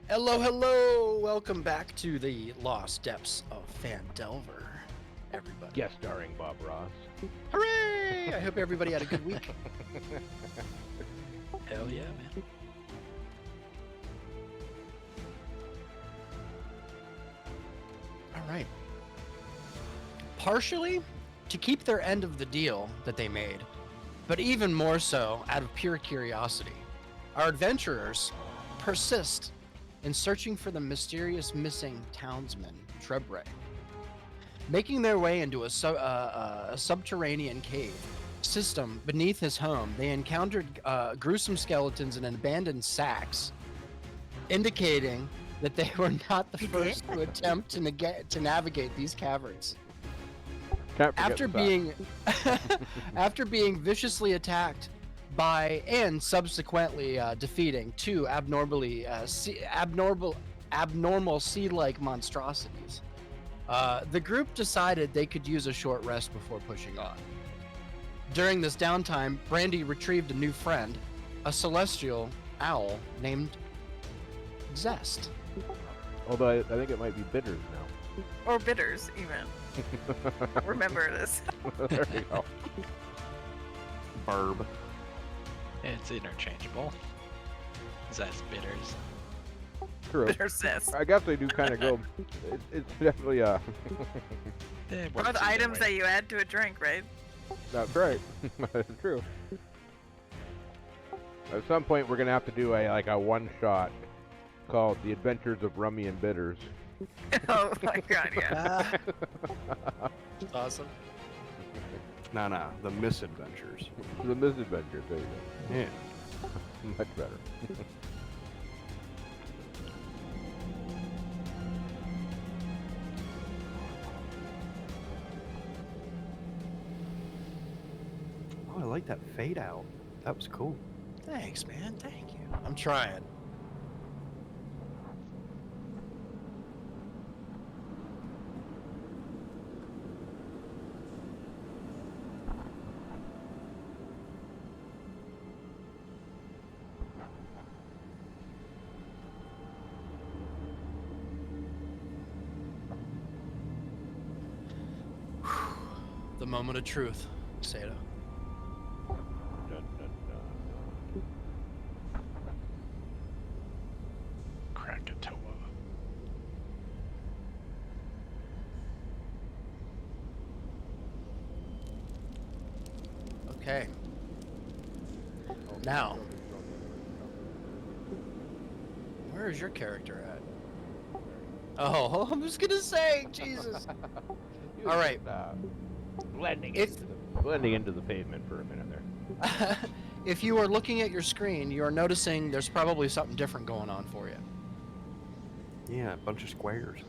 Hello, hello! Welcome back to the Lost Depths of Phandelver, everybody. Guest starring Bob Ross. Hooray! I hope everybody had a good week. Hell yeah, man. All right. Partially to keep their end of the deal that they made, but even more so out of pure curiosity, our adventurers persist in searching for the mysterious missing townsman, Trebre. Making their way into a subterranean cave system beneath his home, they encountered gruesome skeletons and abandoned sacks, indicating that they were not the first to attempt to navigate these caverns. After being viciously attacked by and subsequently defeating two abnormal sea-like monstrosities, the group decided they could use a short rest before pushing on. During this downtime, Brandy retrieved a new friend, a celestial owl named Zest. Although I think it might be Bitters now. Or bitters, even. Remember this. There you go. Burb. It's interchangeable. Zest bitters. True. Bitterness. I guess they do kind of go. It's definitely It Or works the either items way. that you add to a drink, right? That's right. That's true. At some point, we're gonna have to do a one-shot called "The Adventures of Rummy and Bitters." Oh my god, yeah. That's awesome. No, the misadventures. The Misadventures. There you Yeah. go. Much better. Oh, I like that fade out. That was cool. Thanks, man. Thank you. I'm trying. The moment of truth, Sato. Dun, dun, dun. Krakatoa. Okay. Now, where is your character at? Oh, I was gonna say, Jesus. All right. Blending If into the pavement for a minute there. if you are looking at your screen, you are noticing there's probably something different going on for you. Yeah, a bunch of squares.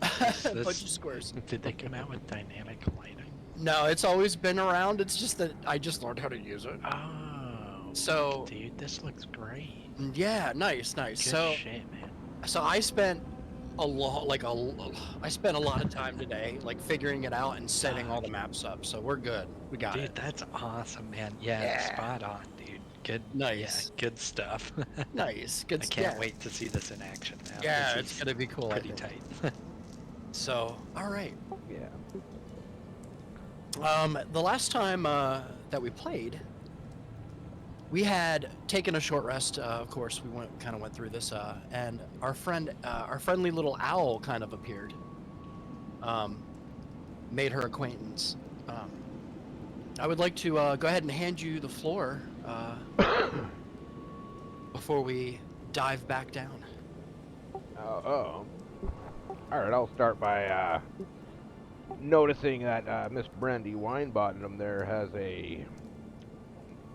A This- bunch of squares. Did they come out with dynamic lighting? No, it's always been around. It's just that I just learned how to use it. Oh. So- Dude, this looks great. Yeah, nice. Good So shit, man. I spent I spent a lot of time today, like figuring it out and setting all the maps up. So we're good. We got Dude, it. that's awesome, man. Yeah, Yeah. spot on, dude. Good. Nice. Yeah, good stuff. Nice. Good. I can't yeah. wait to see this in action now. Yeah, This it's is gonna be cool. I pretty think. tight. So, all right. Yeah. The last time that we played, we had taken a short rest. Of course, we kind of went through this, and our friendly little owl, kind of appeared. Made her acquaintance. I would like to go ahead and hand you the floor before we dive back down. Oh. All right, I'll start by noticing that Miss Brandy Winebottom there has a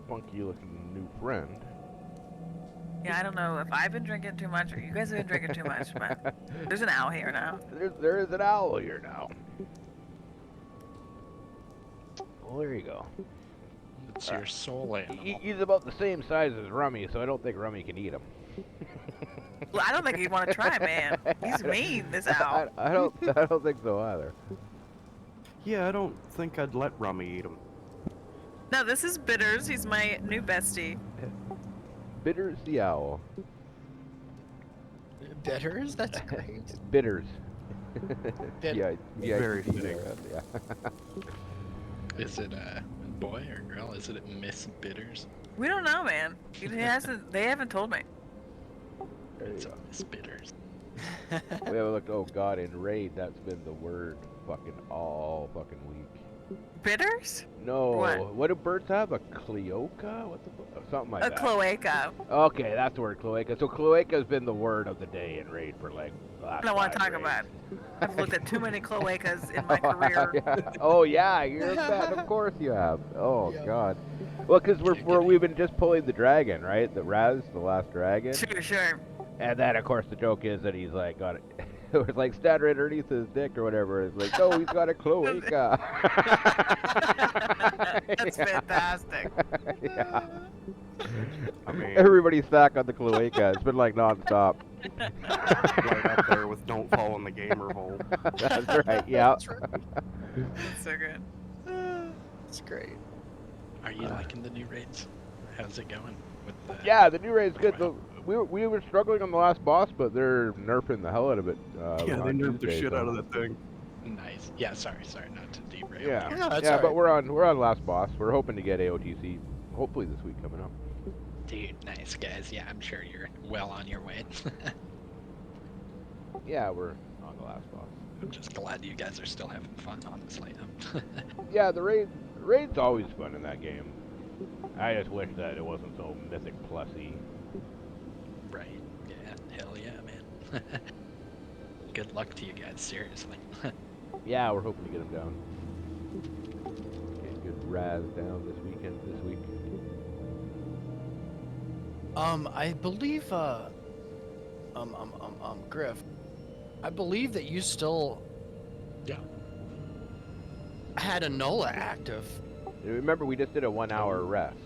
funky-looking new friend. Yeah, I don't know if I've been drinking too much or you guys have been drinking too much, but there's an owl here now. There is an owl here now. Well, there you go. It's your soul animal. He's about the same size as Rummy, so I don't think Rummy can eat him. Well, I don't think he'd want to try, man. He's mean, this owl. I don't think so either. Yeah, I don't think I'd let Rummy eat him. No, this is Bitters. He's my new bestie. Bitters the owl. Bitters? That's great. Bitters. Bit- Yeah, Very fitting. yeah. Is it a boy or girl? Is it Miss Bitters? We don't know, man. He hasn't. They haven't told me. There you It's a go. Miss Bitters. We haven't looked. Oh God, in raid, that's been the word fucking all fucking week. Bitters? No, What? do birds have? A cleoca? What the fuck? Something like A that. cloaca. Okay, that's the word, cloaca. So cloaca's been the word of the day in raid for like the last I don't want to 5 talk raids. about it. I've looked at too many cloacas in my career. Yeah. Oh yeah, you're that. Of course you have. Oh Yeah. God. Well, because Chicken. we've been just pulling the dragon, right? The Raz, the last dragon. Sure. And then of course the joke is that he's like got it. It was like standing underneath his dick or whatever. It's like, no, he's got a cloaca. That's Yeah. fantastic. Yeah. I mean, Everybody's stuck on the cloaca. It's been like nonstop. right up there with "Don't Fall in the Gamer Hole." That's right. Yeah. That's right. That's so good. That's great. Are you liking the new raids? How's it going with the? Yeah, the new raid's good. Wow. We were struggling on the last boss, but they're nerfing the hell out of it. Yeah, they on nerfed the Tuesday, shit so- out of that thing. Nice. Yeah. Sorry. Not to derail. Yeah, here. No, that's yeah, all but right. we're on last boss. We're hoping to get AOTC hopefully this week coming up. Dude, nice guys. Yeah, I'm sure you're well on your way. Yeah, we're on the last boss. I'm just glad you guys are still having fun, honestly. Yeah, the raid's always fun in that game. I just wish that it wasn't so Mythic Plusy. Right. Yeah. Hell yeah, man. Good luck to you guys. Seriously. Yeah, we're hoping to get him down. Get good Raz down this week. I believe, Griff, I believe that you still Yeah. had a NOLA active. Remember, we just did a 1 hour rest.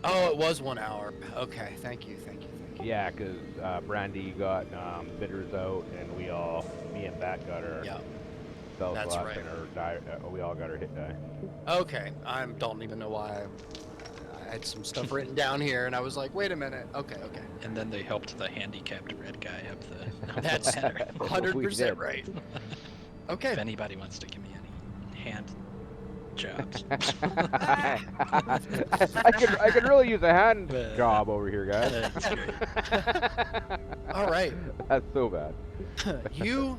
Oh, it was 1 hour. Okay, thank you. Yeah, because Brandy got bitters out, and me and Bat got our Yeah. spell That's slots right. and our die. We all got our hit die. Okay, I don't even know why. I had some stuff written down here, and I was like, wait a minute. Okay. And then they helped the handicapped red guy up the. up the That's ladder. 100% did. right. If Okay. anybody wants to give me any hand jobs. I could really use a hand job over here, guys. That's great. All right. That's so bad. You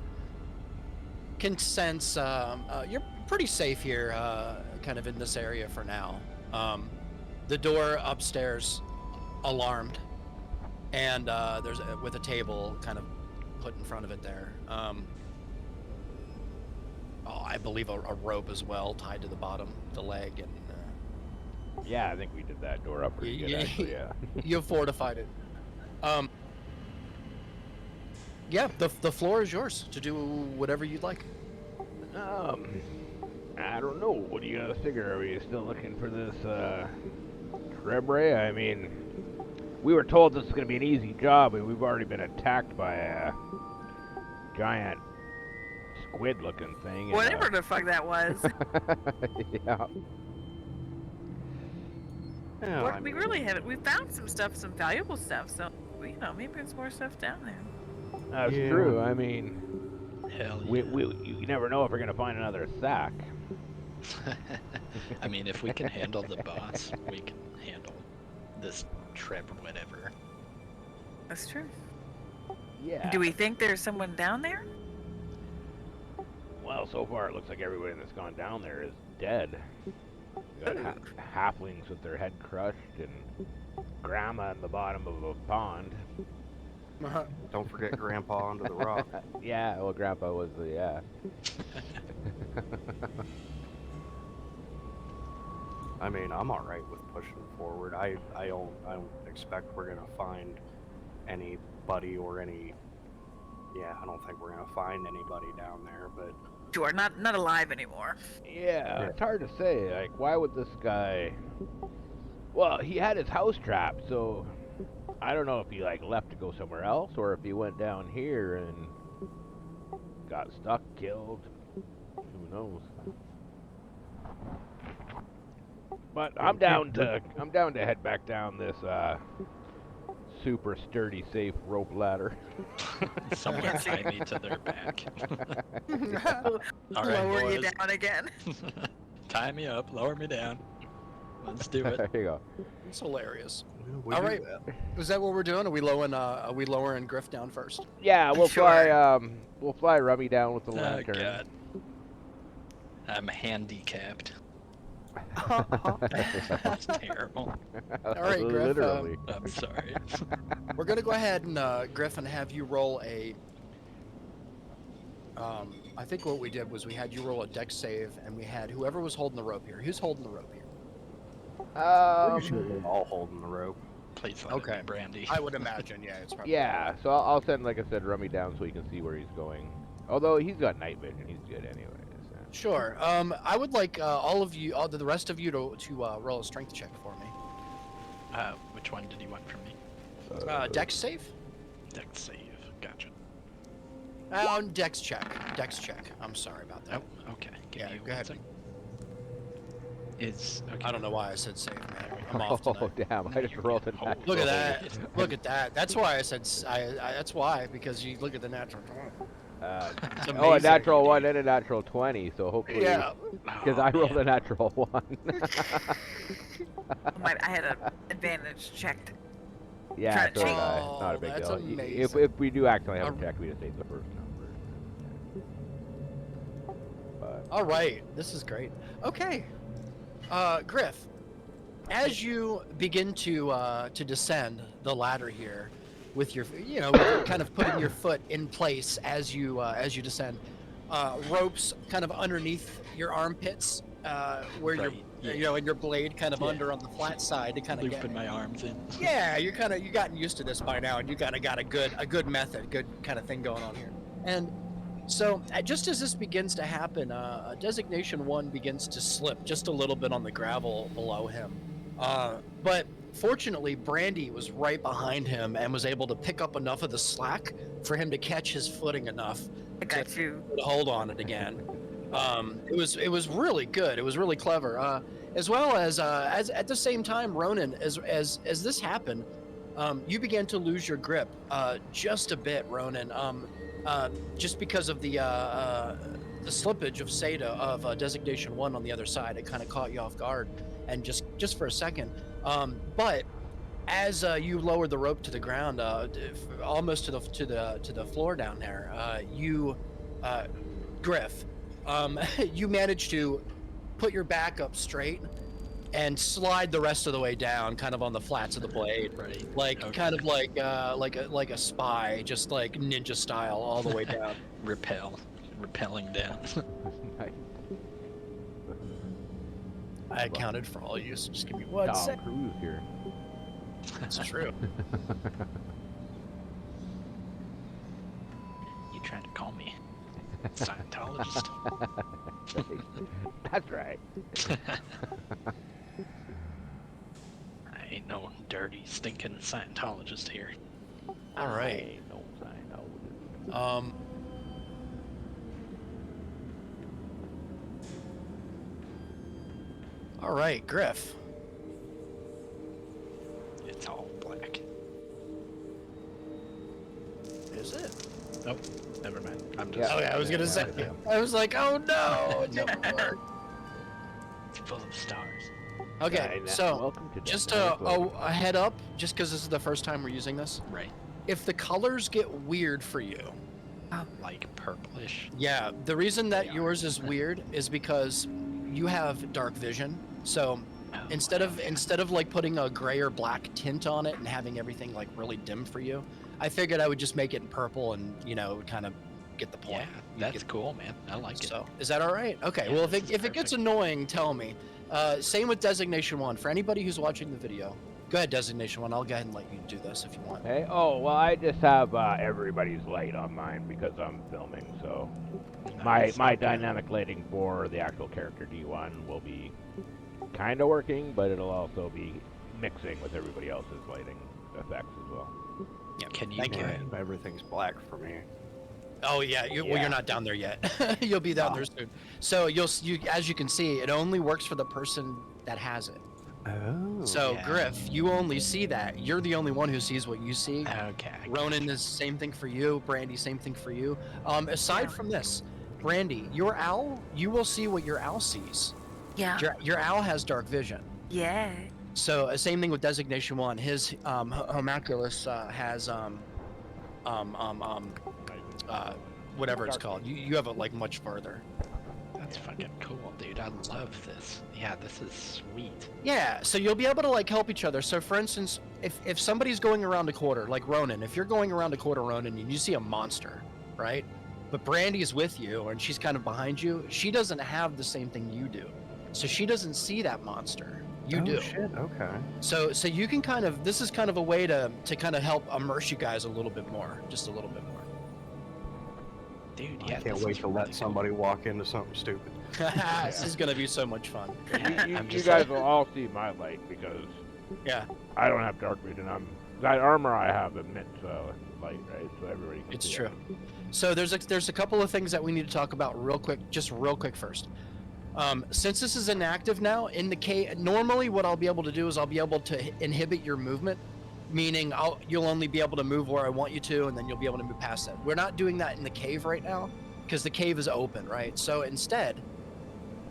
can sense you're pretty safe here, kind of in this area for now. The door upstairs alarmed, and there's with a table kind of put in front of it there. I believe a rope as well tied to the bottom, the leg, and Yeah, I think we did that door up pretty good, Yeah. actually, yeah. you fortified it. Yeah, the floor is yours to do whatever you'd like. I don't know. What do you guys figure? Are we still looking for this, Trebre? I mean, we were told this is going to be an easy job, and we've already been attacked by a giant squid-looking thing. Whatever the fuck that was. Yeah. Yeah, What- I we mean, really haven't. We found some stuff, some valuable stuff. So maybe there's more stuff down there. That's Yeah. true. I mean, Hell yeah. you never know if we're going to find another sack. I mean, if we can handle the boss, we can handle this trip, whatever. That's true. Yeah. Do we think there's someone down there? Well, so far it looks like everybody that's gone down there is dead. We got halflings with their head crushed and grandma in the bottom of a pond. don't forget Grandpa under the rock. Yeah, well, grandpa was the, yeah. I mean, I'm all right with pushing forward. I don't expect we're gonna find anybody or any. Yeah, I don't think we're gonna find anybody down there. But Sure, not alive anymore. Yeah, it's hard to say. Like, why would this guy? Well, he had his house trapped, so I don't know if he like left to go somewhere else or if he went down here and got stuck, killed. Who knows? But I'm down to head back down this super sturdy, safe rope ladder. Someone Yes. tie me to their back. All Lower right, you boys. down again. Tie me up, lower me down. Let's do it. There you go. It's hilarious. We All do right, that. is that what we're doing? Are we lowering Griff down first? Yeah, we'll Sure. we'll fly Rummy down with the Oh lantern. god. I'm handicapped. Yeah. That's terrible. All right, Griff. Literally. I'm sorry. We're gonna go ahead and Griff and have you roll a. I think what we did was we had you roll a dex save, and we had whoever was holding the rope here. Who's holding the rope here? Pretty sure we're all holding the rope. Please let Okay. it be Brandy. I would imagine, yeah, it's probably. Yeah, so I'll send, like I said, Rummy down so he can see where he's going. Although he's got night vision, he's good anyway. Sure. I would like all of you, the rest of you, to roll a strength check for me. Which one did you want from me? Dex save. Dex save. Gotcha. Dex check. Dex check. I'm sorry about that. Oh, okay. Give Yeah, me go one ahead. sec. It's okay. I don't know why I said save, man. I'm off tonight. Oh damn! I just You're rolled a getting natural. Look at Oh, that. Look at that. That's why I said. That's why, because you look at the natural. It's Oh, a amazing. natural 1 and a natural 20. So hopefully, Yeah. because Oh, I rolled man. a natural 1. I had an advantage checked. Yeah, Trying to so did cheat. I. Not a big That's deal. amazing. If we do accidentally have Uh, a check, we just take the first number. But All right. This is great. Okay. Griff, as you begin to descend the ladder here, with your, with kind of putting your foot in place as you descend, ropes kind of underneath your armpits, where Right, your, and your blade kind of Yeah. under on the flat side to kind of get. Looping my arms in. Yeah, you gotten used to this by now, and you kind of got a good method, good kind of thing going on here. And so, just as this begins to happen, Designation 1 begins to slip just a little bit on the gravel below him. But fortunately, Brandy was right behind him and was able to pick up enough of the slack for him to catch his footing enough I got you. to hold on it again. It was really good. It was really clever. As well as at the same time, Ronan, as this happened, you began to lose your grip just a bit, Ronan. Just because of the slippage of Seda of Designation 1 on the other side, it kind of caught you off guard, and just for a second. But as you lowered the rope to the ground, almost to the floor down there, Griff, you managed to put your back up straight and slide the rest of the way down, kind of on the flats of the blade, Right. like Okay. kind of like a spy, just like ninja style, all the way down. Repelling down. nice. I accounted for all you, so just give me one Tom sec. Cruise here. That's true. You trying to call me Scientologist? That's right. I ain't no dirty, stinking Scientologist here. All right. No sign. All right, Griff. It's all black. Is it? Oh, never mind. I'm just. Oh yeah, I was gonna Yeah, say. yeah. I was like, oh no, it didn't work. It's full of stars. Okay, so welcome to just Dynamic Loading. a head up, just because this is the first time we're using this. Right. If the colors get weird for you, Like purplish. yeah, the reason that They are. yours is weird is because you have dark vision. So Oh, instead of okay. like putting a gray or black tint on it and having everything like really dim for you, I figured I would just make it in purple and kind of get the point. Yeah, You that's get- cool, man. I like it. So is that all right? Okay. Yeah, Well, if this it is gets perfect. annoying, tell me. Same with Designation 1. For anybody who's watching the video, go ahead, Designation 1. I'll go ahead and let you do this if you want. Hey, oh well, I just have everybody's light on mine because I'm filming. So my Nice, my okay. dynamic lighting for the actual character D1 will be kind of working, but it'll also be mixing with everybody else's lighting effects as well. Yeah. Can you? Thank you. Right, everything's black for me. Oh yeah, well, Yeah. you're not down there yet. You'll be down Oh. there soon. So you as you can see, it only works for the person that has it. Oh. So yeah. Griff, you only see that. You're the only one who sees what you see. Okay. I Ronan gotcha. is same thing for you. Brandy, same thing for you. Aside Yeah. from this, Brandy, your owl, you will see what your owl sees. Yeah. Your owl has dark vision. Yeah. So same thing with designation 1. His homunculus has whatever it's Dark called. You have it like much farther. That's fucking cool, dude. I love this. Yeah, this is sweet. Yeah, so you'll be able to like help each other. So for instance, if somebody's going around a quarter, like Ronan, if you're going around a quarter, Ronan, and you see a monster, right? But Brandy is with you and she's kind of behind you, she doesn't have the same thing you do. So she doesn't see that monster. You oh, do. Shit. Okay. So you can kind of, this is kind of a way to kind of help immerse you guys a little bit more, just a little bit more. Dude, I yeah. can't this wait is to really let somebody walk into something stupid. This is gonna be so much fun. You I'm just guys like- will all see my light because Yeah, I don't have dark vision. That armor I have emits light, right? So everybody can it's see true. it. So there's a couple of things that we need to talk about real quick, just real quick first. Since this is inactive now in the cave, normally what I'll be able to do is I'll be able to inhibit your movement, meaning you'll only be able to move where I want you to, and then you'll be able to move past that. We're not doing that in the cave right now because the cave is open, right? So instead,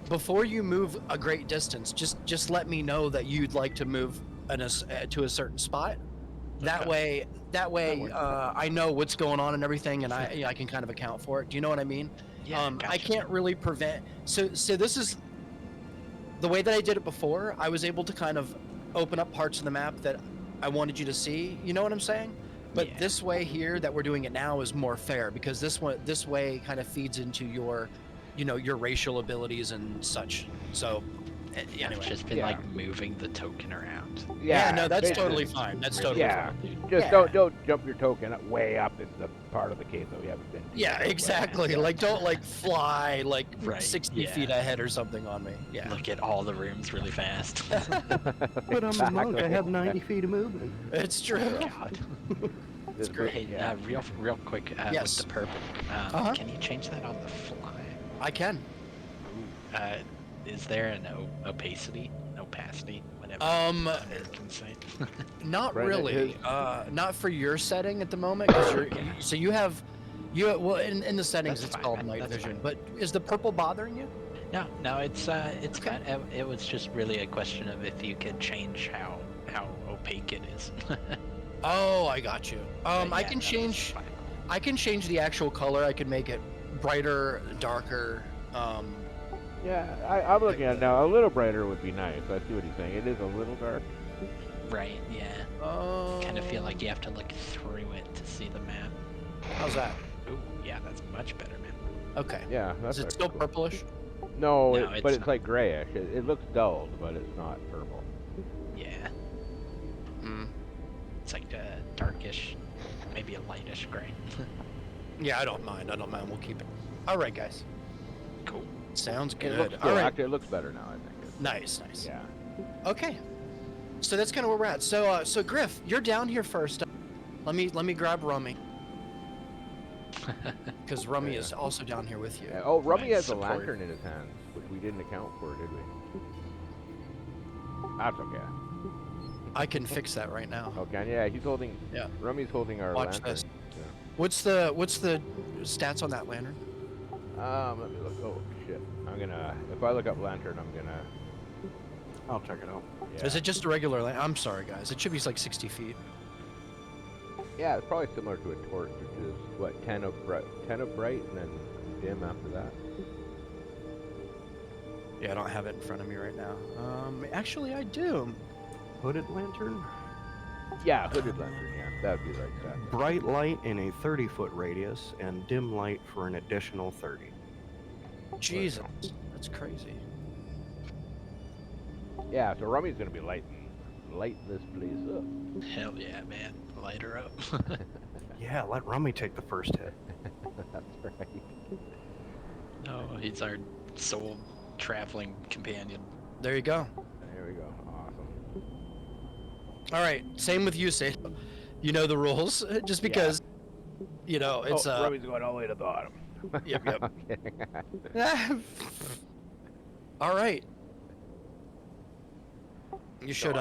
before you move a great distance, just let me know that you'd like to move to a certain spot. That Okay. way, That works. I know what's going on and everything, and I can kind of account for it. Do you know what I mean? Yeah, I gotcha. can't really prevent. So this is the way that I did it before. I was able to kind of open up parts of the map that I wanted you to see. You know what I'm saying? But Yeah. this way here that we're doing it now is more fair because this way kind of feeds into your, your racial abilities and such. So, I've anyway. just been Yeah. like moving the token around. Yeah, no, that's basically. totally fine. That's Really totally Yeah, fine. dude. just Yeah. don't jump your token way up in the part of the cave that we haven't been to. Yeah, exactly. Like, don't like fly like Right, 60 yeah. feet ahead or something on me. Yeah. Look at all the rooms really fast. But I'm a monk. I have 90 feet of movement. It's true. God. It's great. Hey, Yeah. real quick, Yes. with the purple. Uh-huh. Can you change that on the fly? I can. Is there an opacity, whatever Um, Americans say? Not Right, really. his- Not for your setting at the moment, because so you have, well in the settings That's it's fine, called man, night that's vision. fine. But is the purple bothering you? No, it's Okay. fine. It was just really a question of if you could change how opaque it is. Oh, I got you. But I yeah, can no, it's change. fine. I can change the actual color. I can make it brighter, darker. Yeah, I'm looking at it now. A little brighter would be nice. I see what he's saying. It is a little dark. Right, yeah. Kind of feel like you have to look through it to see the map. How's that? Ooh, yeah, that's much better, man. Okay. Yeah, that's Is it actually still cool. purplish? No, No, but it's it's like grayish. It looks dulled, but it's not purple. Yeah, Mm. it's like a darkish, maybe a lightish gray. Yeah, I don't mind. We'll keep it. All right, guys. Cool. Sounds It good. looks All good. right. Actually, it looks better now. I think. Nice. Yeah. Okay. So that's kind of where we're at. So so Griff, you're down here first. Let me grab Rummy because Rummy Yeah. is also down here with you. Yeah. Oh, Rummy Right, has a support. lantern in his hand, which we didn't account for, did we? That's okay. I can fix that right now. Okay. Yeah, he's holding. Yeah. Rummy's holding our Watch lantern. this. What's the stats on that lantern? Let me look. Oh shit. If I look up lantern, I'm gonna. I'll check it out. Yeah. Is it just a regular lantern? I'm sorry, guys. It should be like 60 feet. Yeah, it's probably similar to a torch, which is what 10 of bright, and then dim after that. Yeah, I don't have it in front of me right now. Actually, I do. Hooded lantern? Yeah, hooded lantern. Yeah, that would be like that. Bright light in a 30-foot radius and dim light for an additional 30. Jesus, that's crazy. Yeah, so Rummy's gonna be lighting this place up. Hell yeah, man. Light her up. Yeah, let Rummy take the first hit. That's right. Oh, he's our sole traveling companion. There you go. There we go. Awesome. All right, same with you, Sid. You know the rules. Just because, it's oh, Rummy's going all the way to the bottom. Yep. I'm kidding. All right. You should.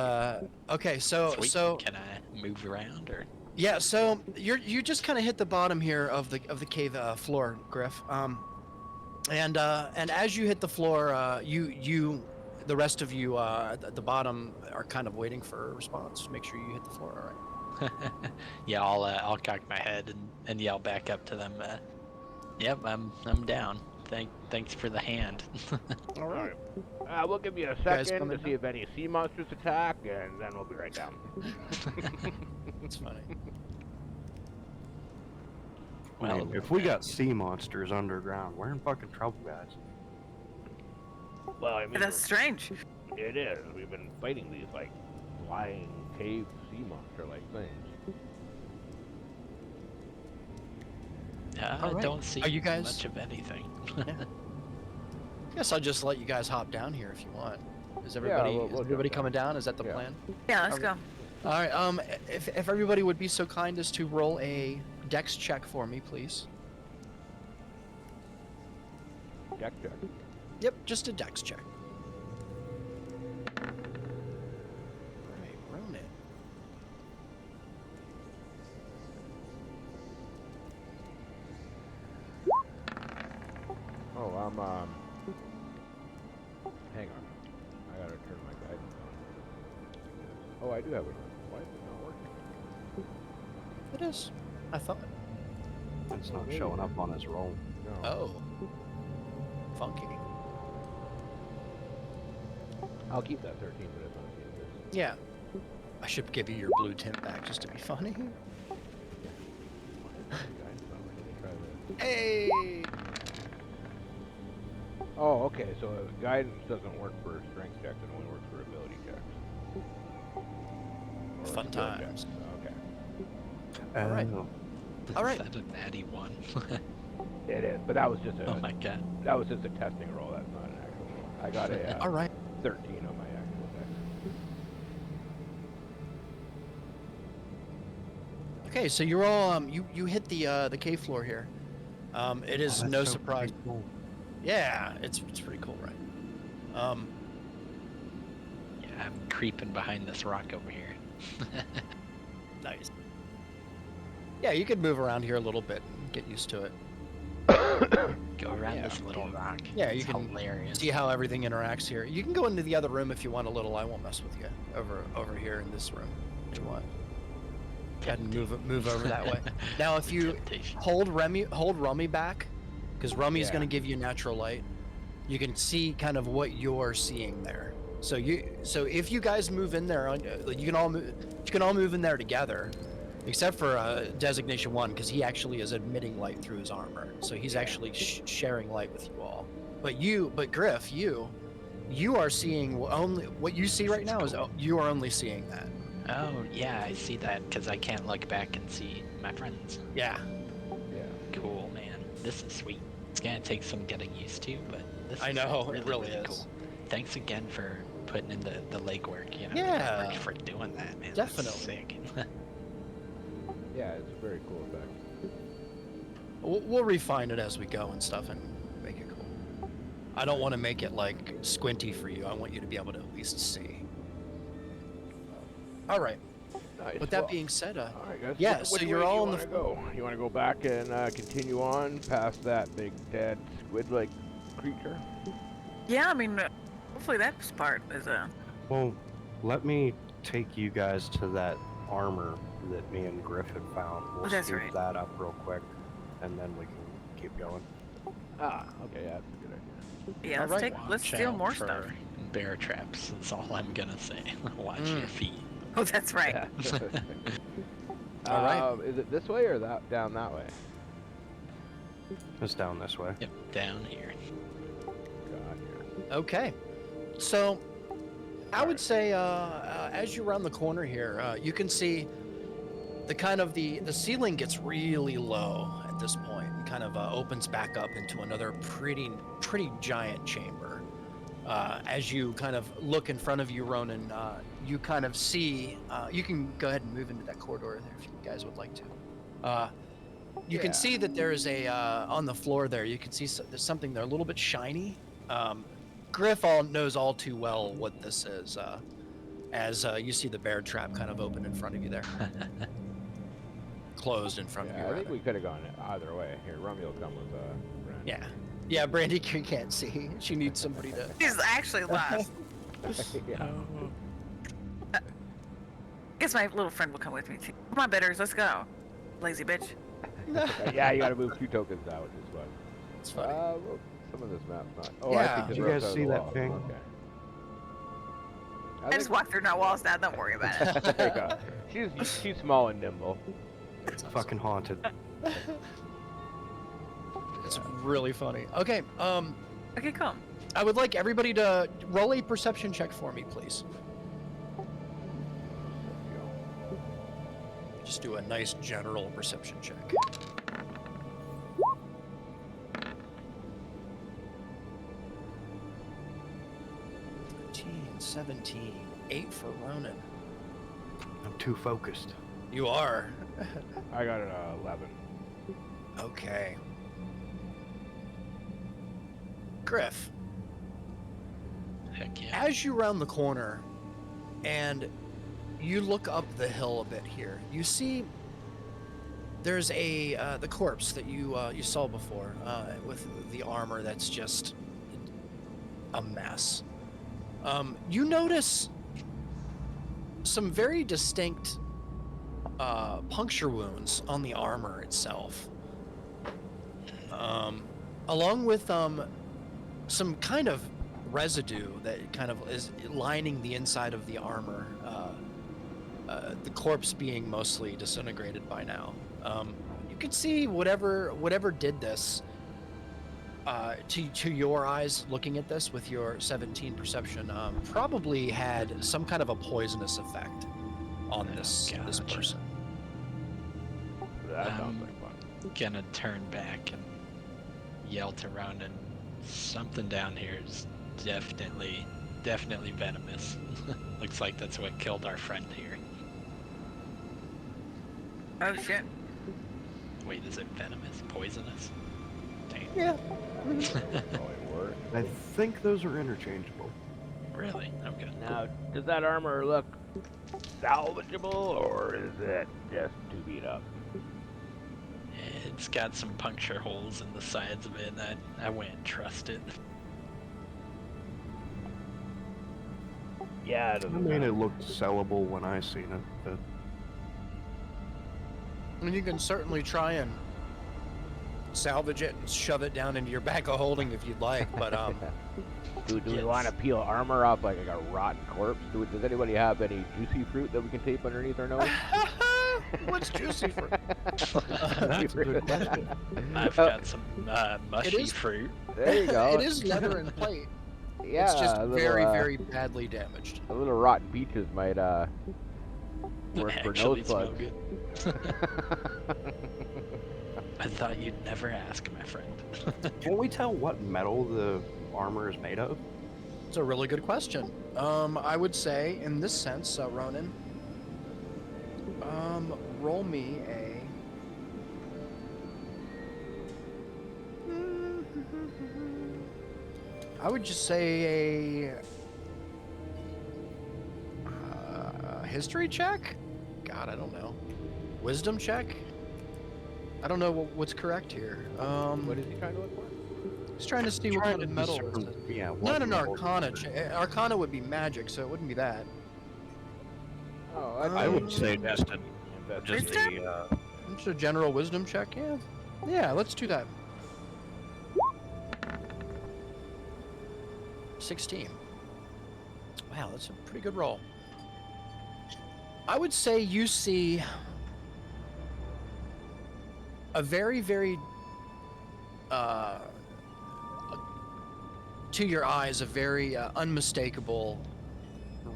Okay, so Sweet. Can I move around or? yeah, so you just kind of hit the bottom here of the cave floor, Griff. And as you hit the floor, the rest of you at the bottom are kind of waiting for a response. Make sure you hit the floor. All right. Yeah, I'll cock my head and yell back up to them. Yep, I'm down. Thanks for the hand. All right. We'll give you a guys second coming to see if any sea monsters attack, and then we'll be right down. That's funny. I mean, if we got sea monsters underground, we're in fucking trouble, guys. Well, I mean, That's strange. it is. We've been fighting these like flying cave sea monster-like things. I All right. don't see Are you guys- much of anything. Guess I'll just let you guys hop down here if you want. Is everybody we'll is jump everybody down. coming down? Is that the Yeah. plan? Yeah, let's go. All right. If everybody would be so kind as to roll a dex check for me, please. Check. Yep, just a dex check. All right, Ronan. Oh, hang on. I gotta turn my guidance on. Oh, I do have it on. Why is it not working? It is. I thought. It's not showing up on his roll. No. Oh. Funky. I'll keep that 13, but it's not seeing this. Yeah. I should give you your blue tint back just to be funny. Guidance on. Let me try this. Hey. Oh, okay. So guidance doesn't work for strength checks; it only works for ability checks. Or Fun skill times. checks. Okay. All right. Oh. All right. Is that a natty one? It is, but that was just Oh my god. that was just a testing roll. That's not an actual roll. I got a All right. 13 on my actual dex. Okay, so you're all you hit the cave floor here. It is Oh, that's no so surprise. pretty cool. Yeah, it's pretty cool, right? Yeah, I'm creeping behind this rock over here. Nice. Yeah, you could move around here a little bit and get used to it. Go around Yeah. this little rock. Yeah, you It's can hilarious. see how everything interacts here. You can go into the other room if you want a little. I won't mess with you over here in this room if you want. Go ahead and move over that way. Now, if you Temptation. hold Rummy back, because Rummy's Yeah. going to give you natural light. You can see kind of what you're seeing there. So if you guys move in there, you can all move in there together, except for Designation 1, because he actually is emitting light through his armor. So he's actually sharing light with you all. But Griff, you are seeing only what you see right now is you are only seeing that. Oh yeah, I see that because I can't look back and see my friends. Yeah. Yeah. Cool, man. This is sweet. It's gonna take some getting used to, but this I is know, really, it really is. cool. Thanks again for putting in the legwork. You know, Yeah. the effort for doing that, man. Definitely. That's sick. Yeah, it's a very cool effect. We'll refine it as we go and stuff and make it cool. I don't want to make it like squinty for you. I want you to be able to at least see. All right. Nice. With that Well, being said, all right, guys. yeah, Which so way you're do all you on the wanna go. You want to go back and continue on past that big dead squid-like creature? Yeah, I mean, hopefully that part is a. Well, let me take you guys to that armor that me and Griff had found. We'll That's scoop right. that up real quick, and then we can keep going. Ah, okay, yeah, that's a good idea. Yeah, All right. let's Watch steal out more for stuff. bear traps. That's all I'm gonna say. Watch your Mm. feet. Oh, that's right. Yeah. All right. Is it this way or down that way? It's down this way. Yep, down here. God, here. Okay. So, I would say as you round the corner here, you can see the ceiling gets really low at this point and kind of opens back up into another pretty giant chamber. As you kind of look in front of you, Ronan, you kind of see. You can go ahead and move into that corridor there if you guys would like to. You can Yeah. see that there is a on the floor there. You can see there's something there a little bit shiny. Griff knows all too well what this is, as you see the bear trap kind of open in front of you there. Closed in front of you, Yeah, I think rather. we could have gone either way. Here, Rummy will come with Brand. Yeah. Yeah, Brandy can't see. She needs somebody to... He's actually lost. Yeah. Guess my little friend will come with me too. Come on, bitters, let's go. Lazy bitch. Yeah, you gotta move 2 tokens out, which is fun. It's funny. Well, some of this map's not. Oh, Yeah. I think Did the you rope's guys out of see the that wall. ping? Okay. I just walked through no walls now, don't worry about it. There you go. She's small and nimble. It's fucking haunted. It's really funny. Okay, Okay, come. I would like everybody to roll a perception check for me, please. Just do a nice general perception check. 17, 8 for Ronan. I'm too focused. You are. I got an 11. Okay. Griff, Heck yeah. as you round the corner and you look up the hill a bit here, you see there's the corpse that you saw before with the armor that's just a mess. You notice some very distinct puncture wounds on the armor itself, along with some kind of residue that kind of is lining the inside of the armor. The corpse being mostly disintegrated by now. You can see whatever did this to your eyes, looking at this with your 17 perception, probably had some kind of a poisonous effect on this Gotcha. person. That sounds like fun. Gonna turn back and yell to Ronan. Something down here is definitely venomous. Looks like that's what killed our friend here. Oh shit. Wait, is it venomous? Poisonous? Dang. Yeah. Probably work. I think those are interchangeable. Really? Okay. Now, does that armor look salvageable, or is it just too beat up? It's got some puncture holes in the sides of it, and I wouldn't trust it. Yeah, it I doesn't. mean, it looked sellable when I seen it, but And you can certainly try and salvage it and shove it down into your bag of holding if you'd like, but Do we Yes. want to peel armor off like a rotten corpse? Does anybody have any juicy fruit that we can tape underneath our nose? what's juicy fruit? that's a good question. I've got some mushy is- fruit. There you go. It is leather and plate. Yeah, It's just a little, very badly damaged. A little rotten peaches might work for Actually nose smell plugs. good. I thought you'd never ask, my friend. Can we tell what metal the armor is made of? It's a really good question. I would say, in this sense, Ronan, roll me a... I would just say a history check? God, I don't know. Wisdom check? I don't know what's correct here. What is he trying to look for? Just trying to see what kind of metal is it. Yeah, what Not an metal Arcana is it? check. Arcana would be magic, so it wouldn't be that. Oh, I would say just investigate. the Just a general wisdom check, yeah. Yeah, let's do that. 16. Wow, that's a pretty good roll. I would say you see a very, to your eyes, a very unmistakable,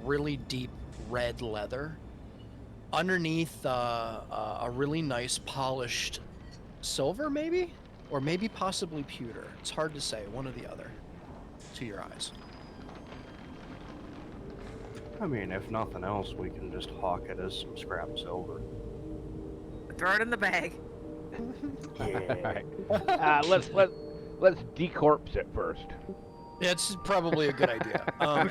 really deep red leather. Underneath a really nice polished silver, maybe? Or maybe possibly pewter. It's hard to say, one or the other, to your eyes. I mean, if nothing else, we can just hawk it as some scrap silver. Throw it in the bag. Yeah. Alright. Let's decorpse it first. Yeah, it's probably a good idea.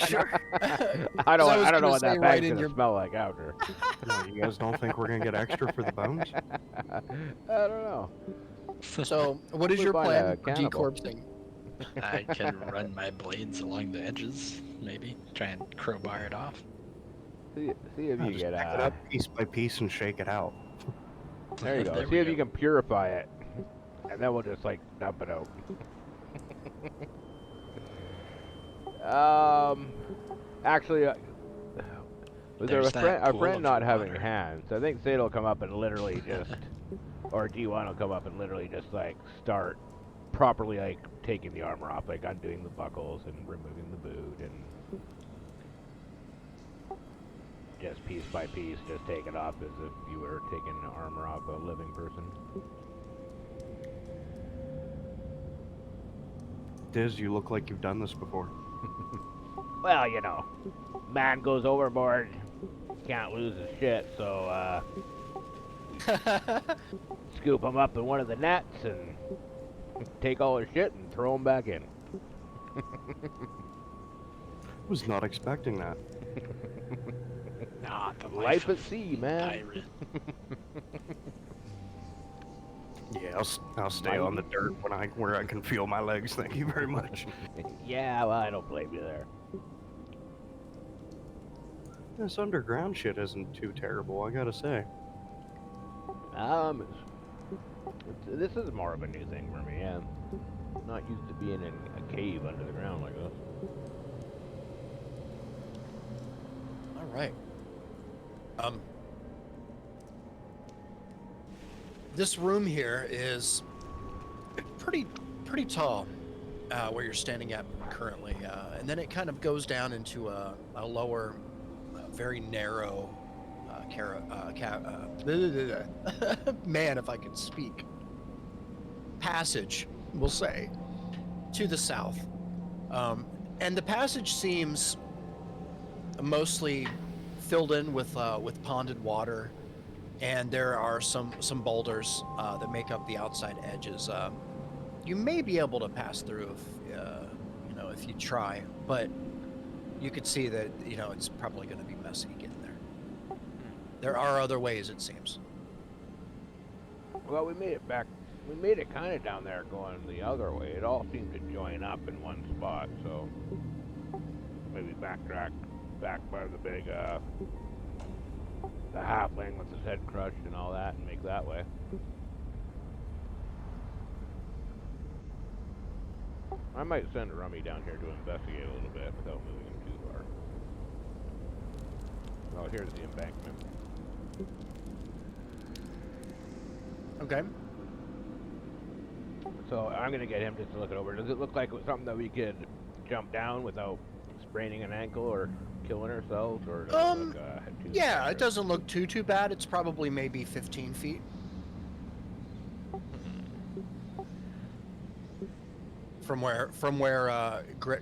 Sure. I I was don't know gonna what say that right bag's in gonna your smell like after. No, you guys don't think we're gonna get extra for the bones? I don't know. So, what is We your find plan a for cannibal. decorpsing? I can run my blades along the edges, maybe try and crowbar it off. See if you Just get pick it up piece by piece and shake it out. There you go. There See we if you go. can purify it, and then we'll just like dump it out. Actually, with There's that our pool friend of not having water. hands, I think Sadie will come up and literally just, or D1 will come up and literally just like start properly like taking the armor off, like undoing the buckles and removing the boot and just piece by piece, just take it off as if you were taking the armor off a living person. Diz, you look like you've done this before. Well, you know, man goes overboard, can't lose his shit, so scoop him up in one of the nets and take all his shit and throw him back in. Was not expecting that. Ah, the Life at of sea, man. pirate. Yeah, I'll stay on the dirt where I can feel my legs. Thank you very much. Yeah, well, I don't blame you there. This underground shit isn't too terrible, I gotta say. This is more of a new thing for me. I'm not used to being in a cave under the ground like this. All right. This room here is pretty tall, where you're standing at currently, and then it kind of goes down into a lower, very narrow, man, if I could speak, passage, we'll say, to the south, and the passage seems mostly filled in with ponded water, and there are some boulders that make up the outside edges. You may be able to pass through if you try, but you could see that it's probably going to be messy getting there. There are other ways, it seems. Well, we made it back. We made it kind of down there going the other way. It all seemed to join up in one spot, so maybe backtrack back by the big, the halfling with his head crushed and all that, and make that way. I might send Rummy down here to investigate a little bit without moving him too far. Oh, here's the embankment. Okay. So I'm gonna get him just to look it over. Does it look like it was something that we could jump down without spraining an ankle or killing ourselves, or does it look, too Yeah, dangerous? it doesn't look too bad. It's probably maybe 15 feet. From where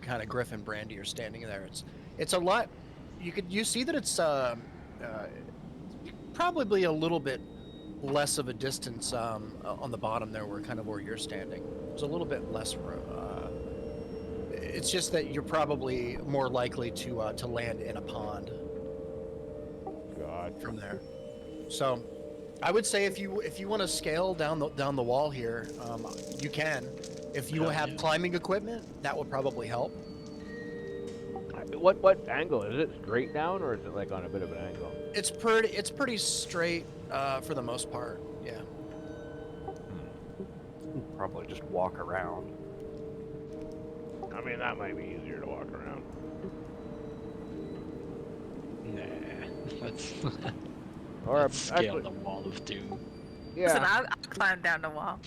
kind of Griff and Brandy are standing there, it's a lot. You see that it's probably a little bit less of a distance on the bottom there, where you're standing. There's a little bit less room. It's just that you're probably more likely to land in a pond God. from there. So, I would say if you want to scale down the wall here, you can. If you have climbing equipment, that would probably help. What angle is it? Straight down, or is it like on a bit of an angle? It's pretty straight for the most part. Yeah. Probably just walk around. I mean, that might be easier to walk around. Nah, let's Or scale actually, the wall of doom. Listen, yeah. I'll climb down the wall.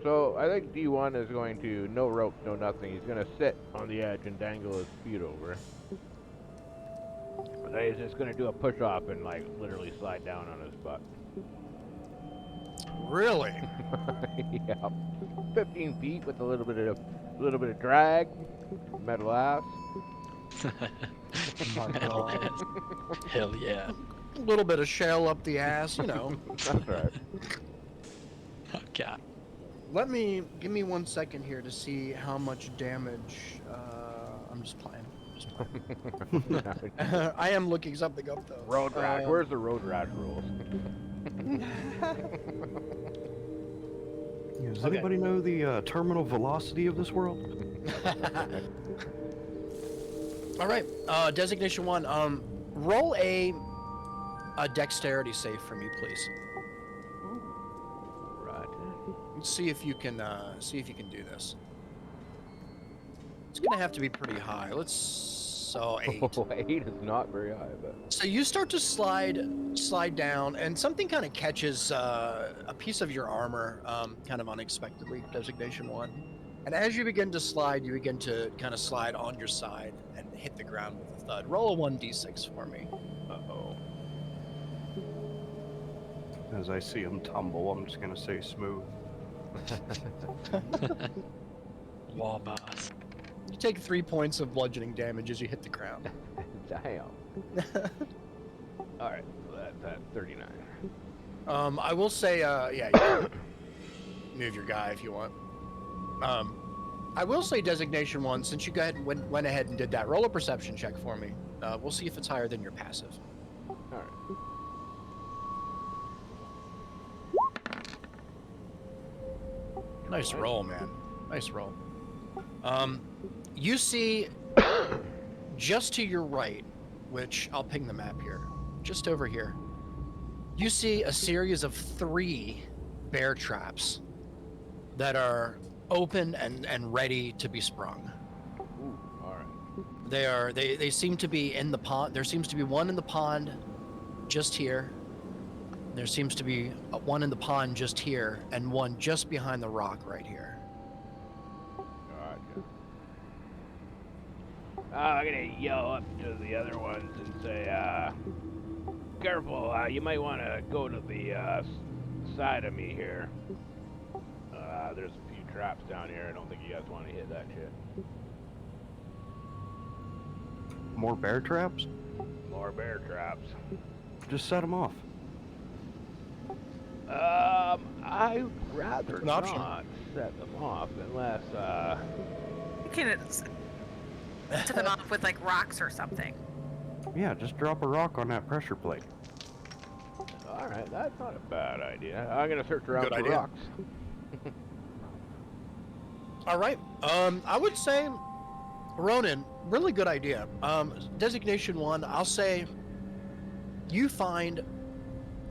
So I think D1 is going to no rope, no nothing. He's going to sit on the edge and dangle his feet over. But then he's just going to do a push off and like literally slide down on his butt. Really? Yeah. 15 feet with a little bit of drag, metal ass. Hell yeah. A little bit of shell up the ass, That's right. Oh god. Give me 1 second here to see how much damage I'm just playing. I am looking something up though. Road rash. Where's the road rash rules? Does Okay. anybody know the terminal velocity of this world? All right. Designation 1. Roll a dexterity save for me, please. Right. Let's see if you can do this. It's gonna have to be pretty high. So 8. Oh, 8 is not very high, but So you start to slide down, and something kind of catches a piece of your armor, kind of unexpectedly. Designation 1. And as you begin to slide, you begin to kind of slide on your side and hit the ground with a thud. Roll a 1d6 for me. uh-oh. As I see him tumble, I'm just gonna say smooth. Wall boss. You take 3 points of bludgeoning damage as you hit the ground. Damn. Alright, so that's at 39. I will say, yeah, you can move your guy if you want. I will say Designation 1, since you went ahead and did that, roll a perception check for me. We'll see if it's higher than your passive. Alright. Nice roll, man. Nice roll. You see, just to your right, which I'll ping the map here, just over here, you see a series of 3 bear traps that are open and ready to be sprung. Ooh, alright. They seem to be in the pond. There seems to be one in the pond just here. There seems to be one in the pond just here, and one just behind the rock right here. Gotcha. I'm gonna yell up to the other ones and say, careful, you might want to go to the side of me here. There's a few traps down here. I don't think you guys want to hit that shit. More bear traps? More bear traps. Just set them off. I'd rather An option. not set them off unless, You can set them off with like rocks or something. Yeah, just drop a rock on that pressure plate. alright, that's not a bad idea. I'm gonna search around Good for idea. rocks. All right. I would say, Ronan, really good idea. Designation 1, I'll say you find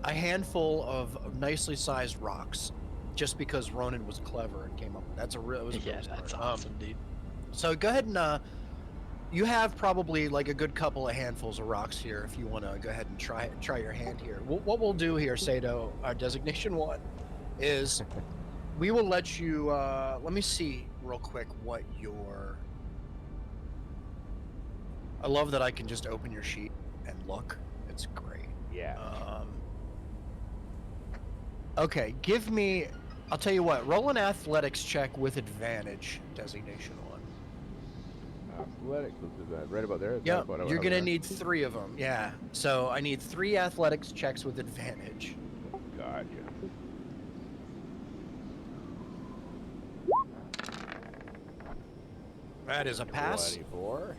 a handful of nicely sized rocks just because Ronan was clever and came up with that's a real. It was a Yeah, real that's start. awesome, dude. So go ahead and you have probably like a good couple of handfuls of rocks here if you want to go ahead and try your hand here. What we'll do here, Sato, our Designation 1, is we will let you. Let me see real quick what your. I love that I can just open your sheet and look. It's great. Yeah. Okay, give me. I'll tell you what. Roll an athletics check with advantage. Designation 1. Athletics, is that right about there? Is Yep, that what I you're have gonna there? need 3 of them. Yeah. So I need 3 athletics checks with advantage. Gotcha. That is a pass. 24.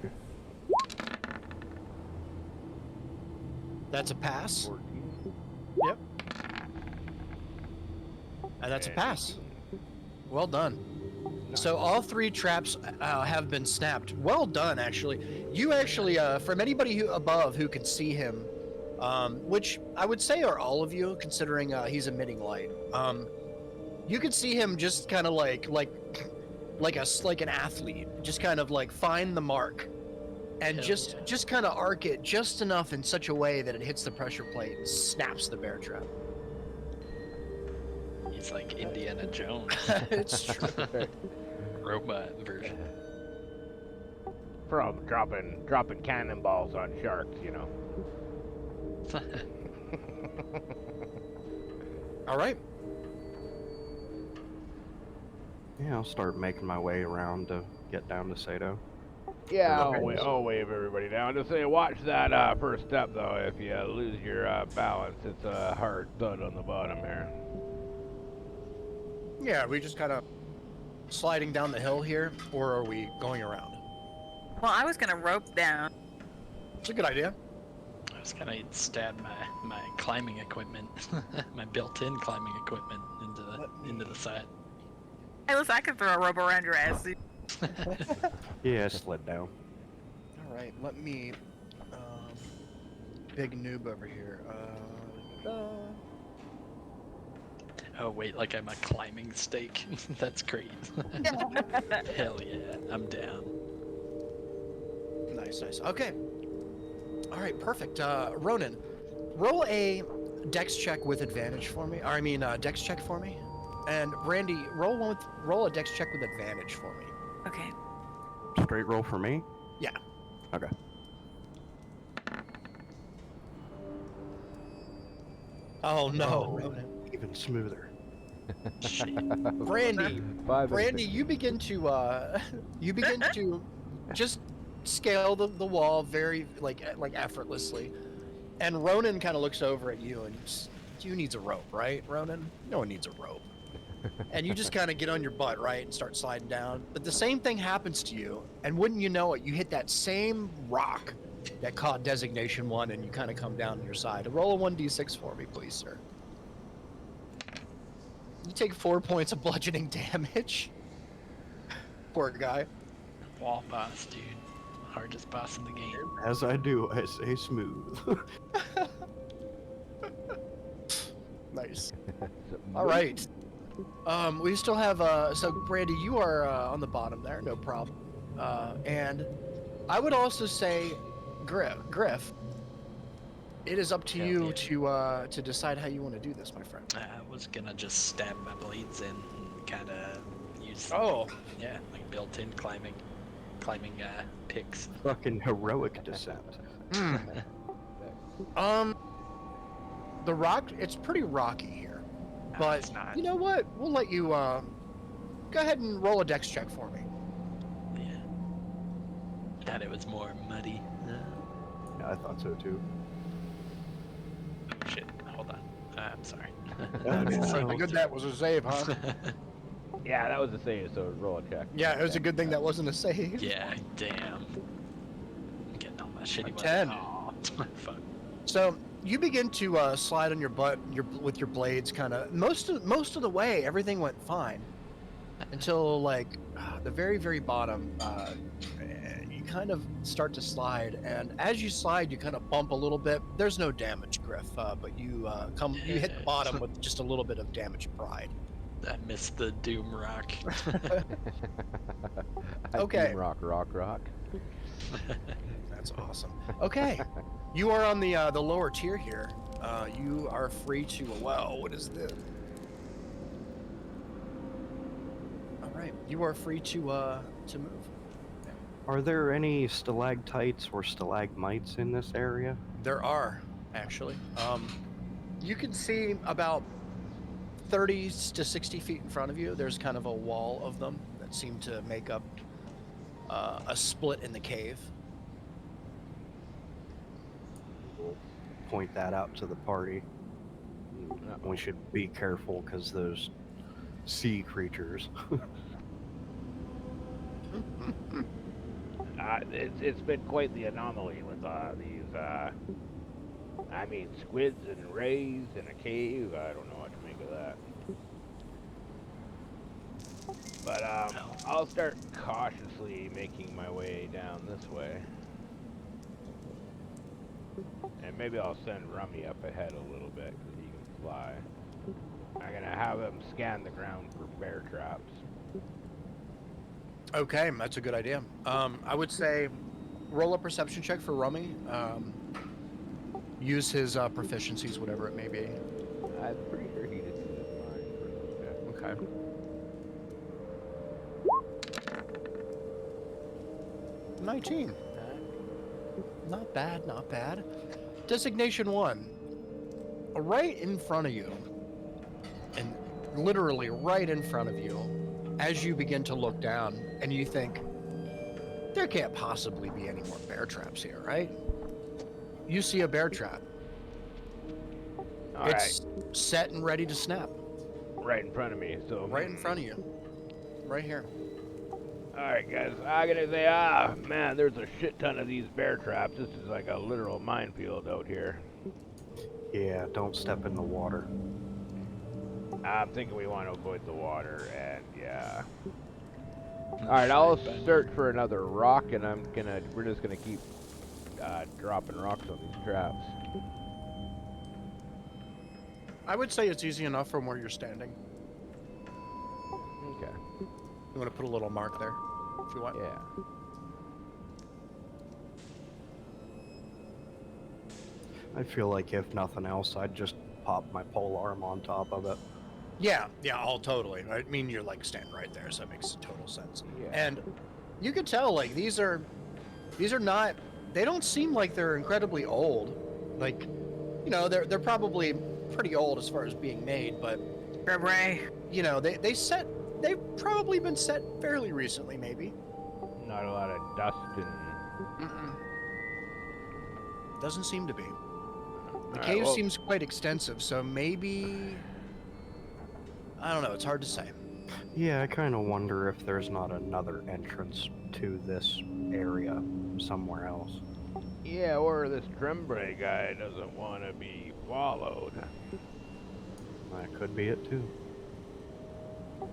That's a pass. 14. Yep. And that's a pass. Well done. So all 3 traps have been snapped. Well done, actually. You actually, from anybody above who can see him, which I would say are all of you, considering he's emitting light. You can see him just kind of like an athlete, just kind of like find the mark, and Hell just yeah. just kind of arc it just enough in such a way that it hits the pressure plate and snaps the bear trap. He's like Indiana Jones, It's true. robot version. From dropping cannonballs on sharks, you know. All right. Yeah, I'll start making my way around to get down to Sato. Yeah, Okay. I'll wave everybody down. Just say, watch that first step, though. If you lose your balance, it's a hard thud on the bottom here. Yeah, we just kind of sliding down the hill here, or are we going around? Well, I was gonna rope down. It's a good idea. I was gonna stab my climbing equipment, my built-in climbing equipment into the side. Hey, listen, I can throw a rope around your ass. Yeah, slid down. All right, let me. Big noob over here. Oh wait, like I'm a climbing stake. That's great. Hell yeah, I'm down. Nice, nice. Okay. All right, perfect. Ronan, roll a dex check with advantage for me. Or I mean, dex check for me. And Randy, roll a dex check with advantage for me. Okay. Straight roll for me? Yeah. Okay. Oh no, Oh. Ronan. Even smoother. Shit. Brandy, 5 and Brandy, 6. you begin to just scale the wall very like effortlessly, and Ronan kind of looks over at you and you needs a rope, right, Ronan? No one needs a rope. And you just kind of get on your butt, right, and start sliding down. But the same thing happens to you, and wouldn't you know it, you hit that same rock that caught designation 1, and you kind of come down on your side. Roll a 1d6 for me, please, sir. You take 4 points of bludgeoning damage. Poor guy. Wall boss, dude. Hardest boss in the game. As I do, I say smooth. Nice. All right. We still have so Brandy, you are on the bottom there, no problem. And I would also say, Griff, it is up to Hell you yeah. to decide how you want to do this, my friend. I was gonna just stab my blades in and kind of use Oh, yeah, like built-in climbing picks. Fucking heroic descent. the rock, it's pretty rocky here, but it's not. you know what? We'll let you go ahead and roll a dex check for me. Yeah. Thought it was more muddy. Yeah, I thought so too. Oh shit! Hold on. I'm sorry. Good that was a save, huh? Yeah, that was the same, so roll a check. Yeah, it was a good thing that wasn't a save. Yeah, damn. I'm getting all my shitty A ones. 10. Aw, fuck. So you begin to slide on your butt, with your blades, kind of most of the way. Everything went fine until like the very very bottom. You kind of start to slide, and as you slide, you kind of bump a little bit. There's no damage, Griff, but you hit the bottom with just a little bit of damaged pride. I missed the doom rock. Okay. Team rock. That's awesome. Okay, you are on the lower tier here. You are free to. Well, what is this? All right, you are free to move. Are there any stalactites or stalagmites in this area? There are actually. You can see about 30 to 60 feet in front of you. There's kind of a wall of them that seem to make up a split in the cave. We'll point that out to the party. We should be careful because those sea creatures. It's been quite the anomaly with these, squids and rays in a cave. I don't know what to make of that. But I'll start cautiously making my way down this way. And maybe I'll send Rummy up ahead a little bit because he can fly. I'm gonna have him scan the ground for bear traps. Okay, that's a good idea. I would say roll a perception check for Rummy. Use his proficiencies, whatever it may be. I'm pretty sure he did do this fine. Okay. 19. Not bad, not bad. Designation 1. Right in front of you, and literally right in front of you, as you begin to look down, and you think, there can't possibly be any more bear traps here, right? You see a bear trap. It's set and ready to snap. Right in front of me. So Right in front of you. Right here. Alright, guys, I gotta say, man, there's a shit ton of these bear traps. This is like a literal minefield out here. Yeah, don't step in the water. I'm thinking we want to avoid the water, and yeah. I'm Alright, I'll afraid, but search for another rock, and we're just gonna keep dropping rocks on these traps. I would say it's easy enough from where you're standing. Okay. You want to put a little mark there, if you want. Yeah. I feel like if nothing else, I'd just pop my pole arm on top of it. Yeah, oh, totally. I mean, you're like standing right there, so it makes total sense. Yeah. And you could tell, like, these are not. They don't seem like they're incredibly old. Like, you know, they're probably pretty old as far as being made, but Ray. you know, they've probably been set fairly recently, maybe. Not a lot of dust and... Mm-mm. Doesn't seem to be. The Alright, cave well, seems quite extensive, so maybe I don't know. It's hard to say. Yeah, I kind of wonder if there's not another entrance to this area somewhere else. yeah, or this Trembre guy doesn't want to be followed. That could be it too.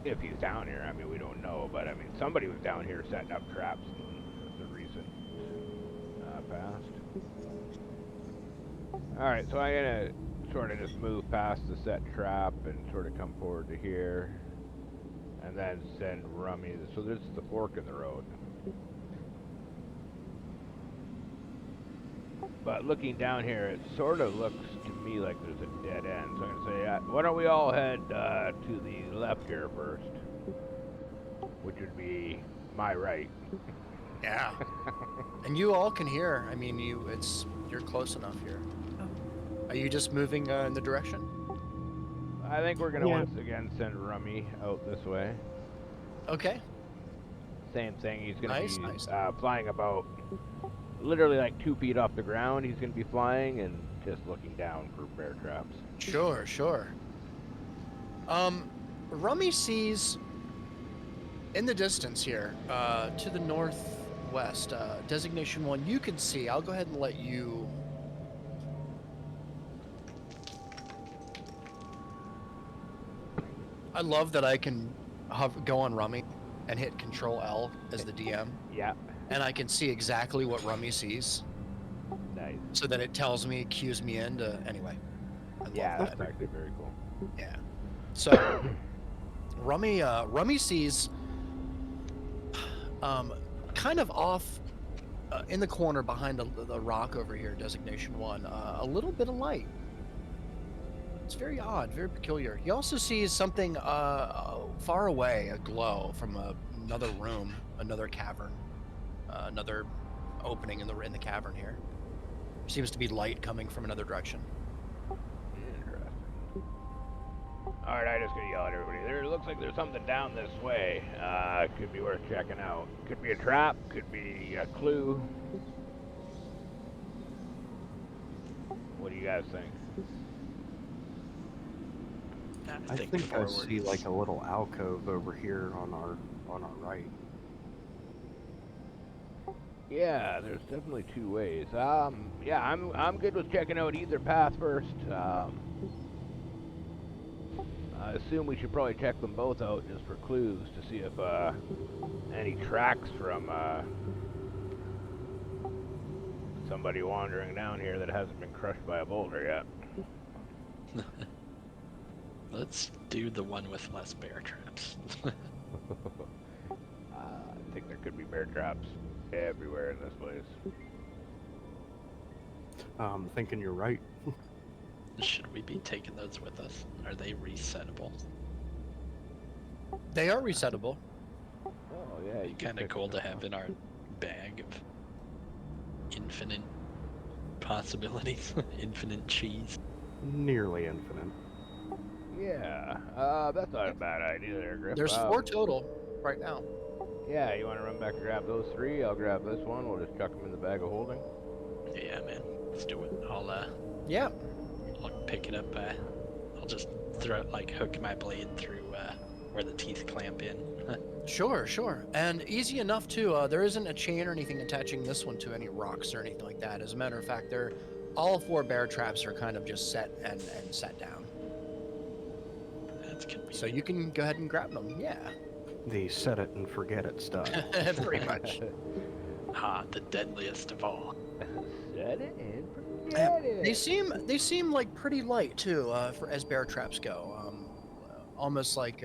If he's down here, I mean, we don't know, but I mean, somebody was down here setting up traps in the recent past. Alright, so I'm gonna sort of just move past the set trap and sort of come forward to here. And then send Rummy. So this is the fork in the road. But looking down here, it sort of looks to me like there's a dead end. So I'm going to say, why don't we all head to the left here first? Which would be my right. Yeah. And you all can hear. I mean, you're close enough here. Are you just moving in the direction? I think we're going to Yeah. once again send Rummy out this way. Okay. Same thing. He's going to Nice, be nice. flying about literally like 2 feet off the ground. He's going to be flying and just looking down for bear traps. Sure. Rummy sees in the distance here, to the northwest, designation 1. You can see. I'll go ahead and let you. I love that I can go on Rummy and hit Control L as the DM, Yeah. and I can see exactly what Rummy sees, Nice. so that it tells me, cues me in to. Anyway. I love Yeah, that. that's actually very cool. Yeah. So, Rummy sees, kind of off in the corner behind the rock over here, designation 1, a little bit of light. It's very odd, very peculiar. He also sees something far away, a glow from another room, another cavern, another opening in the cavern here. Seems to be light coming from another direction. Interesting. Alright, I just gonna yell at everybody. There looks like there's something down this way. Could be worth checking out. Could be a trap, could be a clue. What do you guys think? I think I see like a little alcove over here on our right. Yeah, there's definitely 2 ways. Yeah, I'm good with checking out either path first. I assume we should probably check them both out just for clues to see if any tracks from somebody wandering down here that hasn't been crushed by a boulder yet. Let's do the one with less bear traps. I think there could be bear traps everywhere in this place. I'm thinking you're right. Should we be taking those with us? Are they resettable? They are resettable. Oh yeah, you Kind of cool to have in our bag of infinite possibilities, infinite cheese. Nearly infinite. Yeah, that's not a bad idea there, Griff. There's 4 total right now. Yeah, you want to run back and grab those 3? I'll grab this one. We'll just chuck them in the bag of holding. Yeah, man. Let's do it. Yeah. I'll pick it up. I'll just throw it, like hook my blade through where the teeth clamp in. Sure, sure. And easy enough, too. There isn't a chain or anything attaching this one to any rocks or anything like that. As a matter of fact, all 4 bear traps are kind of just set and set down. That's convenient. So you can go ahead and grab them. Yeah. The set it and forget it stuff. Pretty much. Ah, the deadliest of all. Set it and forget it. They seem like pretty light too, as bear traps go. Almost like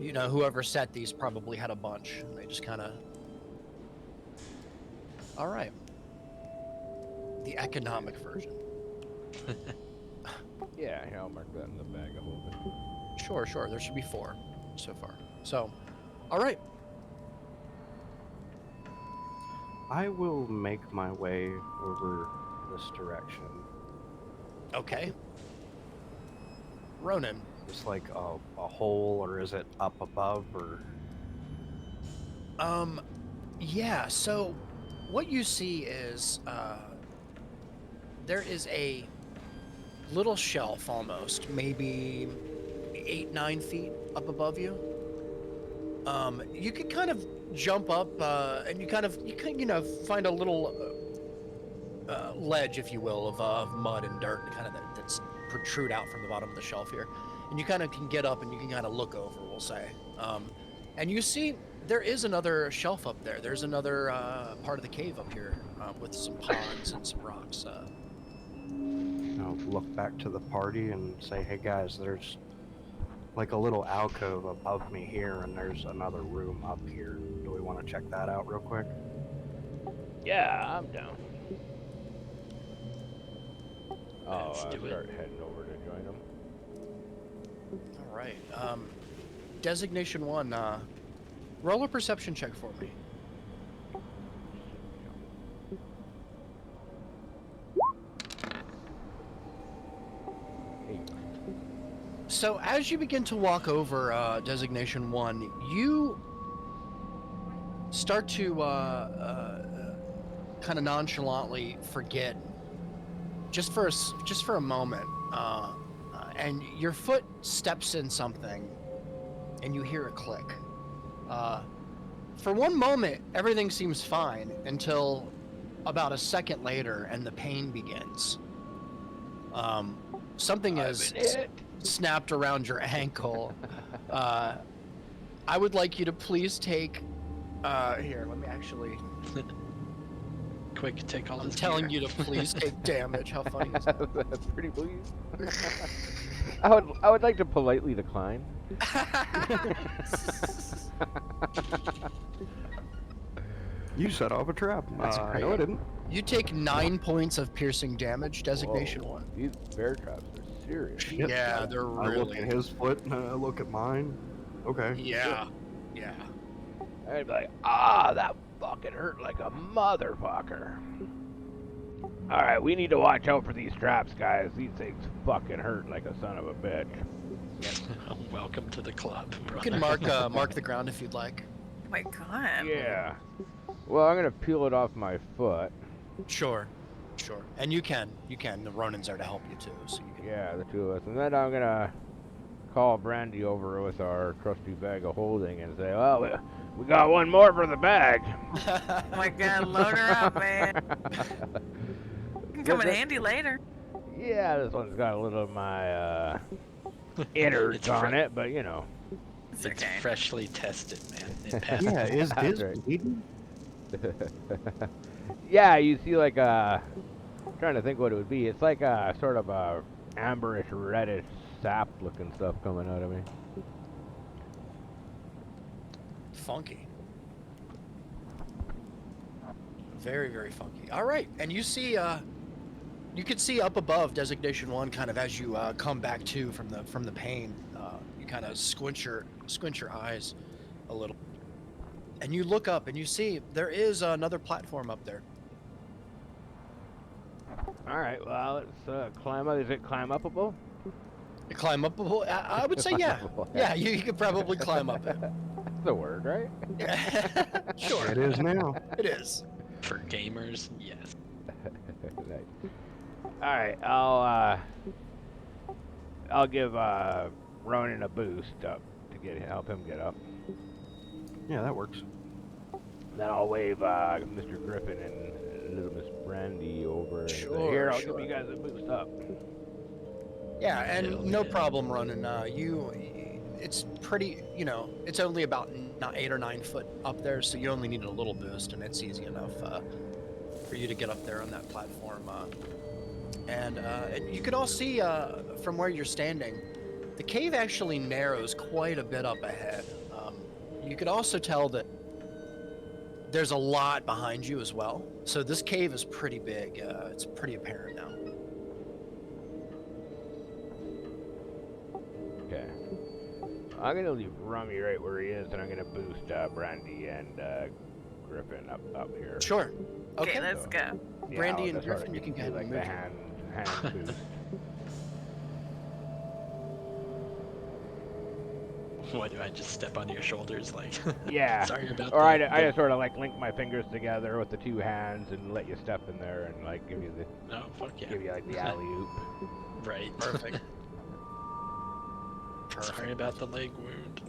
whoever set these probably had a bunch, and they just kind of. All right. The economic version. Yeah, I'll mark that in the bag of holding. Sure, sure. There should be 4 so far. So, all right. I will make my way over this direction. Okay. Ronan. It's like a hole, or is it up above, or? Yeah, so what you see is, there is a little shelf almost, maybe 8-9 feet up above you. You can kind of jump up, and you can find a little ledge, if you will, of mud and dirt, kind of that's protrude out from the bottom of the shelf here, and you kind of can get up and you can kind of look over, we'll say, and you see there is another shelf up there. There's another part of the cave up here with some ponds and some rocks. I'll look back to the party and say, hey guys, there's like a little alcove above me here, and there's another room up here. Do we want to check that out real quick? Yeah, I'm down. Let's I'll do it. start heading over to join them. All right. Designation 1. Roll a perception check for me. So as you begin to walk over Designation 1, you start to kind of nonchalantly forget, just for a moment, and your foot steps in something, and you hear a click. For one moment, everything seems fine until about a second later, and the pain begins. Something is snapped around your ankle. I would like you to please take. Here, let me actually. Quick, take all I'm this telling gear. you to please take damage. How funny is that? That's pretty pleased. I would like to politely decline. You set off a trap. That's great. No, I didn't. You take 9 points of piercing damage. Designation Whoa, 1. These bear traps are serious. Shit. Yeah, they're I look really. at his foot and I look at mine. Okay. Yeah. Yeah. I'd be like, ah, that fucking hurt like a motherfucker. Alright, we need to watch out for these traps, guys. These things fucking hurt like a son of a bitch. Welcome to the club, You brother. can mark the ground if you'd like. Oh my god. Yeah. Well, I'm gonna peel it off my foot. Sure. Sure. And you can. The Ronins are to help you too, so you can. Yeah, the two of us. And then I'm gonna call Brandy over with our trusty bag of holding and say, well, we got one more for the bag. Oh my god, load her up, man. Can come in handy later. Yeah, this one's got a little of my innards It's on fre- it, but you know. It's It's okay. freshly tested, man. It passed. Yeah, is That's this right. bleeding? Yeah, you see like trying to think what it would be. It's like a sort of a amberish reddish sap looking stuff coming out of me. Funky. Very, very funky. All right, and you see, you can see up above Designation 1, kind of as you come back to from the pain. You kind of squint your eyes a little, and you look up and you see there is another platform up there. All right, well, let's climb up. Is it climb upable? You climb up. I would say yeah. Yeah, you could probably climb up it. That's the word, right? Yeah. Sure. It is now. It is. For gamers, yes. Nice. All right, I'll give Ronan a boost up to help him get up. Yeah, that works. Then I'll wave Mr. Griffin and little Miss Brandy over. And say, Sure, here, I'll sure. give you guys a boost up. Yeah, and Hell no yeah. problem running. It's pretty, it's only about 8 or 9 foot up there, so you only need a little boost, and it's easy enough for you to get up there on that platform. And you could all see from where you're standing, the cave actually narrows quite a bit up ahead. You could also tell that there's a lot behind you as well. So this cave is pretty big. It's pretty apparent now. Okay. I'm gonna leave Rummy right where he is, and I'm gonna boost Brandy and Griffin up here. Sure. Okay, Okay. let's go. Yeah, Brandy I'll and just sort of Griffin, you can do go ahead like and the move. hand boost. What, do I just step on your shoulders like? Yeah. Sorry about Or that. I just sort of like link my fingers together with the two hands and let you step in there and like give you Oh, fuck yeah. like the alley oop. Right. Perfect. Sorry about the leg wound.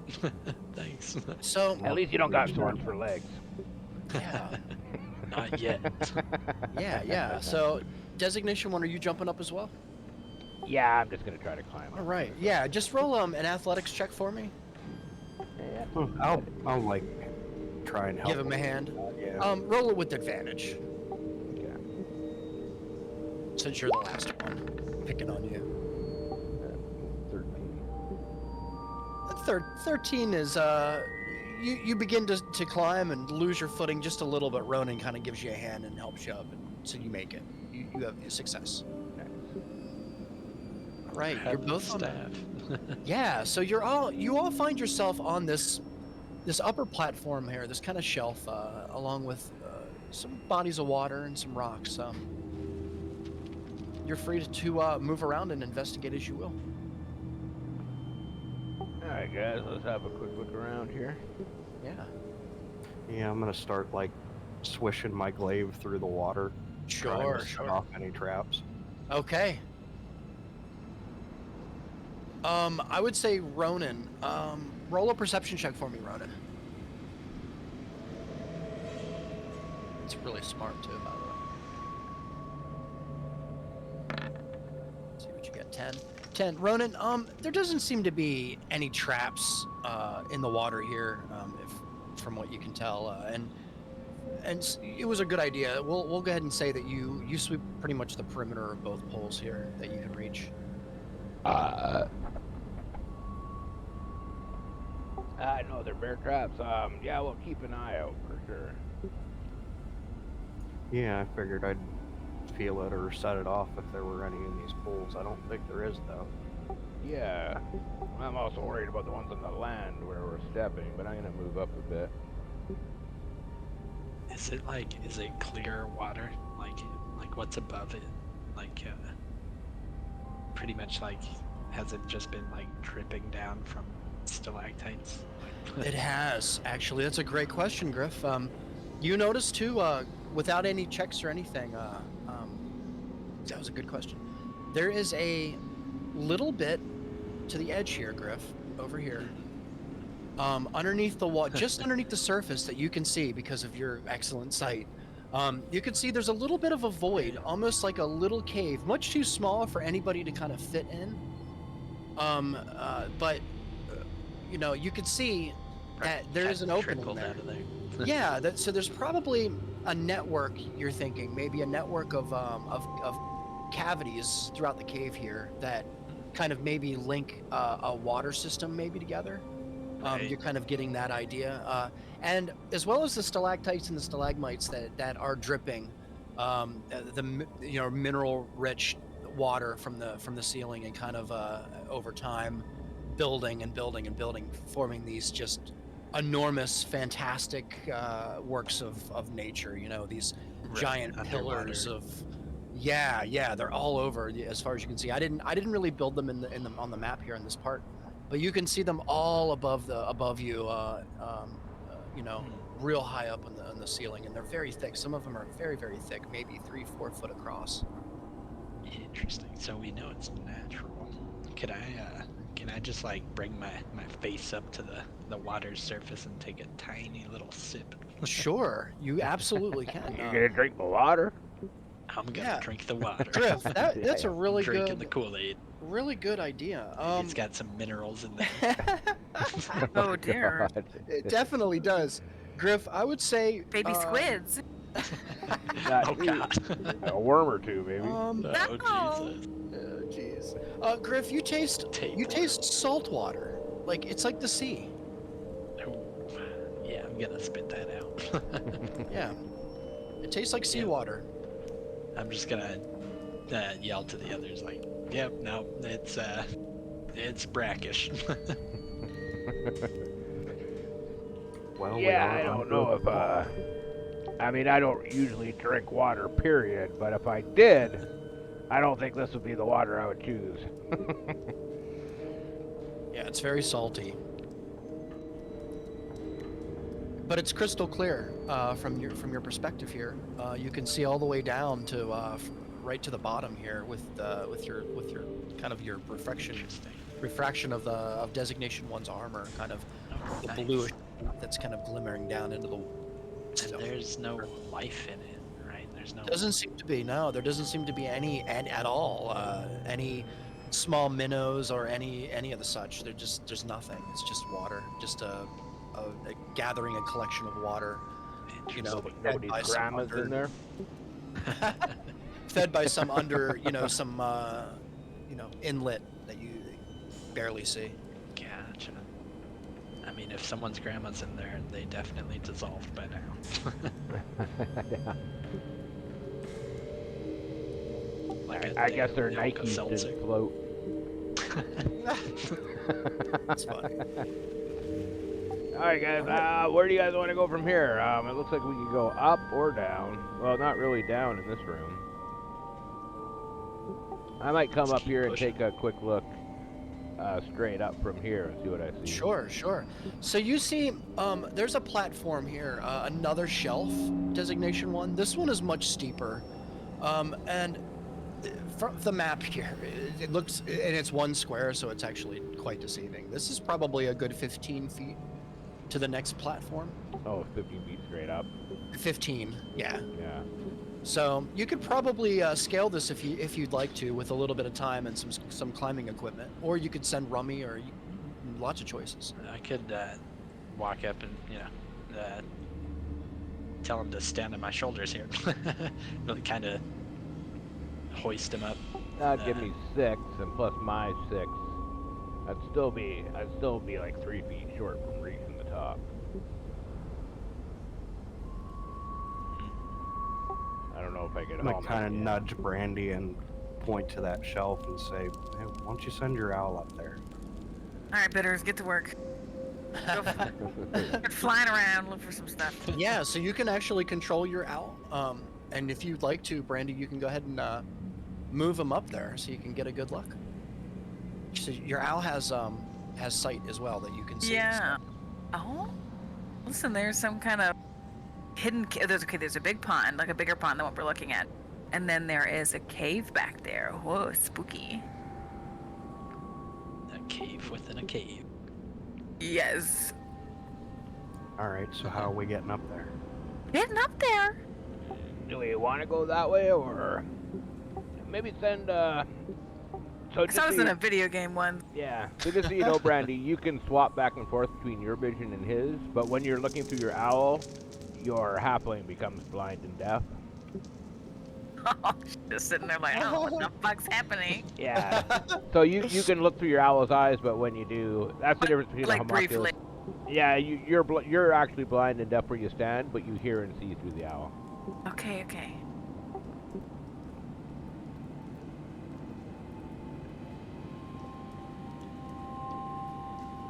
Thanks. So, At least you don't got swords for legs. yeah, Not yet. yeah. So, designation 1, are you jumping up as well? Yeah, I'm just gonna try to climb. All up. right. Yeah, just roll an athletics check for me. Yeah. I'll like try and help. Give him a hand. Yeah. Roll it with advantage, Okay. since you're the last one. Picking on you. 13. 13 is you begin to climb and lose your footing just a little bit. Ronan kind of gives you a hand and helps you up, and so you make it. You have success. All right, you're Have the both on the staff. Yeah, so you all find yourself on this upper platform here, this kind of shelf, along with some bodies of water and some rocks. You're free to move around and investigate as you will. Alright guys, let's have a quick look around here. Yeah. Yeah, I'm gonna start like swishing my glaive through the water. trying Sure, to set sure. off any traps. Okay. I would say Ronan. Roll a perception check for me, Ronan. It's really smart too, by the way. Let's see what you get. 10. 10. Ronan, there doesn't seem to be any traps in the water here, from what you can tell, and it was a good idea. We'll go ahead and say that you sweep pretty much the perimeter of both poles here that you can reach. No, they're bear traps. Yeah, we'll keep an eye out for sure. Yeah, I figured I'd feel it or set it off if there were any in these pools. I don't think there is though. Yeah. I'm also worried about the ones on the land where we're stepping, but I'm gonna move up a bit. Is it clear water? Like what's above it? Like, pretty much like, has it just been like dripping down from stalactites? It has, actually. That's a great question, Griff. You notice too, without any checks or anything, that was a good question. There is a little bit to the edge here, Griff, over here. Underneath the wall, just underneath the surface that you can see because of your excellent sight. You can see there's a little bit of a void, almost like a little cave, much too small for anybody to kind of fit in. But you can see that there is an opening Trickled there. out of there. Yeah, so there's probably a network. You're thinking maybe a network of cavities throughout the cave here that kind of maybe link a water system maybe together. Right. You're kind of getting that idea, and as well as the stalactites and the stalagmites that are dripping, the mineral-rich water from the ceiling and kind of over time building and building and building, forming these just enormous, fantastic works of nature. These Right, giant underwater. pillars of. Yeah, they're all over as far as you can see. I didn't really build them on the map here in this part, but you can see them all above you. Real high up on the ceiling, and they're very thick. Some of them are very, very thick, maybe 3-4 foot across. Interesting. So we know it's natural. Can can I just like bring my face up to the water's surface and take a tiny little sip? Sure, you absolutely can. You're gonna drink the water? I'm gonna Yeah. drink the water. Griff, that's Yeah. a really Drinking the good, Kool-Aid. really good idea. It's got some minerals in there. Oh dear. God. It definitely does. Griff, I would say Baby squids. Oh god. A worm or two, maybe. Oh No. Jesus. Jeez. Griff, you taste Tapeworm. salt water. Like it's like the sea. Ooh. Yeah, I'm gonna spit that out. Yeah. It tastes like seawater. I'm just gonna yell to the others like, "Yep, no, it's brackish." Well, Yeah, we are I don't under know the law. if, I mean, I don't usually drink water, period, but if I did, I don't think this would be the water I would choose. Yeah, it's very salty. But it's crystal clear from your perspective here. You can see all the way down to right to the bottom here with your kind of your refraction of designation 1's armor, kind of the Nice. bluish that's kind of glimmering down into the. And there's no life in it, right? There's no. Doesn't seem to be. No, there doesn't seem to be any at all. Any small minnows or any of the such. There's nothing. It's just water. Just a gathering, a collection of water. You know, fed by Nobody's some grandma's under- in there. fed by some under, some inlet that you barely see. Gotcha. I mean, if someone's grandma's in there, they definitely dissolved by now. Yeah. Like I guess their like a Nikes seltzer. didn't float. That's funny. Alright guys, where do you guys want to go from here? It looks like we could go up or down. Well, not really down in this room. I might come up here and take a quick look straight up from here and see what I see. Sure. So you see, there's a platform here, another shelf, designation 1. This one is much steeper, and from the map here, it looks, and it's 1 square, so it's actually quite deceiving. This is probably a good 15 feet to the next platform. Oh, 15 feet straight up. 15, yeah. Yeah. So you could probably scale this if you'd like to, with a little bit of time and some climbing equipment, or you could send Rummy, or lots of choices. I could walk up and tell him to stand on my shoulders here. Really kind of hoist him up. That'd give me 6, and plus my 6. I'd still be like 3 feet short from reaching the top. I don't know if I get I'm home. gonna kind of nudge Brandy and point to that shelf and say, "Hey, why don't you send your owl up there?" All right, bitters, get to work. Go start flying around, look for some stuff. Yeah, so you can actually control your owl, and if you'd like to, Brandy, you can go ahead and move him up there so you can get a good look. So your owl has sight as well that you can see. Yeah. Oh. Listen, there's some kind of hidden. There's a big pond, like a bigger pond than what we're looking at, and then there is a cave back there. Whoa, spooky. A cave within a cave. Yes. All right, so how are we getting up there? Getting up there. Do we want to go that way, or maybe send so I just saw this so in you- a video game once. Yeah, so just so you know, Brandy, you can swap back and forth between your vision and his, but when you're looking through your owl, your halfling becomes blind and deaf. Just sitting there like, oh, what the fuck's happening? Yeah. So you can look through your owl's eyes, but when you do, that's the difference between Like a homunculus. briefly. Yeah, you're actually blind and deaf where you stand, but you hear and see through the owl. Okay.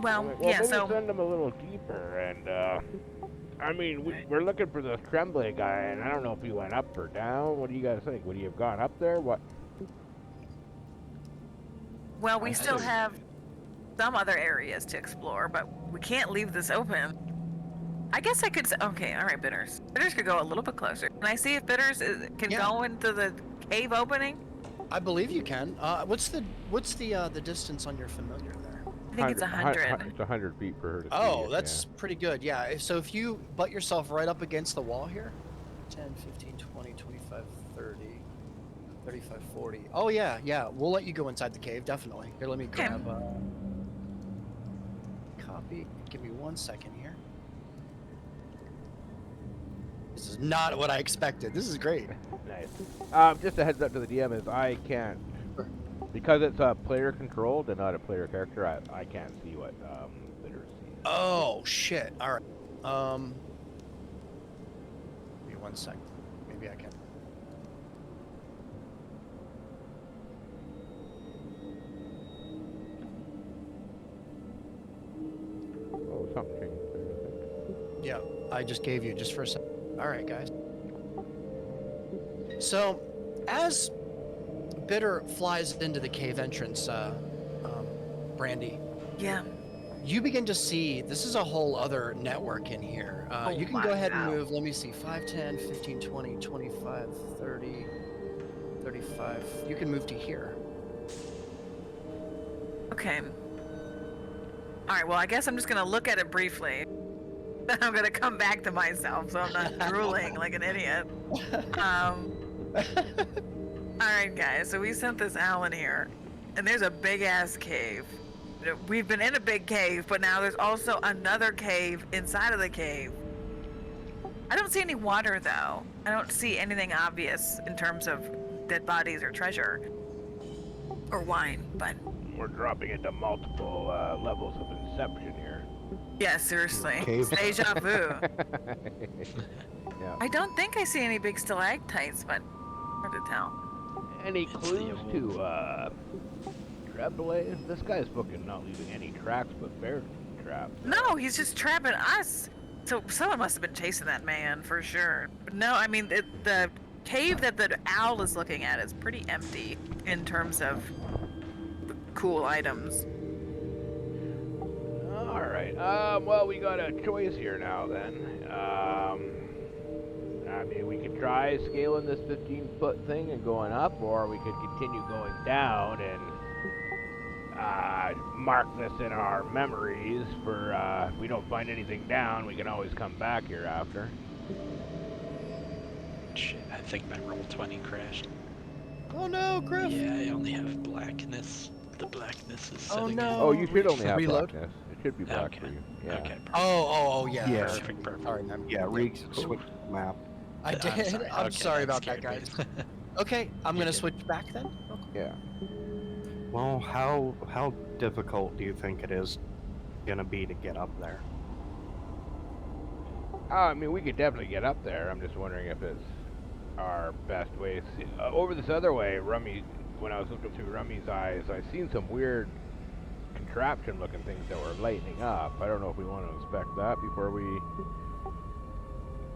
Well, yeah, maybe so send them a little deeper, and I mean, we're looking for this Tremblay guy, and I don't know if he went up or down. What do you guys think? Would he have gone up there? What? well, we still have some other areas to explore, but we can't leave this open. I guess I could say, okay, all right, Bitters. Bitters could go a little bit closer. Can I see if Bitters can Yeah. go into the cave opening? I believe you can. What's the distance on your familiar there? I think it's 100. It's 100 feet for her to see. Oh, it, that's pretty good. Yeah. So if you butt yourself right up against the wall here, 10, 15, 20, 25, 30, 35, 40. Oh, yeah, yeah. We'll let you go inside the cave, definitely. Here, let me Okay. grab copy. Give me 1 second here. This is not what I expected. This is great. Nice. Just a heads up to the DM is I can't, because it's player controlled and not a player character. I can't see what bidders see. Oh, shit. All right. Give me 1 second. Maybe I can. Oh, something changed there, I think. Yeah, I just gave you just for a second. All right, guys. So, as Bitter flies into the cave entrance, Brandy, Yeah. you begin to see this is a whole other network in here. Oh, You can go ahead and wow. move. Let me see. 5, 10, 15, 20, 25, 30, 35. You can move to here. Okay. All right. Well, I guess I'm just gonna look at it briefly. Then I'm gonna come back to myself, so I'm not drooling like an idiot. All right, guys. So we sent this owl in here, and there's a big ass cave. We've been in a big cave, but now there's also another cave inside of the cave. I don't see any water though. I don't see anything obvious in terms of dead bodies or treasure or wine, but We're dropping into multiple levels of inception here. yeah, seriously. Cave. Deja vu. Yeah. I don't think I see any big stalactites, but hard to tell. Any It's the clues old- to Trebelay? This guy's fucking not leaving any tracks but bear traps. No, he's just trapping us. So someone must have been chasing that man for sure. But no, I mean the cave that the owl is looking at is pretty empty in terms of cool items. All right. Well, we got a choice here now then. I mean, we could try scaling this 15-foot thing and going up, or we could continue going down and mark this in our memories for if we don't find anything down, we can always come back here after. Shit, I think my roll 20 crashed. Oh no, Griff! Yeah, I only have blackness. The blackness is Oh, setting no. in. Oh, you should only have Reload. blackness. It should be black Okay. for you. Yeah. Okay, perfect. Oh, yeah. Yeah. Perfect. Sorry, man. Yeah, Reeks switched the map. I I'm did. sorry. I'm Okay, sorry that about that, scared guys. me. Okay, I'm You're gonna good. switch back then. Yeah. Well, how difficult do you think it is gonna be to get up there? I mean, we could definitely get up there. I'm just wondering if it's our best way. Over this other way, Rummy, when I was looking through Rummy's eyes, I seen some weird contraption-looking things that were lightening up. I don't know if we want to inspect that before we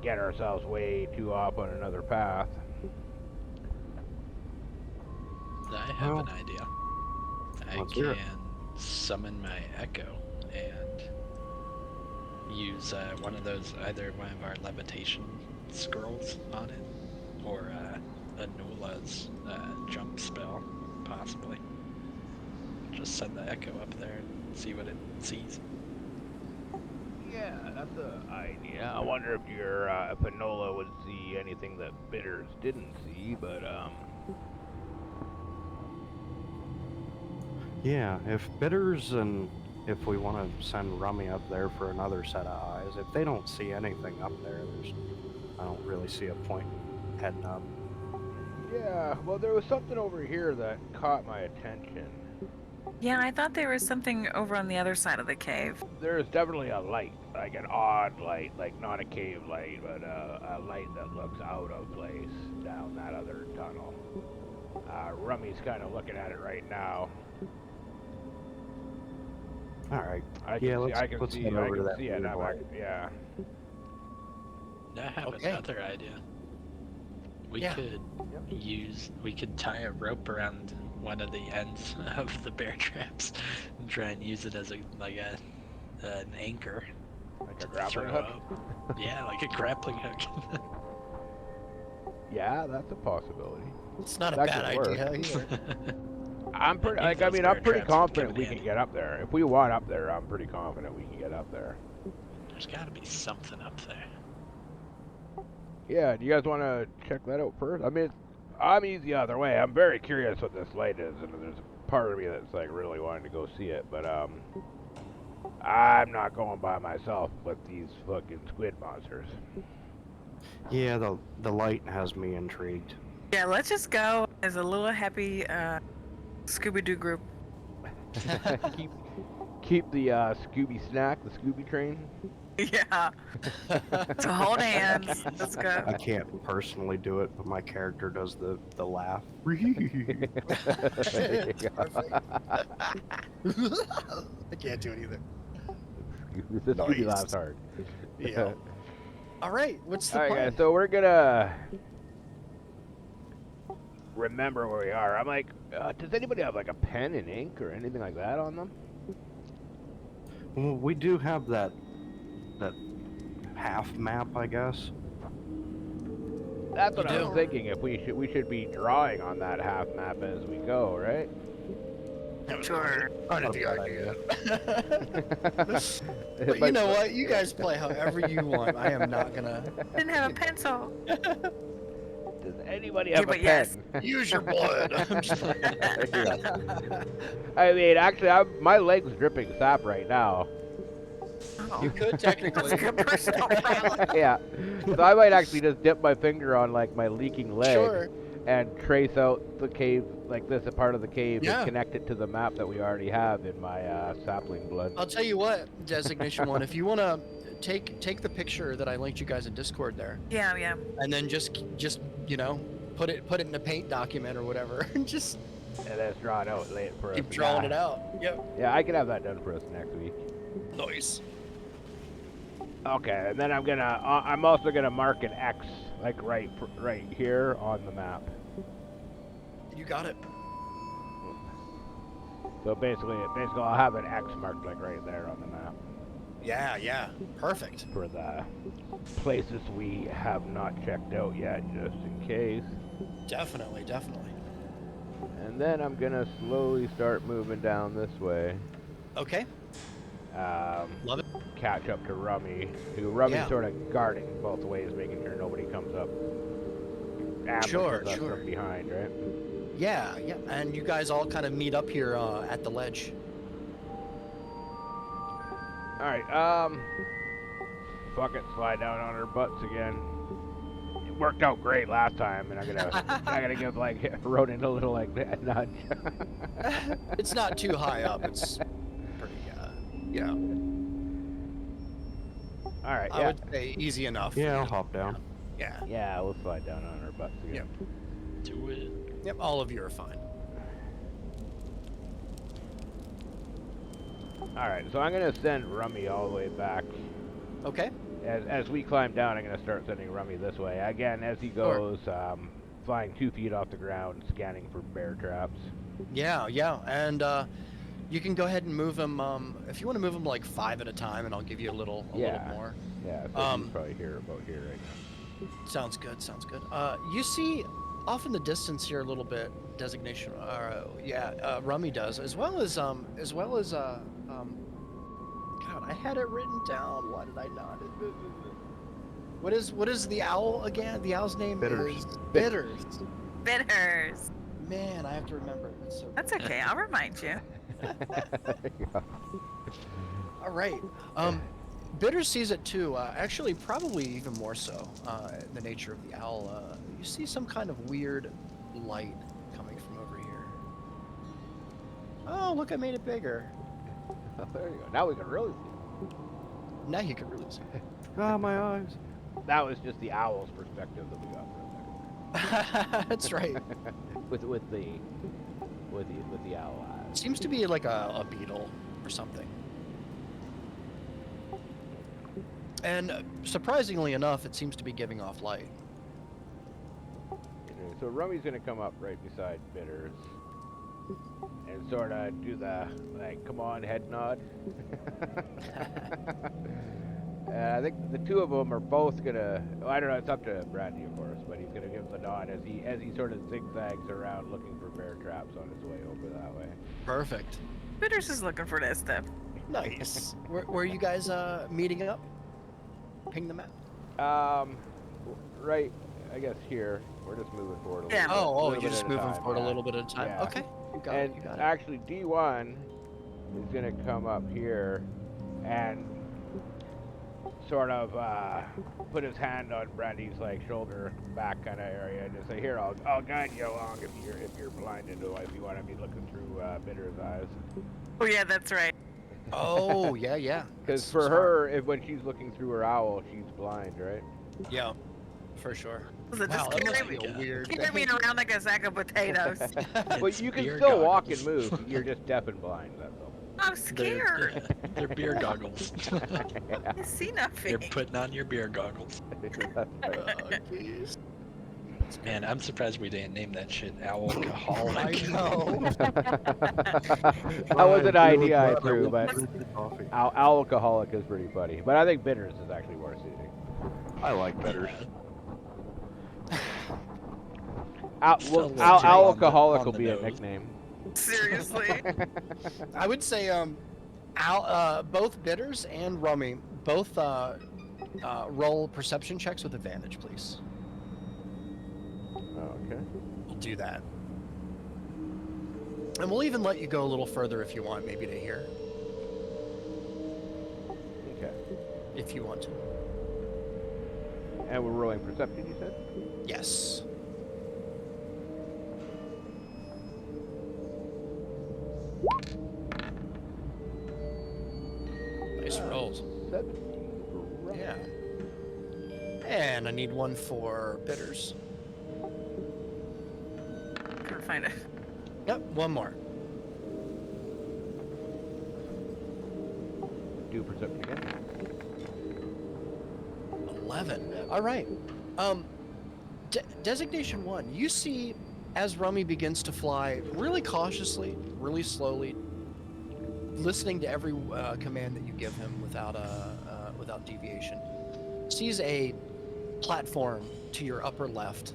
get ourselves way too off on another path. I have Well, an idea. I let's hear it. can summon my echo and use one of those, either one of our levitation scrolls on it, or Anula's jump spell, possibly. Just send the echo up there and see what it sees. Yeah, that's an idea. I wonder if your if Enola would see anything that Bitters didn't see, but Yeah, if Bitters and if we want to send Rummy up there for another set of eyes, if they don't see anything up there, I don't really see a point in heading up. yeah. Well, there was something over here that caught my attention. Yeah, I thought there was something over on the other side of the cave. There's definitely a light, like an odd light, like not a cave light, but a light that looks out of place down that other tunnel. Rummy's kind of looking at it right now. All right. I Yeah, can let's- see, I can let's see, head I over to can that see it. weird I'm light. yeah. I have Okay. another idea. We Yeah. could we could tie a rope around one of the ends of the bear traps and try and use it as an anchor. Like a to grappling throw hook. up. Yeah, like a grappling hook. Yeah, that's a possibility. It's not a That bad could work. idea either. I'm pretty Any like of I those mean bear I'm pretty traps would confident come in we can handy. get up there. If we want up there, I'm pretty confident we can get up there. There's got to be something up there. Yeah, do you guys want to check that out first? I mean, I'm easy either way. I'm very curious what this light is, and there's a part of me that's like really wanting to go see it, but I'm not going by myself with these fucking squid monsters. Yeah, the light has me intrigued. Yeah, let's just go as a little happy Scooby-Doo group. keep the Scooby snack, the Scooby train. Yeah. So hold hands. Let's go. I can't personally do it, but my character does the laugh. I can't do it either. The Scooby Nice. laughs hard. Yeah. All right. What's the All right, plan? guys. So we're gonna remember where we are. I'm like, does anybody have like a pen and ink or anything like that on them? Well, we do have that half map, I guess. That's what You I do. was thinking. If we should be drawing on that half map as we go, right? Sure. Not a good idea. But you Like- know what? You guys play however you want. I am not gonna Didn't have a pencil. Does anybody Yeah, have a but pen? yes. use your blood. I'm just I mean, actually, my leg's dripping sap right now. Oh. You could That's technically. a good personal problem. Yeah, so I might actually just dip my finger on like my leaking leg Sure. and trace out the cave, like this, a part of the cave, Yeah. and connect it to the map that we already have in my sapling blood. I'll tell you what, Designation One. If you wanna take the picture that I linked you guys in Discord there, Yeah, yeah. and then just you know put it in a paint document or whatever, and just And let's draw it out later for us. keep drawing it out. Yep. Yeah, I can have that done for us next week. Nice. Okay, and then I'm also gonna mark an X, like right here on the map. You got it. So basically I'll have an X marked like right there on the map Yeah. Perfect. for the places we have not checked out yet, just in case. Definitely. And then I'm gonna slowly start moving down this way. Okay. Love it. Catch up to Rummy, Rummy's Yeah. sort of guarding both ways, making sure nobody comes up. Sure, ambushes us sure. from behind, right? Yeah. And you guys all kind of meet up here at the ledge. All right. Fuck it, slide down on our butts again. It worked out great last time, and I gotta give like Ronan a little like nudge. It's not too high up. It's pretty, All right. I Yeah. would say easy enough. Yeah, I'll hop down. Yeah. Yeah, we'll slide down on our butts again. Yep. Do it. Yep. All of you are fine. All right. So I'm gonna send Rummy all the way back. Okay. As we climb down, I'm gonna start sending Rummy this way. Again, as he Sure. goes, flying 2 feet off the ground, scanning for bear traps. Yeah. And you can go ahead and move them. If you want to move them like 5 at a time, and I'll give you a little more. Yeah. So he's probably about here right now. Sounds good. You see off in the distance here a little bit. Designation. Rummy does, as well as God, I had it written down. Why did I not? What is the owl again? The owl's name Bitters. is Bitters. Bitters. Man, I have to remember it. That's so. That's okay. I'll remind you. All right. Bitters sees it too. Actually, probably even more so. The nature of the owl. You see some kind of weird light coming from over here. Oh, look! I made it bigger. There you go. Now we can really see. Now you can really see. Ah, my eyes. That was just the owl's perspective that we got for a second. That's right. with the owl eyes. Seems to be like a beetle or something. And surprisingly enough, it seems to be giving off light. Okay, so Rummy's gonna come up right beside Bitters and sort of do the like, come on, head nod. I think the two of them are both gonna. Well, I don't know. It's up to Brandy, of course, but he's gonna give the nod as he sort of zigzags around looking for bear traps on his way over that way. Perfect. Bitters is looking for that stuff. Nice. Where are you guys meeting up? Ping the map. Right. I guess here. We're just moving forward a little Yeah. bit. Oh, little you're bit just at a moving time, forward yeah. a little bit at a time. Yeah. Okay. You got And it. You got it. actually, D1 is gonna come up here and sort of put his hand on Brandy's like shoulder back kind of area and just say, "Here, I'll guide you along if you're blinded, or if you want to be looking through Bitter's eyes." Oh yeah, that's right. Oh, yeah. Because That's for smart. her, when she's looking through her owl, she's blind, right? Yeah, for sure. So just Wow, that carry must be a weird Carry me thing. around like a sack of potatoes. But It's you can beer still walk and goggles. move. You're just deaf and blind. That's all. I'm scared. Yeah, they're beer goggles. I see nothing. You're putting on your beer goggles. That's right. Jeez. Man, I'm surprised we didn't name that shit alcoholic. I know. That was an idea I threw, but Coffee. alcoholic is pretty funny. But I think bitters is actually more suiting. I like bitters. Alcoholic on will the be a nose. nickname. Seriously. I would say both Bitters and Rummy both roll perception checks with advantage, please. Okay. We'll do that. And we'll even let you go a little further if you want, maybe to here, Okay. if you want to. And we're rolling perception, you said? Yes. Nice rolls. 17 for Rummy. Yeah. And I need one for Bitters. Couldn't find it. Yep, one more. Do perception again. 11. All right. Designation 1. You see, as Rummy begins to fly, really cautiously, really slowly, listening to every command that you give him without deviation, sees a platform to your upper left.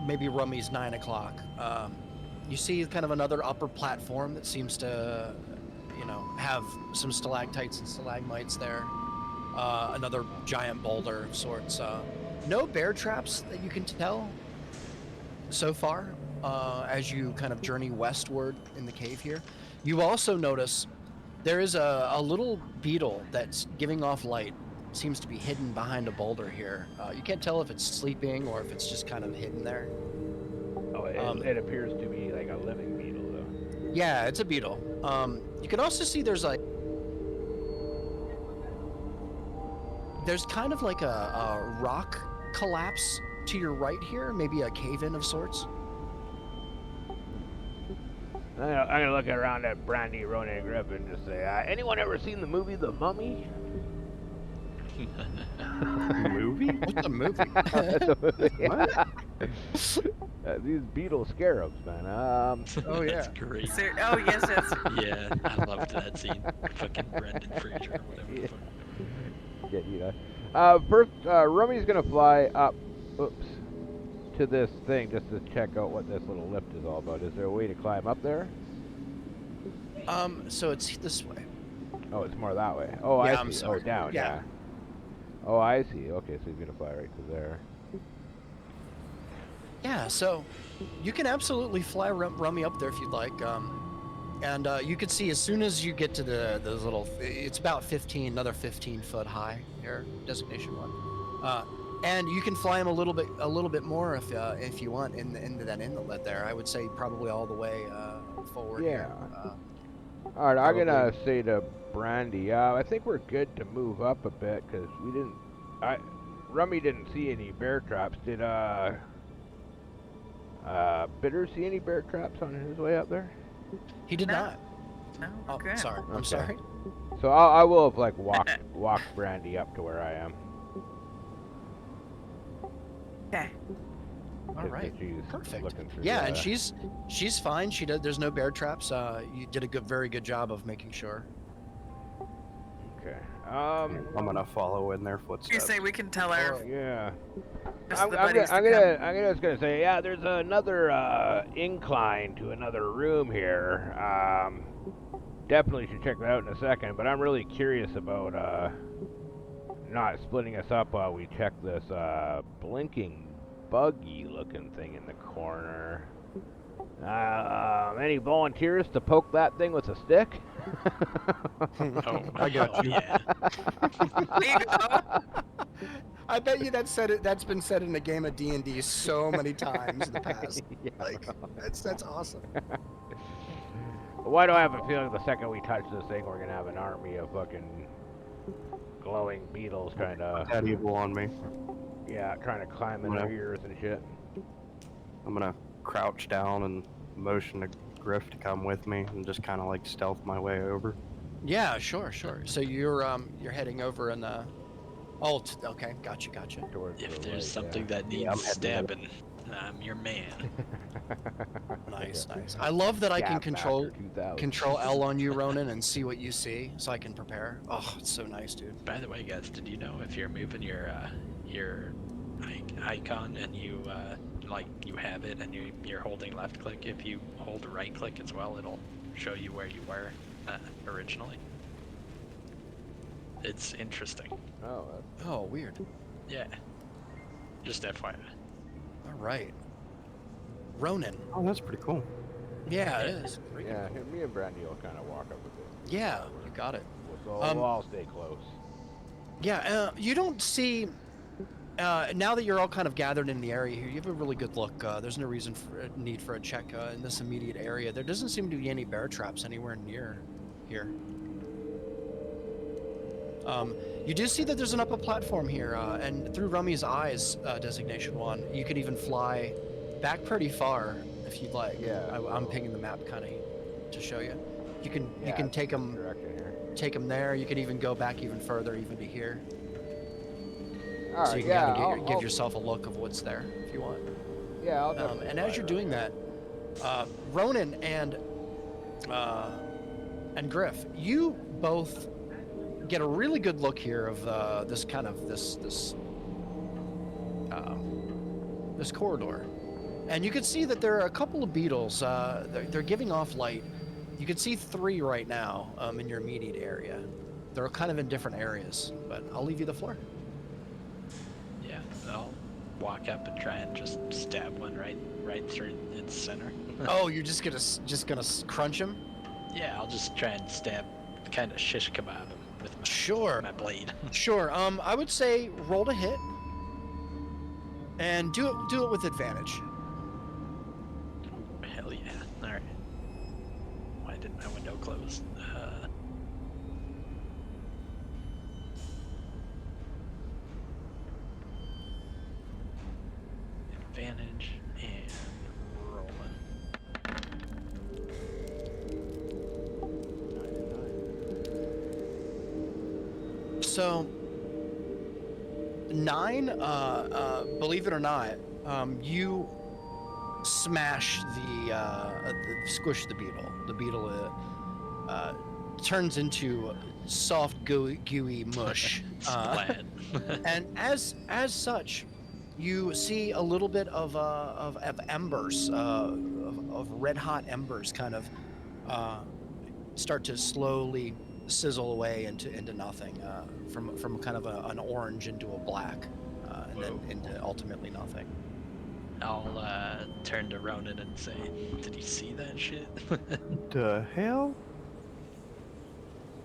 Maybe Rummy's 9 o'clock. You see kind of another upper platform that seems to, have some stalactites and stalagmites there. Another giant boulder of sorts. No bear traps that you can tell so far as you kind of journey westward in the cave here. You also notice there is a little beetle that's giving off light. Seems to be hidden behind a boulder here. You can't tell if it's sleeping or if it's just kind of hidden there. Oh, it appears to be like a living beetle, though. Yeah, it's a beetle. You can also see there's kind of like a rock collapse to your right here, maybe a cave-in of sorts. I'm gonna look around at Brandy, Rona, and Griffin and just say, anyone ever seen the movie The Mummy? Movie? What's a movie? That's a movie. What? These beetle scarabs, man. Oh, yeah. That's great. Oh yes, yes. Yeah, I loved that scene. Fucking Brendan Fraser or whatever the fuck. Get you know. First, Rummy's gonna fly up, to this thing just to check out what this little lift is all about. Is there a way to climb up there? So it's this way. Oh, it's more that way. Oh, Yeah, I see. I'm sorry. Oh, down. Yeah. Yeah. Oh, I see. Okay, so he's gonna fly right to there. Yeah, so you can absolutely fly Rummy up there if you'd like. And you can see as soon as you get to those little, it's about 15, another 15 foot high here, designation 1. And you can fly him a little bit more if you want into that inlet there. I would say probably all the way forward. Yeah. Here. All right, I'm Probably. gonna say to Brandy, I think we're good to move up a bit because we didn't. Rummy didn't see any bear traps. Did Bitter see any bear traps on his way up there? He did No. not. No, Oh, okay. sorry. I'm Okay. sorry. So I will have like walked Brandy up to where I am. Okay. All 'cause right. she's Perfect. looking through Yeah, the- and she's fine. There's no bear traps. You did a very good job of making sure. Okay. I'm gonna follow in their You footsteps. say we can tell our Yeah. just I'm the gonna, buddies I'm to gonna, come. I'm gonna just gonna say, yeah. There's another incline to another room here. Definitely should check that out in a second. But I'm really curious about not splitting us up while we check this blinking buggy-looking thing in the corner. Any volunteers to poke that thing with a stick? Oh, I got hell you. yeah. There you go. I bet you that's been said in a game of D&D so many times in the past. Yeah. Like that's awesome. Why do I have a feeling the second we touch this thing, we're gonna have an army of fucking glowing beetles trying to, That evil on me. trying to climb in their ears and shit. I'm gonna crouch down and motion to Griff to come with me and just kind of like stealth my way over. Yeah, sure. So you're heading over and okay, gotcha. Towards If the there's light, something that Yeah, I'm needs heading over. stabbing, I'm your man. Nice. I love that I can Scabmaster control 2000. L on you, Ronan, and see what you see, so I can prepare. Oh, it's so nice, dude. By the way, guys, did you know if you're moving your icon and you like you have it and you're holding left click, if you hold right click as well, it'll show you where you were originally. It's interesting. Oh, Oh, weird. Yeah. Just FYI. All right. Ronan. Oh, that's pretty cool. Yeah, it is. yeah. Me and Brandy will kind of walk up a bit. Yeah, you got it. We'll all stay close. Yeah, you don't see. Now that you're all kind of gathered in the area here, you have a really good look. There's no need for a check in this immediate area. There doesn't seem to be any bear traps anywhere near here. You do see that there's an upper platform here, and through Rummy's eyes, designation 1, you could even fly back pretty far if you'd like. Yeah, I'm pinging the map kind of to show you. You can take them Direction here. there. You could even go back even further, even to here. All right. So you can Yeah. kind of give yourself a look of what's there if you want. Yeah. I'll definitely And as fly you're around doing here. that, Ronan and Griff, you both get a really good look here of this corridor, and you can see that there are a couple of beetles. They're giving off light. You can see 3 right now in your immediate area. They're kind of in different areas, but I'll leave you the floor. Yeah, I'll walk up and try and just stab one right through its center. Oh, you're just gonna crunch him? Yeah, I'll just try and stab, kind of shish kebab him with Sure. my blade. Sure. I would say roll to hit, and do it with advantage. Hell yeah! All right. Why didn't my window close? Advantage and rolling. So 9, believe it or not, you smash squish the beetle. The beetle turns into soft, gooey mush. Splat. And as such, you see a little bit of embers, of red hot embers, kind of start to slowly sizzle away into nothing, from kind of an orange into a black, and then into ultimately nothing. I'll turn to Ronan and say, "Did you see that shit?" The hell?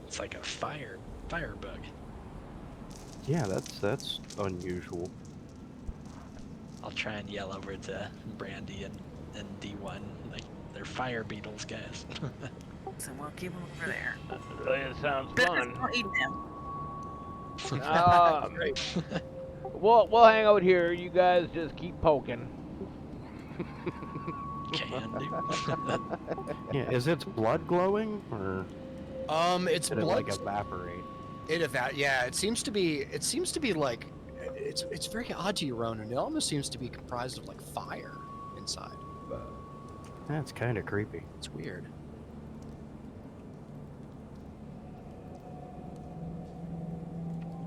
It's like a fire bug. Yeah, that's unusual. I'll try and yell over to Brandy and D1, like, they're fire beetles, guys. So we'll keep them over there. It sounds Bitters, fun. don't eat them. We'll hang out here. You guys just keep poking. Can do. Yeah, is its blood glowing or It's did it blood. like evaporate? Yeah, it seems to be like it's very odd to you, Ronan. It almost seems to be comprised of like fire inside. That's kind of creepy. It's weird.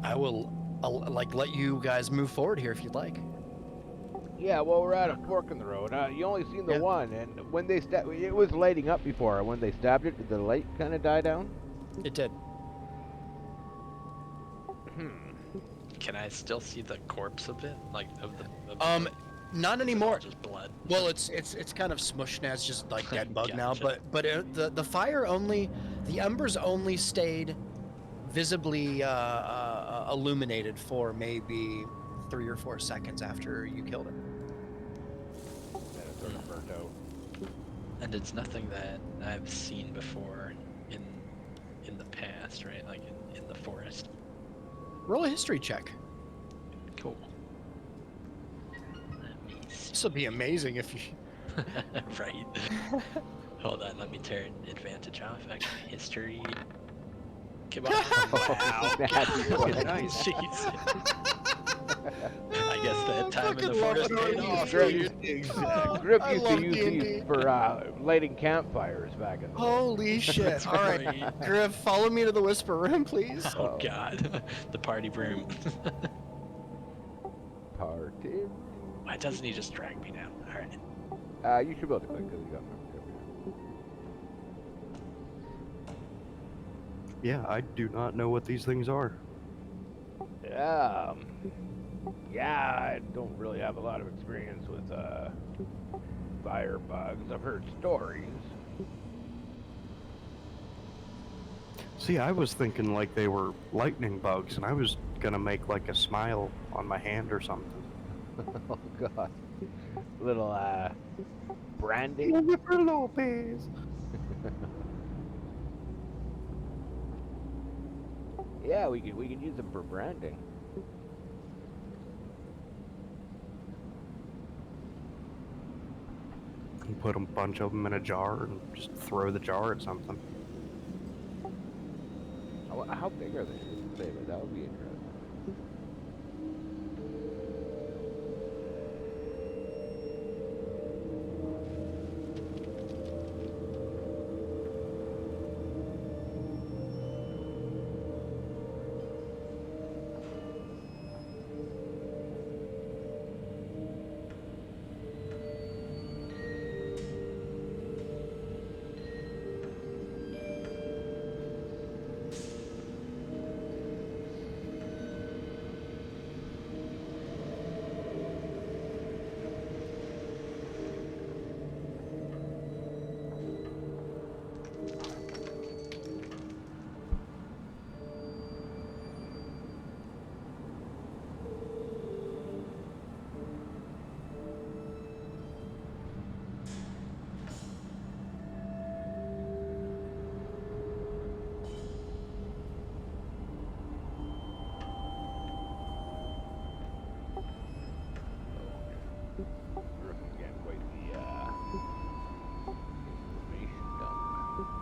I will let you guys move forward here if you'd like. Yeah, well, we're at a fork in the road. You only seen the Yeah. one, and when they it was lighting up before. When they stabbed it, did the light kind of die down? It did. Can I still see the corpse of it? Like of the Not is it all anymore. just blood. Well, it's kind of smushed now. It's just like dead bug now. Gotcha. But the fire only, the embers only stayed visibly illuminated for maybe 3 or 4 seconds after you killed it. Then it sort of burnt out. And it's nothing that I've seen before in the past, right? Like in the forest. Roll a history check. Cool. Let me see. This would be amazing if you. Right. Hold on, let me turn advantage off. Actually, history. Come on. Wow. Nice. Jeez. I guess that time in the fucking love forest it paid already. off. Grip, dude. Grip I used love to use D&D. these for lighting campfires back in the day. Holy shit! All right, Right. Griff, follow me to the whisper room, please. Oh god. The party room. Party. Why doesn't he just drag me down? Alright. You should be able to click because you got my grip Yeah, I do not know what these things are. here. Yeah, I don't really have a lot of experience with fire bugs. I've heard stories. See, I was thinking like they were lightning bugs, and I was gonna make like a smile on my hand or something. Oh god. Little branding. Jennifer Lopez. Yeah, we could use them for branding. And put a bunch of them in a jar and just throw the jar at something. How big are they? It doesn't say, but that would be interesting.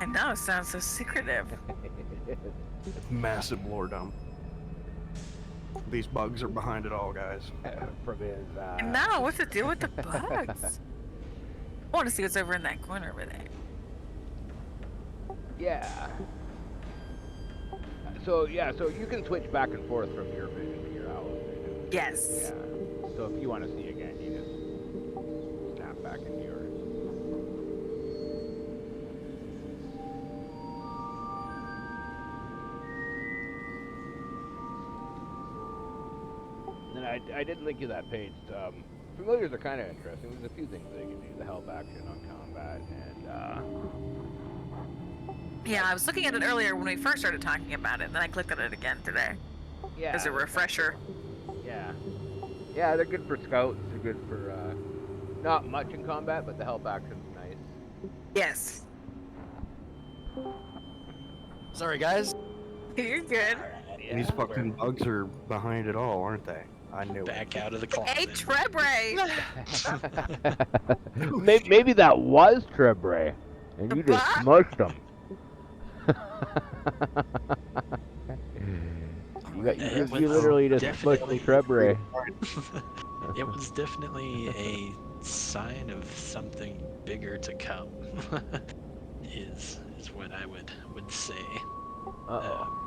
I know, it sounds so secretive. Massive lore dump. These bugs are behind it all, guys. From his. No, what's the deal with the bugs? I want to see what's over in that corner over there. Yeah. So you can switch back and forth from your vision to your owl's vision. Yes. Yeah. So if you want to see again, you just snap back into yours. And I didn't link you that page. Familiars are kind of interesting. There's a few things they can do. The help action on combat and. Yeah, I was looking at it earlier when we first started talking about it, and then I clicked on it again today Yeah. as a refresher. Yeah. Yeah, they're good for scouts. They're good for not much in combat, but the help action's nice. Yes. Sorry, guys. You're good. Yeah, These fucking bugs are behind it all, aren't they? I knew it. Back out of the Hey, closet. Trebre! Maybe that was Trebre, and The you just butt? smushed him. It was you literally just smushed definitely- Trebre. It was definitely a sign of something bigger to come. is what I would say. Uh-oh.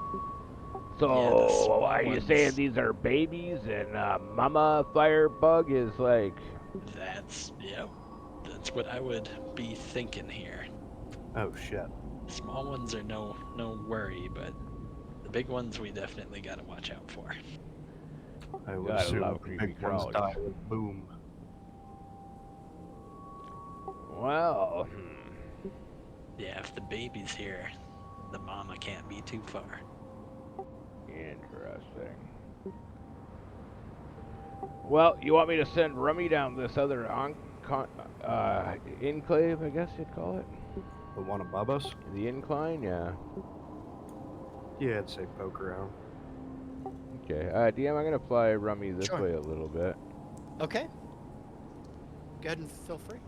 So, small are you ones. saying these are babies and Mama Firebug is like... Yep. That's what I would be thinking here. Oh shit. Small ones are no worry, but the big ones we definitely gotta watch out for. I would Gotta assume love the creepy big ones crawlies. die with boom. Well, Yeah, if the baby's here, the mama can't be too far. interesting. Well, you want me to send Rummy down this other enclave, I guess you'd call it? The one above us? The incline, yeah. Yeah, I'd say poke around. Okay, DM, I'm gonna fly Rummy this Sure. way a little bit. Okay. Go ahead and feel free.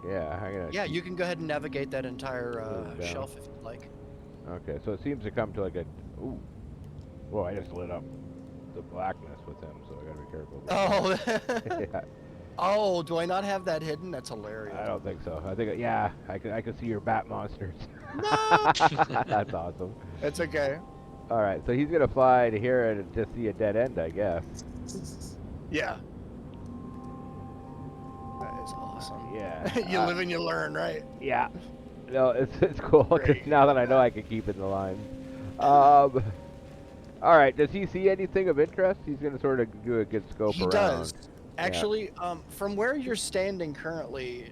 Yeah, I'm gonna. Yeah, you can go ahead and navigate that entire Move down. shelf if you'd like. Okay, so it seems to come to like a. Ooh. Whoa! I just lit up the blackness with him, so I gotta be careful. Oh. Yeah, Oh, do I not have that hidden? That's hilarious. I don't think so. I think yeah, I can see your bat monsters. No. That's awesome. It's okay. All right, so he's gonna fly to here and just see a dead end, I guess. Yeah. That is awesome. Yeah. You live and you learn, right? Yeah. No, it's cool because Great. now that I know I can keep in the line. All right. Does he see anything of interest? He's gonna sort of do a good scope He around. does. Actually, from where you're standing currently,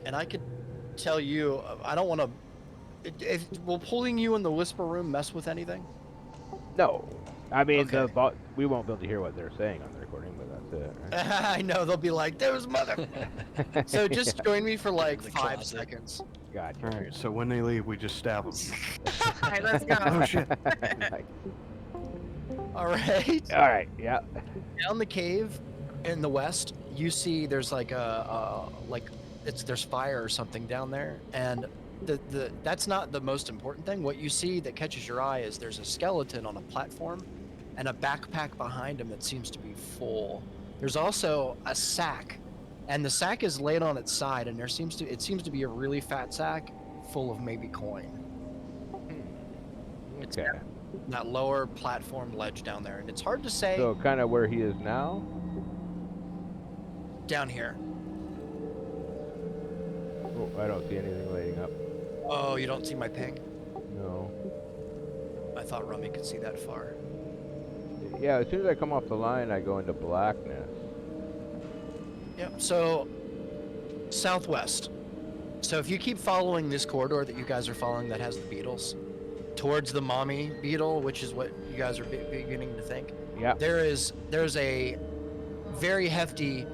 and I could tell you, I don't want to. If will pulling you in the whisper room mess with anything? No. I mean, Okay. we won't be able to hear what they're saying on the recording, but that's it. Right? I know they'll be like, "Those mother." So just join me for like The 5 closet. seconds. Gotcha. Alright, so when they leave, we just stab them. All right, let's go. Oh shit. Nice. All right. All right. Yeah. Down the cave in the west, you see there's like there's fire or something down there, and that's not the most important thing. What you see that catches your eye is there's a skeleton on a platform and a backpack behind him that seems to be full. There's also a sack, and the sack is laid on its side, and it seems to be a really fat sack full of maybe coin. Okay. That lower platform ledge down there, and it's hard to say So kind of where he is now. down here. Oh, I don't see anything lighting up. Oh, you don't see my ping? No. I thought Rummy could see that far. Yeah. As soon as I come off the line, I go into blackness. Yep. So southwest. So if you keep following this corridor that you guys are following that has the beetles towards the mommy beetle, which is what you guys are beginning to think, Yeah. there's a very hefty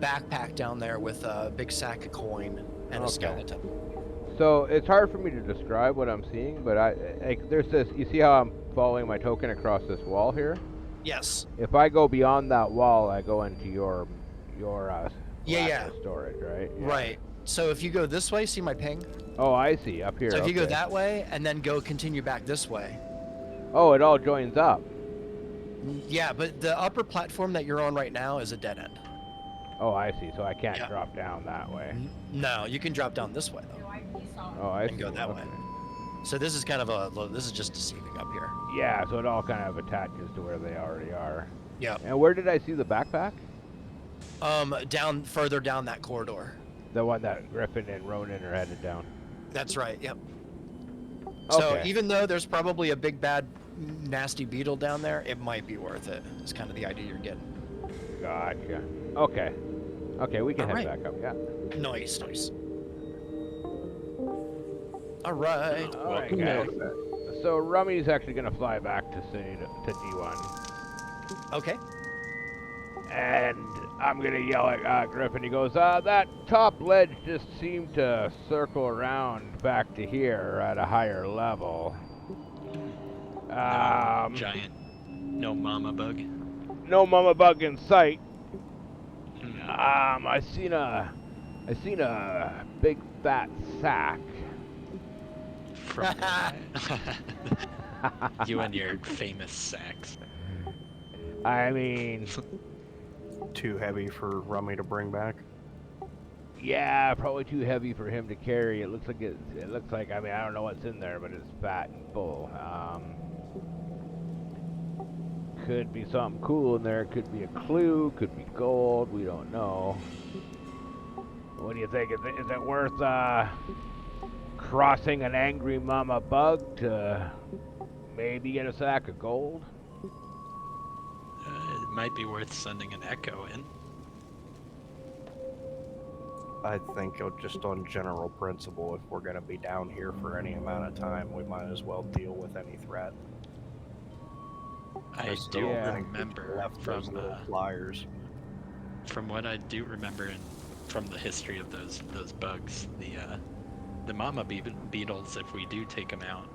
backpack down there with a big sack of coin and a Okay. skeleton. So it's hard for me to describe what I'm seeing, but there's this. You see how I'm following my token across this wall here? Yes. If I go beyond that wall, I go into your Yeah. blackness storage, right? Yeah. Right. So if you go this way, see my ping? Oh, I see. Up here. So if you go okay. that way and then continue back this way. Oh, it all joins up. Yeah, but the upper platform that you're on right now is a dead end. Oh, I see. So I can't Yeah. drop down that way. No, you can drop down this way though. Oh, I And see. go that way. Okay. So this is kind of this is just deceiving up here. Yeah. So it all kind of attaches to where they already are. Yeah. And where did I see the backpack? Down further down that corridor. The one that Griffin and Ronan are headed down. That's right. Yep. So Okay. even though there's probably a big bad nasty beetle down there, it might be worth it. It's kind of the idea you're getting. Gotcha. Okay. Okay, we can head Alright. back up. Yeah. Nice. All right. All right, Welcome guys. back. So Rummy's actually gonna fly back to D1, Okay. and I'm gonna yell at Griffin. He goes, "That top ledge just seemed to circle around back to here at a higher level. Giant. No mama bug. No mama bug in sight. Hmm. I seen a big fat sack. From you and your famous sacks. I mean, Too heavy for Rummy to bring back. Yeah, probably too heavy for him to carry. It looks like I mean, I don't know what's in there, but it's fat and full. Could be something cool in there. Could be a clue. Could be gold. We don't know. What do you think? Is it worth crossing an angry mama bug to maybe get a sack of gold? It might be worth sending an echo in. I think just on general principle, if we're going to be down here for any amount of time, we might as well deal with any threat. I still do Yeah. think we remember left those little flyers. from what I do remember from the history of those bugs, the mama beetles, if we do take them out,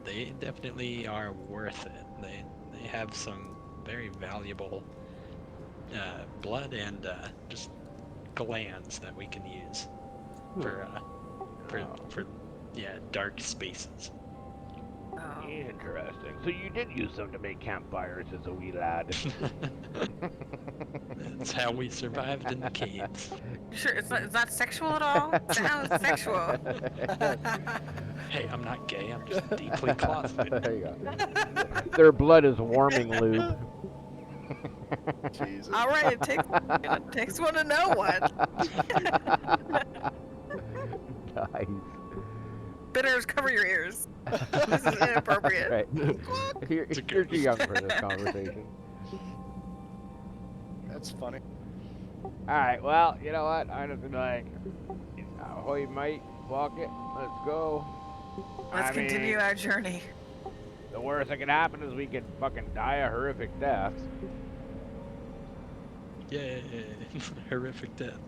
they definitely are worth it. They have some very valuable blood and just glands that we can use for dark spaces. Oh. Interesting. So you did use them to make campfires as a wee lad. That's how we survived in the caves. Sure, it's not sexual at all? Sounds sexual. Hey, I'm not gay. I'm just deeply closeted. There you go. Their blood is warming lube. Jesus. All right, it takes one to know one. Nice. Bitters, cover your ears. This is inappropriate. Right. You're too young for this conversation. That's funny. Alright, well, you know what? I'm just like, ahoy, mate, walk it, let's go. Let's continue our journey. The worst that could happen is we could fucking die a horrific death. Yay! Horrific death.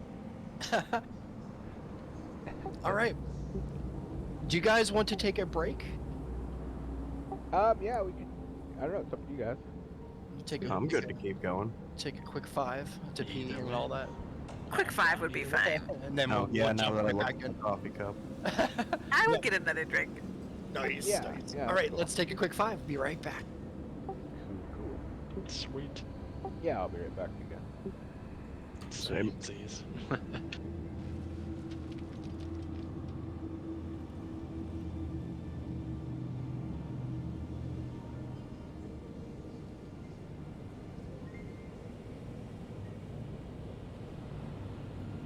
All right. Do you guys want to take a break? Yeah, we can. I don't know, it's up to you guys. I'm good to keep going. Take a quick 5 to pee and all that. Quick 5 would be fine. And then Oh, we'll now jump that I right look back at the in. coffee cup. I would get another drink. Nice. Yeah, Nice. yeah. All right, let's take a quick 5. Be right back. Cool. Sweet. Yeah, I'll be right back again. Same. Sweetsies.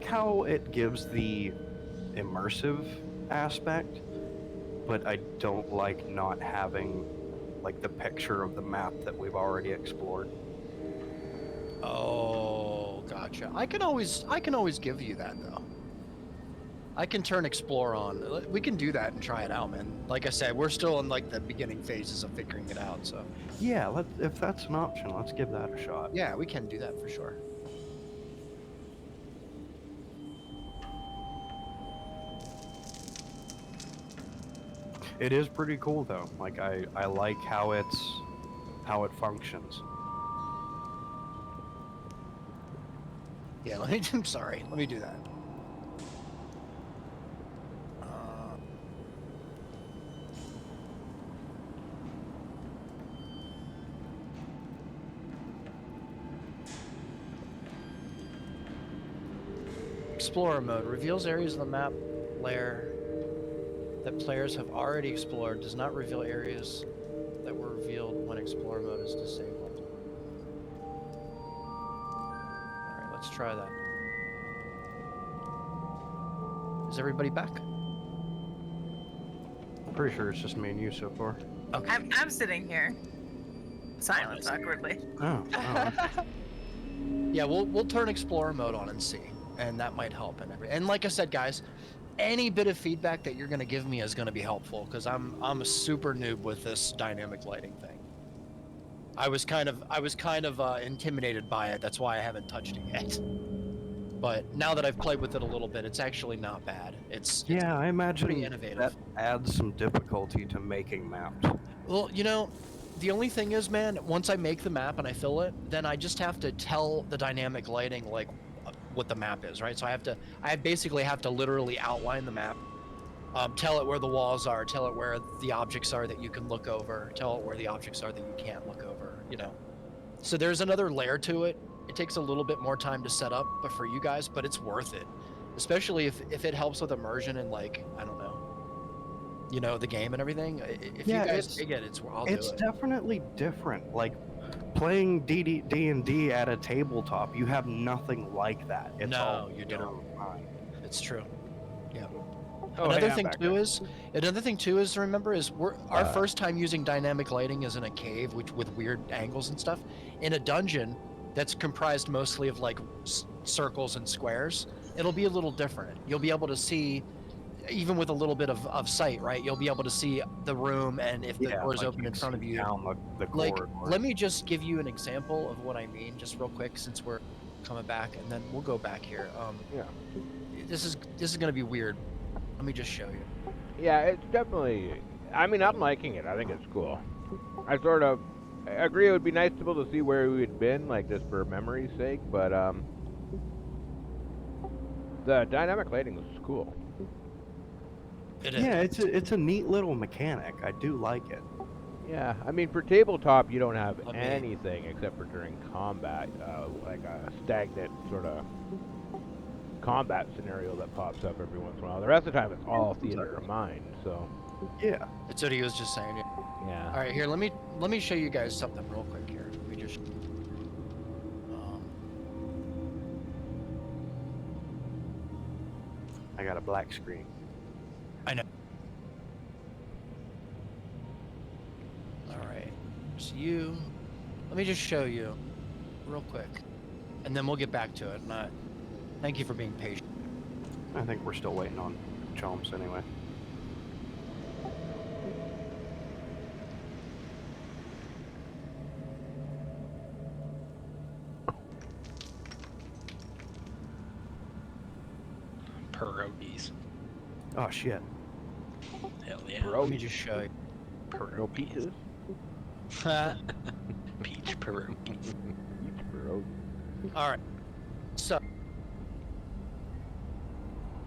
How it gives the immersive aspect, but I don't like not having like the picture of the map that we've already explored. Oh, gotcha. I can always give you that though. I can turn explore on. We can do that and try it out, man. Like I said, we're still in like the beginning phases of figuring it out, so Yeah, if that's an option, let's give that a shot. yeah, we can do that for sure. It is pretty cool though. Like I like how it functions. Yeah, I'm sorry. Let me do that. Explorer mode reveals areas of the map layer that players have already explored. Does not reveal areas that were revealed when Explorer mode is disabled. Alright, let's try that. Is everybody back? I'm pretty sure it's just me and you so far. Okay. I'm sitting here. Silence awkwardly. Oh. Yeah, we'll turn Explorer mode on and see, and that might help. And like I said, guys, any bit of feedback that you're gonna give me is gonna be helpful because I'm a super noob with this dynamic lighting thing. I was kind of intimidated by it. That's why I haven't touched it yet. But now that I've played with it a little bit, it's actually not bad. It's Yeah, I imagine pretty innovative. that adds some difficulty to making maps. Well, you know, the only thing is, man, once I make the map and I fill it, then I just have to tell the dynamic lighting like what the map is, right? So I basically have to literally outline the map, tell it where the walls are, tell it where the objects are that you can look over, tell it where the objects are that you can't look over, you know. So there's another layer to it. It takes a little bit more time to set up, but for you guys, but it's worth it. especially if it helps with immersion and like I don't know, the game and everything. If you Yeah, guys dig it, I'll do it's it. definitely different. Like playing D&D at a tabletop, you have nothing like that. It's all No, you in your don't. own mind. It's true. Yeah. Oh, Another hey, I'm thing back too then. is another thing too is to remember is our Uh. first time using dynamic lighting is in a cave, which with weird angles and stuff, in a dungeon that's comprised mostly of like circles and squares. It'll be a little different. You'll be able to see, even with a little bit of sight, right? You'll be able to see the room, and if the Yeah, door is like open you in can front of see you. down the Like, corridor. let me just give you an example of what I mean, just real quick, since we're coming back, and then we'll go back here. Yeah. This is gonna be weird. Let me just show you. Yeah, it's definitely. I mean, I'm liking it. I think it's cool. I sort of agree. It would be nice to be able to see where we had been, like just for memory's sake. But the dynamic lighting was cool. It is. Yeah, it's a neat little mechanic. I do like it. Yeah, I mean, for tabletop, you don't have Let me- anything except for during combat, like a stagnant sort of combat scenario that pops up every once in a while. The rest of the time, it's all theater of mind. So, Yeah. That's what he was just saying. yeah. All right, here. Let me show you guys something real quick here. Let me just. I got a black screen. I know. All right. So you. Let me just show you, real quick, and then we'll get back to it. Thank you for being patient. I think we're still waiting on Chomps anyway. Pierogies. Oh shit. Hell yeah. Let me just show you. No peaches. Peach pierogies. Peach pierogi. All right. So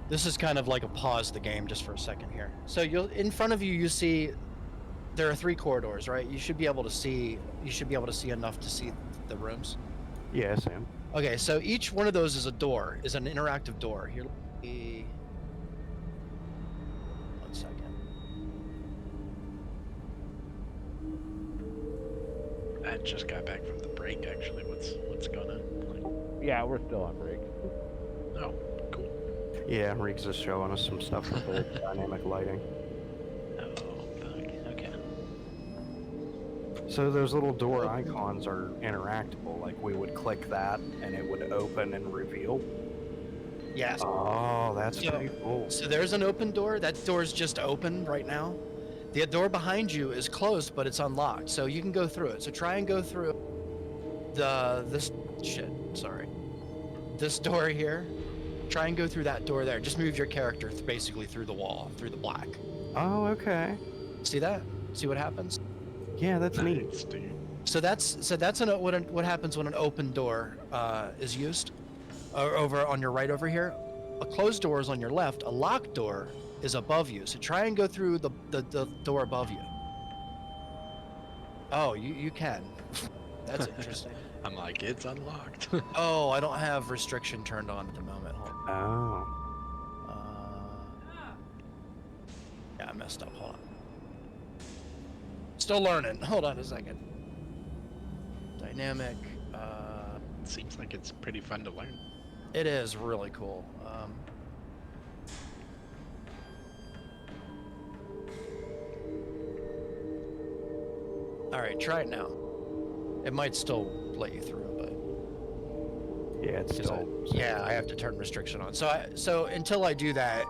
this is kind of like a pause the game just for a second here. So in front of you, you see there are 3 corridors, right? You should be able to see enough to see the rooms. Yeah, Sam. Okay, so each one of those is an interactive door. Here, let me... 1 second. I just got back from the break. Actually, what's going on? Yeah, we're still on break. Oh, cool. Yeah, Reeks is showing us some stuff with the dynamic lighting. Oh, bug. Okay. So those little door icons are interactable. Like we would click that and it would open and reveal. Yes. Oh, that's So- pretty cool. So there's an open door. That door is just open right now. The door behind you is closed, but it's unlocked, so you can go through it. So try and go through this door here. Try and go through that door there. Just move your character basically through the wall, through the black. Oh, okay. See that? See what happens? Yeah, that's neat. Nice, dude. So that's what happens when an open door is used. Over on your right over here, a closed door is on your left. A locked door is above you. So try and go through the door above you. Oh, you can. That's interesting. I'm like, it's unlocked. Oh, I don't have restriction turned on at the moment. Hold on. Oh. Yeah, I messed up. Hold on. Still learning. Hold on a second. Dynamic. Seems like it's pretty fun to learn. It is really cool. All right, try it now. It might still let you through, but Yeah, it's still. I have to turn restriction on. So until I do that,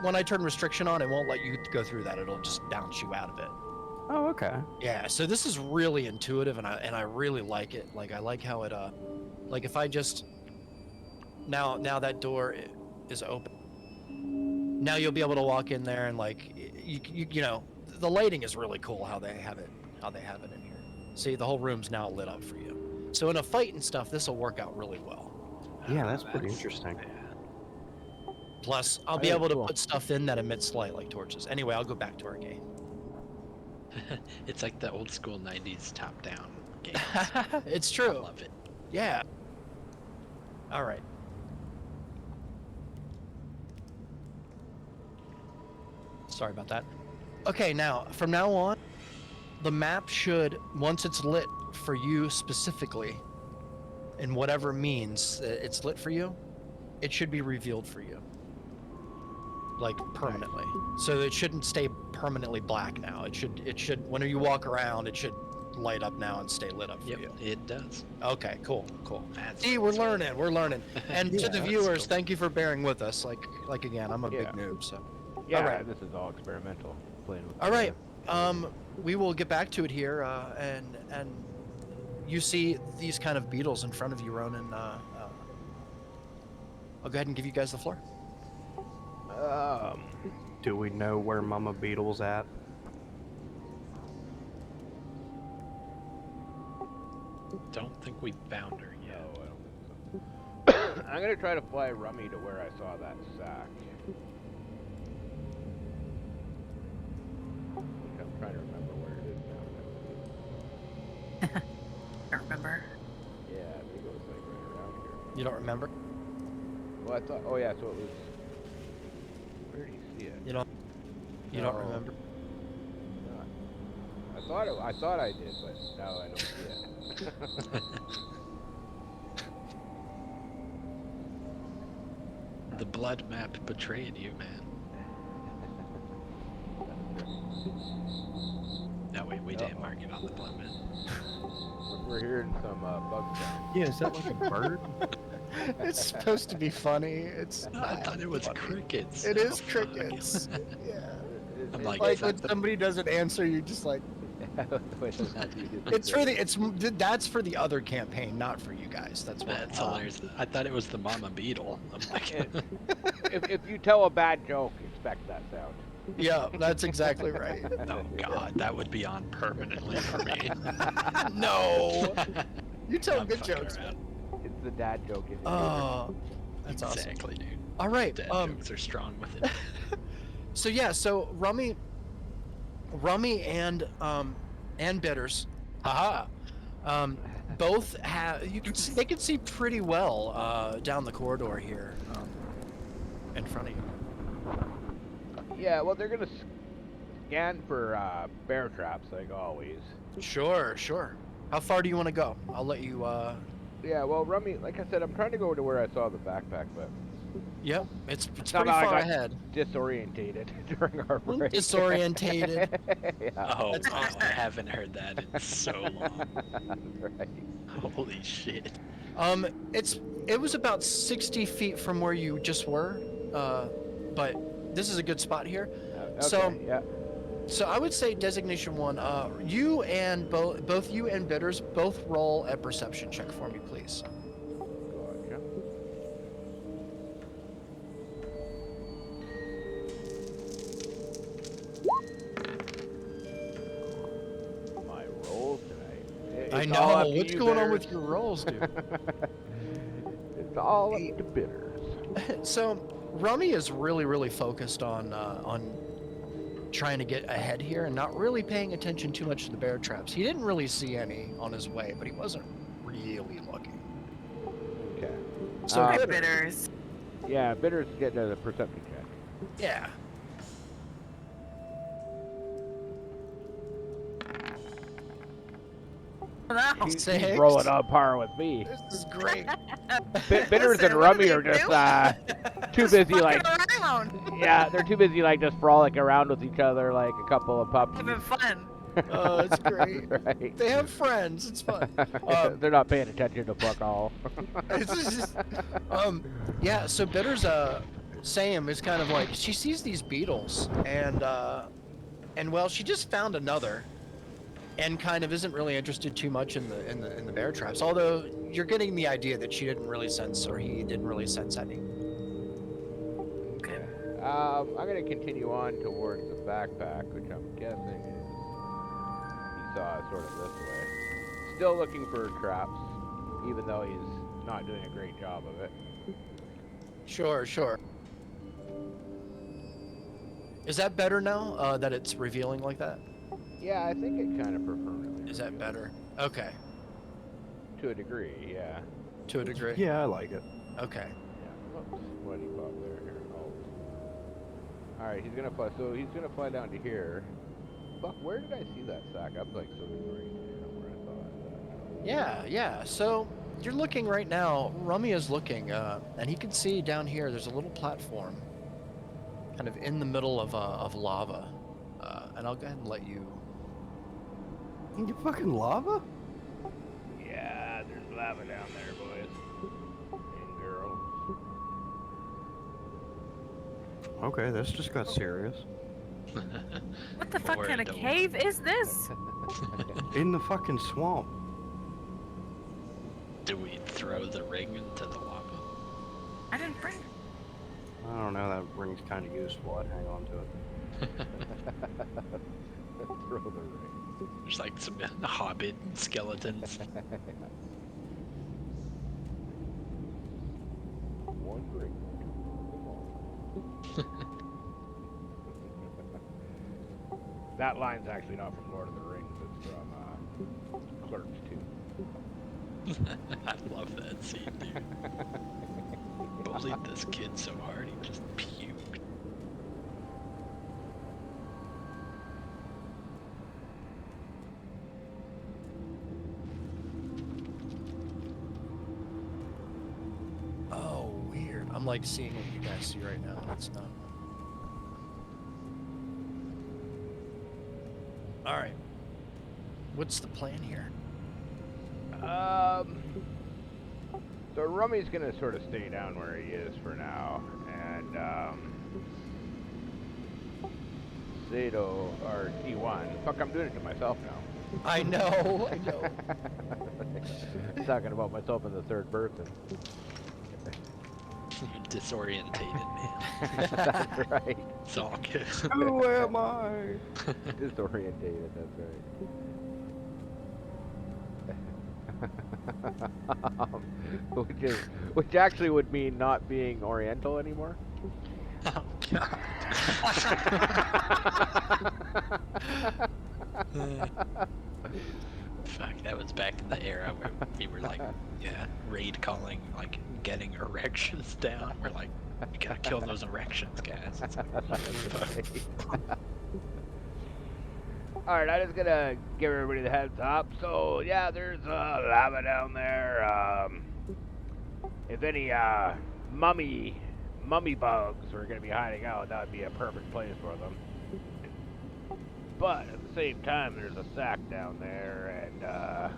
when I turn restriction on, it won't let you go through that. It'll just bounce you out of it. Oh, okay. Yeah. So this is really intuitive, and I really like it. Like I like how it like if I just now that door is open. Now you'll be able to walk in there and like you know the lighting is really cool how they have it in here. See, the whole room's now lit up for you. So in a fight and stuff, this will work out really well. Yeah, that's pretty interesting. Yeah. Plus, I'll be Very able to cool. put stuff in that emits light like torches. Anyway, I'll go back to our game. It's like the old school 90s top-down game. It's I true. love it. Yeah. All right. Sorry about that. Okay, now, from now on, the map should, once it's lit for you specifically, in whatever means it's lit for you, it should be revealed for you. Like, permanently. So it shouldn't stay permanently black now. It should, when you walk around, it should light up now and stay lit up for Yep, you. it does. Okay, cool. That's See, we're learning. And Yeah, to the that's viewers, cool. thank you for bearing with us. Like again, I'm a big Yeah. noob, so. Yeah, Alright. this is all experimental. Playing with All right. the- We will get back to it here, and you see these kind of beetles in front of you, Ronan. I'll go ahead and give you guys the floor. Do we know where Mama Beetle's at? Don't think we found her No, yet. I don't think so. I'm gonna try to fly Rummy to where I saw that sack. I'm trying to remember where it is now. I remember. Yeah, I think it was like right around here. You don't remember? Well, I thought. Oh yeah, so it was. Where did you see it? You don't No. remember? Not. I thought I did, but now I don't see it. The blood map betrayed you, man. No, wait, we didn't mark it on the blood map. We're hearing some bug sound. Yeah, is that like a bird? It's supposed to be funny. It's No, I thought it was crickets. It is Oh, fuck. crickets. Yeah. I'm like, Like is that when the- somebody doesn't answer, you just like. It's for the. That's for the other campaign, not for you guys. That's why. That's hilarious. I thought it was the mama beetle. I'm like, if you tell a bad joke, expect that sound. Yeah, that's exactly right. oh god, that would be on permanently for me. No. You tell I'm good fucking jokes, around. man. It's the dad joke. In Oh, that's awesome. Exactly, dude. All right. Dad jokes are strong with it. So yeah, so Rummy and Bitters, haha, both have they can see pretty well down the corridor here, in front of you. Yeah, well, they're gonna scan for bear traps like always. Sure. How far do you want to go? I'll let you. Yeah, well, Rummy, like I said, I'm trying to go to where I saw the backpack, but Yep, it's pretty Somehow I far got ahead. disorientated during our break. Disorientated. Yeah. Oh, That's I haven't heard that in so long. Right. Holy shit. It was about 60 feet from where you just were, but this is a good spot here. Okay, So- yeah. So I would say designation 1. You and both you and Bitters both roll a perception check for me, please. Gotcha. My rolls tonight. I It's all up know. to What's you, going on Bitters. with your rolls, dude? It's all up to Bitters. So Rummy is really focused on trying to get ahead here and not really paying attention too much to the bear traps. He didn't really see any on his way, but he wasn't really looking. Okay. So Uh, Bitters, Bitters. Yeah, Bitters getting a perception check. yeah. No. He's Six. rolling on par with me. This is great. Bitters Listen, and what are Rummy they are just doing? too Just busy fucking like around. yeah, they're too busy like just frolicking around with each other like a couple of puppies. Having fun. Oh, it's great. Right. They have friends. It's fun. They're not paying attention to fuck all. It's just, yeah. So Bitters, Sam is kind of like she sees these beetles and well, she just found another, and kind of isn't really interested too much in the bear traps. Although you're getting the idea that she didn't really sense, or he didn't really sense any. Okay. I'm gonna continue on towards the backpack, which I'm guessing is he saw sort of this way. Still looking for traps, even though he's not doing a great job of it. Sure. Is that better now? That it's revealing like that? Yeah, I think it kind of permanently. Is that better? Okay, To a degree, yeah. to a degree. Yeah, I like it. Okay. Yeah. Whoops. What do you call there? Here. Alright, he's gonna fly. So he's gonna fly down to here. Fuck, where did I see that sack? I'm like so disoriented from where I saw it. Yeah. So you're looking right now. Rummy is looking, and he can see down here. There's a little platform, kind of in the middle of lava, and I'll go ahead and let you. You fucking lava? Yeah, there's lava down there, boys and girls. Okay, this just got serious. What the fuck Or kind of don't. cave is this? In the fucking swamp. Do we throw the ring into the lava? I didn't bring. I don't know, that ring's kind of useful. I'd hang on to it. Throw the ring. There's like some hobbit skeletons. One ring. That line's actually not from Lord of the Rings. It's from Clerks 2. I love that scene, dude. Bullied this kid so hard he just puked. Oh, weird. I'm like seeing what you guys see right now. That's not. All right. What's the plan here? So Rummy's gonna sort of stay down where he is for now, and Zato or T1. Fuck, I'm doing it to myself now. I know. Talking about myself in the third person. You're disorientated, man. That's right. It's all good. Who am I? Disorientated, that's right. Which actually would mean not being Oriental anymore. Oh, God. Fuck, that was back in the era where we were like, raid calling, like getting erections down. We're like, we gotta kill those erections, guys. It's like, Alright, I'm just gonna give everybody the heads up. So, yeah, there's lava down there. If any mummy bugs were gonna be hiding out, that would be a perfect place for them. But at the same time, there's a sack down there, and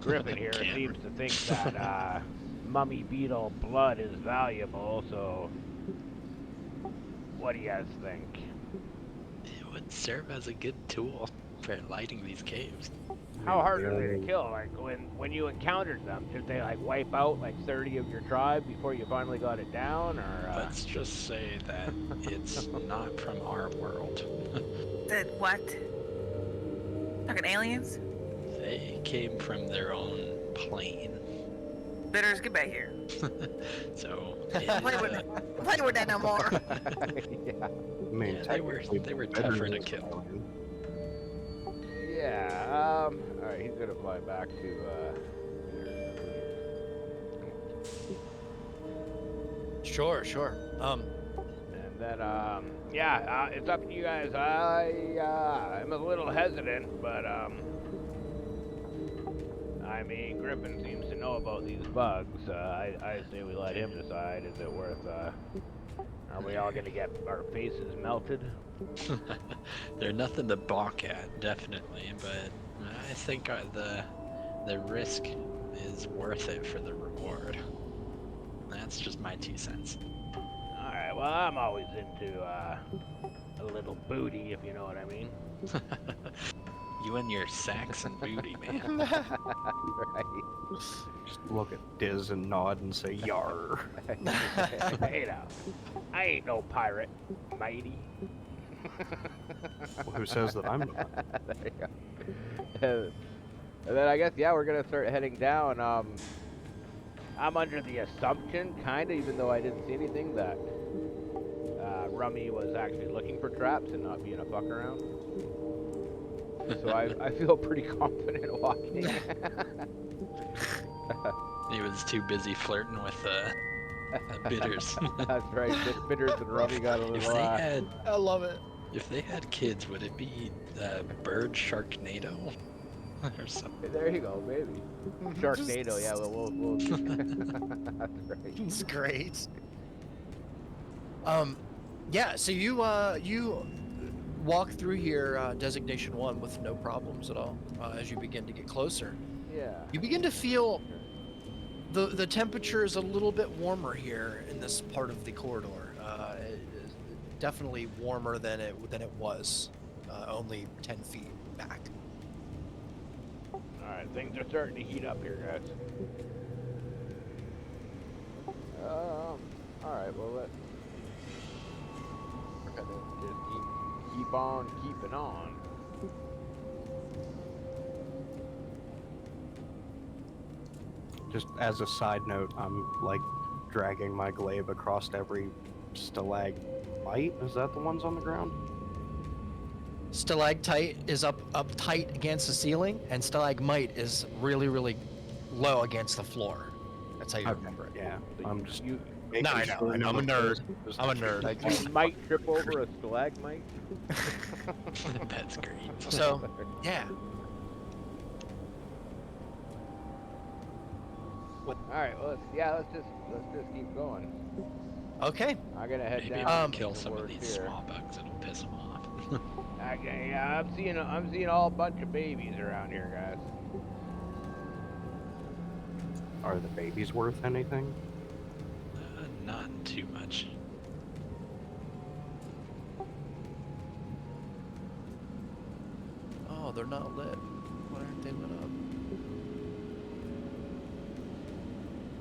Griffin here seems to think that mummy beetle blood is valuable. So, what do you guys think? it would serve as a good tool for lighting these caves. How hard are they to kill? Like when you encountered them, did they like wipe out like 30 of your tribe before you finally got it down, or? Let's just say that it's not from our world. The what? Fucking aliens? They came from their own plane. Bitters, get back here. So Play with it. Play with that no more. Yeah. I mean, Yeah, they were technically, tougher to Bedouins kill. fly in. Yeah. All right, he's gonna fly back to. Sure. And then yeah, it's up to you guys. I'm a little hesitant, but I mean, Griffin seems to know about these bugs. I say we let him decide. Is it worth? Are we all gonna get our faces melted? They're nothing to balk at, definitely, but I think the risk is worth it for the reward. That's just my 2 cents. All right. Well, I'm always into a little booty, if you know what I mean. You and your sacks and booty, man. Right. Just look at Diz and nod and say, "Yar." Hey now, I ain't no pirate, matey. Well, who says that I'm not? There you go. And then I guess, yeah, we're gonna start heading down. I'm under the assumption, kinda, even though I didn't see anything, that Rummy was actually looking for traps and not being a fuck around. So I feel pretty confident walking. He was too busy flirting with Bitters. That's right. Bitters and Rummy got a If little. they had, I love it. if they had kids, would it be Bird Sharknado or something? There you go, baby. Sharknado. Yeah, we'll That's right. It's great. Yeah. So you walk through here, designation 1, with no problems at all. As you begin to get closer, Yeah. you begin to feel the temperature is a little bit warmer here in this part of the corridor. It is definitely warmer than it was only 10 feet back. All right, things are starting to heat up here, guys. All right. Well, we're gonna just keep on keeping on. Just as a side note, I'm like dragging my glaive across every stalagmite. Is that the ones on the ground? Stalactite is up tight against the ceiling, and stalagmite is really, really low against the floor. That's how you remember it. Yeah, So I'm just you making No, I know, sure I know, I'm a none of nerd. those- I'm a nerd. you might trip over a stalagmite. That's great. So, yeah. All right. Well, let's just keep going. Okay. I'm gonna head Maybe if down. we kill some of towards these here. small bugs, it'll piss them off. Okay, yeah, I'm seeing all a bunch of babies around here, guys. Are the babies worth anything? Not too much. Oh, they're not lit. Why aren't they lit up?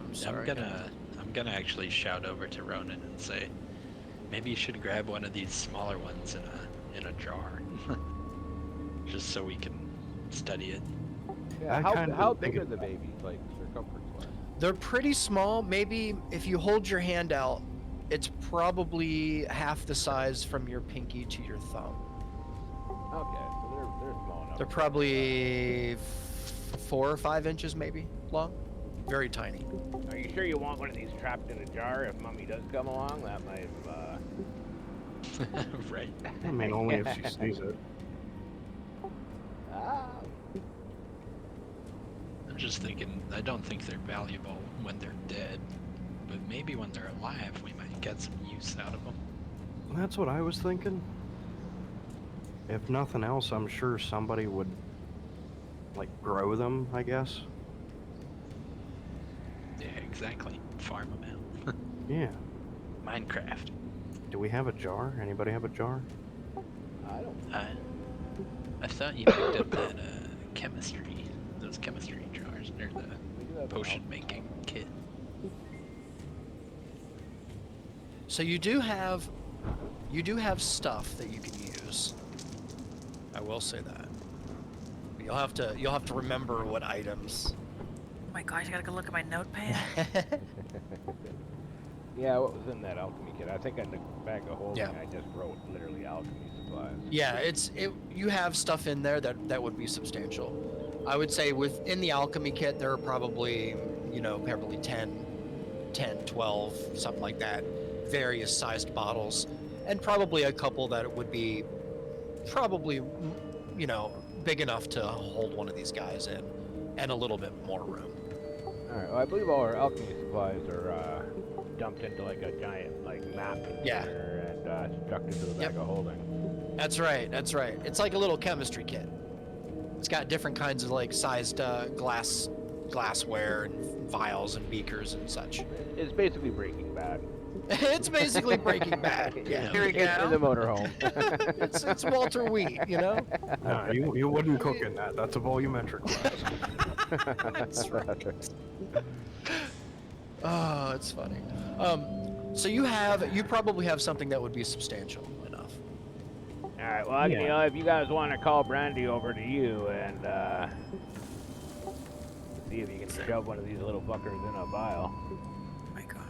I'm sorry. I'm gonna actually shout over to Ronan and say, maybe you should grab one of these smaller ones in a jar, just so we can study it. Yeah, I how kinda big think are the babies, like circumference-wise? They're pretty small. Maybe if you hold your hand out, it's probably half the size from your pinky to your thumb. Okay, so they're small enough. They're probably 4 or 5 inches, maybe long. Very tiny. Are you sure you want one of these trapped in a jar? If Mummy does come along, that might. Right. I mean, only if she sees it. Ah. I'm just thinking, I don't think they're valuable when they're dead, but maybe when they're alive, we might get some use out of them. That's what I was thinking. If nothing else, I'm sure somebody would, like, grow them, I guess. Yeah, exactly. Farm them out. Yeah. Minecraft. Do we have a jar? Anybody have a jar? I don't. I thought you picked up that chemistry, those chemistry jars, or the We do have potion making kit. So you do have stuff that you can use. I will say that. But you'll have to remember what items. Oh my gosh, I gotta go look at my notepad. Yeah, what was in that alchemy kit? I think in the bag of holding, Yeah. I just wrote literally alchemy supplies. Yeah, you have stuff in there that would be substantial. I would say within the alchemy kit there are probably, probably 10, 12, something like that, various sized bottles, and probably a couple that would be probably, big enough to hold one of these guys in, and a little bit more room. Alright, well, I believe all our alchemy supplies are dumped into like a giant map Yeah. container and stuck into the bag Yep. of holding. That's right. It's like a little chemistry kit. It's got different kinds of sized glassware and vials and beakers and such. It's basically Breaking Bad. It's basically Breaking Bad. Yeah. Here we go. In the motorhome. It's Walter Wheat, No, you wouldn't cook in that. That's a volumetric glass. That's right. Oh, it's funny. So you probably have something that would be substantial enough. Alright, well, Yeah. if you guys want to call Brandy over to you and see if you can shove one of these little fuckers in a vial. Oh my god.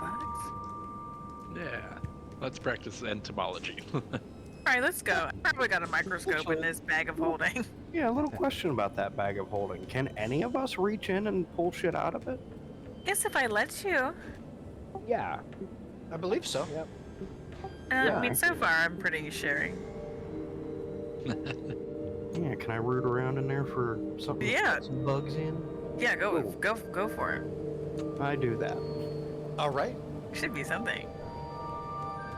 Bugs? Yeah. Let's practice entomology. Alright, let's go. I probably got a microscope in this bag of holding. Yeah, a little question about that bag of holding. Can any of us reach in and pull shit out of it? Guess if I let you. Yeah. I believe so. Yep. I Yeah, mean, I so far I'm pretty sharing. Yeah, can I root around in there for something to Yeah. put some bugs in? Yeah, go Cool. go for it. I do that. All right. Should be something.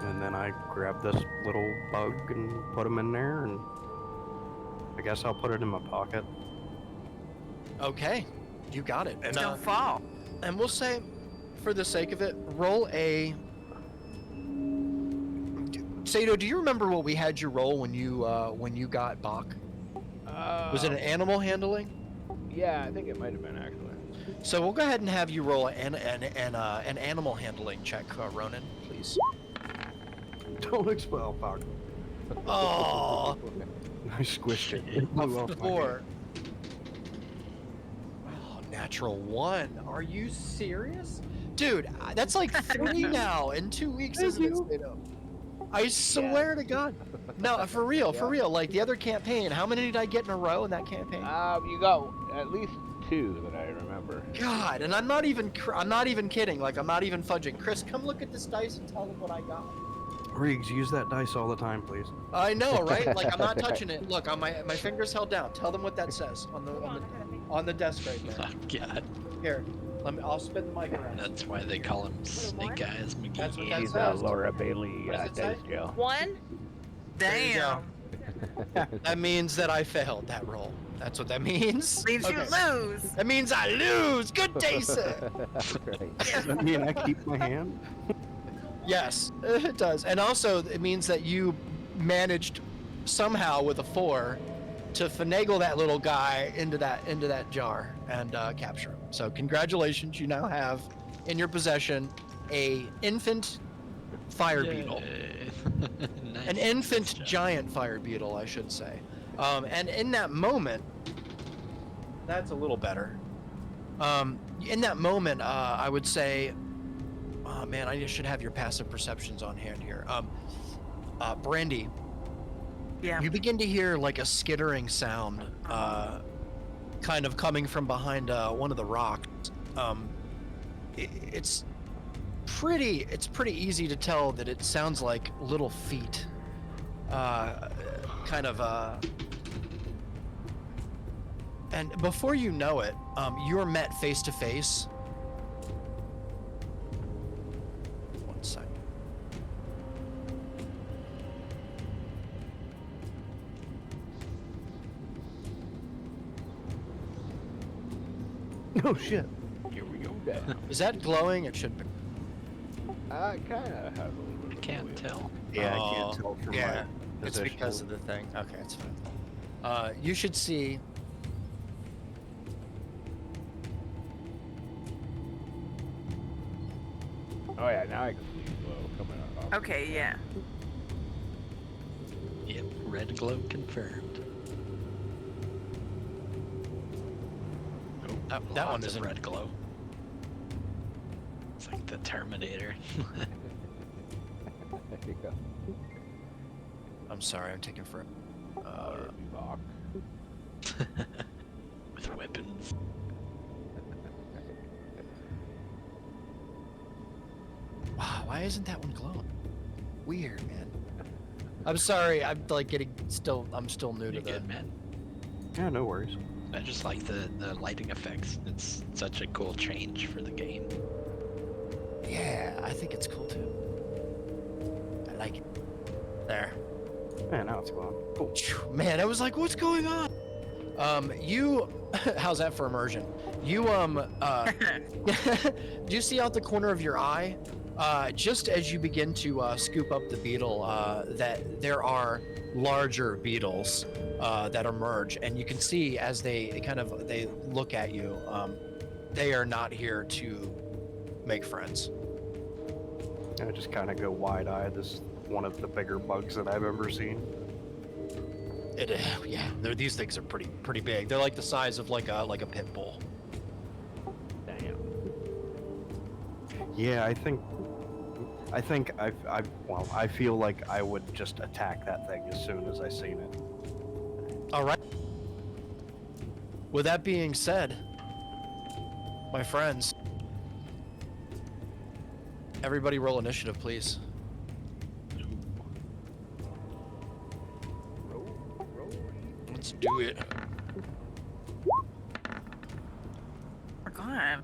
And then I grab this little bug and put him in there, and I guess I'll put it in my pocket. Okay. You got it. And Don't fall. and we'll say, for the sake of it, roll a. Sato, do you remember what we had you roll when you got Bach? Was it an animal handling? Yeah, I think it might have been actually. So we'll go ahead and have you roll an animal handling check, Ronan, please. Don't expel, fuck. Oh, I squished it. a It blew off my 4. hand. Oh, natural 1. Are you serious? Dude, that's like 3 now in 2 weeks, Thank isn't it, you. Sato? I swear to God. No, for real, for Yeah. real. Like the other campaign, how many did I get in a row in that campaign? You got at least 2 that I remember. God, and I'm not even kidding. Like I'm not even fudging. Chris, come look at this dice and tell them what I got. Riggs, use that dice all the time, please. I know, right? Like I'm not touching it. Look, on my fingers held down. Tell them what that says on the desk right there. Oh god, Here, I'll spin the mic around. that's why they call him Snake Eyes That's what McGee. that She's says. Laura Bailey What does it dice say? jail. 1. There you go. Damn. That means that I failed that roll. That's what that means. Means Okay. you lose. That means I lose. Good day, sir. Right. Does that mean I keep my hand? Yes, it does. And also, it means that you managed somehow with a 4 to finagle that little guy into that jar and capture him. So congratulations, you now have in your possession a infant fire beetle. Nice. An infant Nice job. giant fire beetle, I should say. And in that moment, that's a little better. In that moment, I would say, oh man, I should have your passive perceptions on hand here. Brandy, Yeah. you begin to hear like a skittering sound, kind of coming from behind one of the rocks. It's pretty easy to tell that it sounds like little feet, kind of. And before you know it, you're met face to face. 1 second. Oh shit. Here we go down. Is that glowing? It should be. Kind of has a little bit. I of can't glow. tell. Yeah, I Oh, can't tell from yeah, my it's position. because of the thing. Okay, it's fine. You should see. Oh yeah, now I can see the glow coming up. Okay, yeah. Yep, red glow confirmed. Oh, That one lots of isn't. red glow. It's like the Terminator. There you go. I'm sorry, I'm taking forever. There's the rock. With weapons. Wow, why isn't that one glowing? Weird, man. I'm sorry, I'm like I'm still new to You're the. good, man. Yeah, no worries. I just like the lighting effects. It's such a cool change for the game. Yeah, I think it's cool too. I like it. There. Yeah, now it's glowing. Cool. Phew, man, I was like, what's going on? How's that for immersion? You, do you see out the corner of your eye, just as you begin to scoop up the beetle, that there are larger beetles that emerge, and you can see as they look at you, they are not here to make friends. I just kind of go wide-eyed. This is one of the bigger bugs that I've ever seen. Yeah, these things are pretty big. They're like the size of like a pit bull. Damn. Yeah, I think I feel like I would just attack that thing as soon as I seen it. All right. With that being said, my friends, Everybody roll initiative, please. Let's do it. We're gone.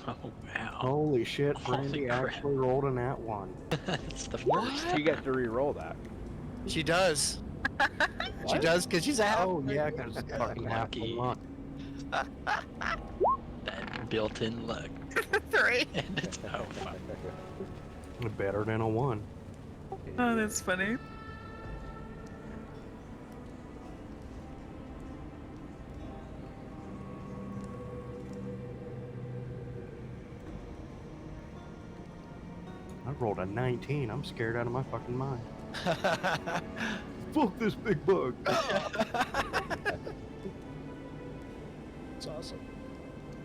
Oh wow. Holy shit, Holy Brandy crap. actually rolled a nat 1. That's the first. She gets to re-roll that. She does. She What? does because she's a half. Oh, yeah, because fucking half the Lucky. month. That built-in luck. 3. And it's oh fuck. Better than a 1. Oh, that's funny. I rolled a 19. I'm scared out of my fucking mind. Fuck this big bug. It's awesome.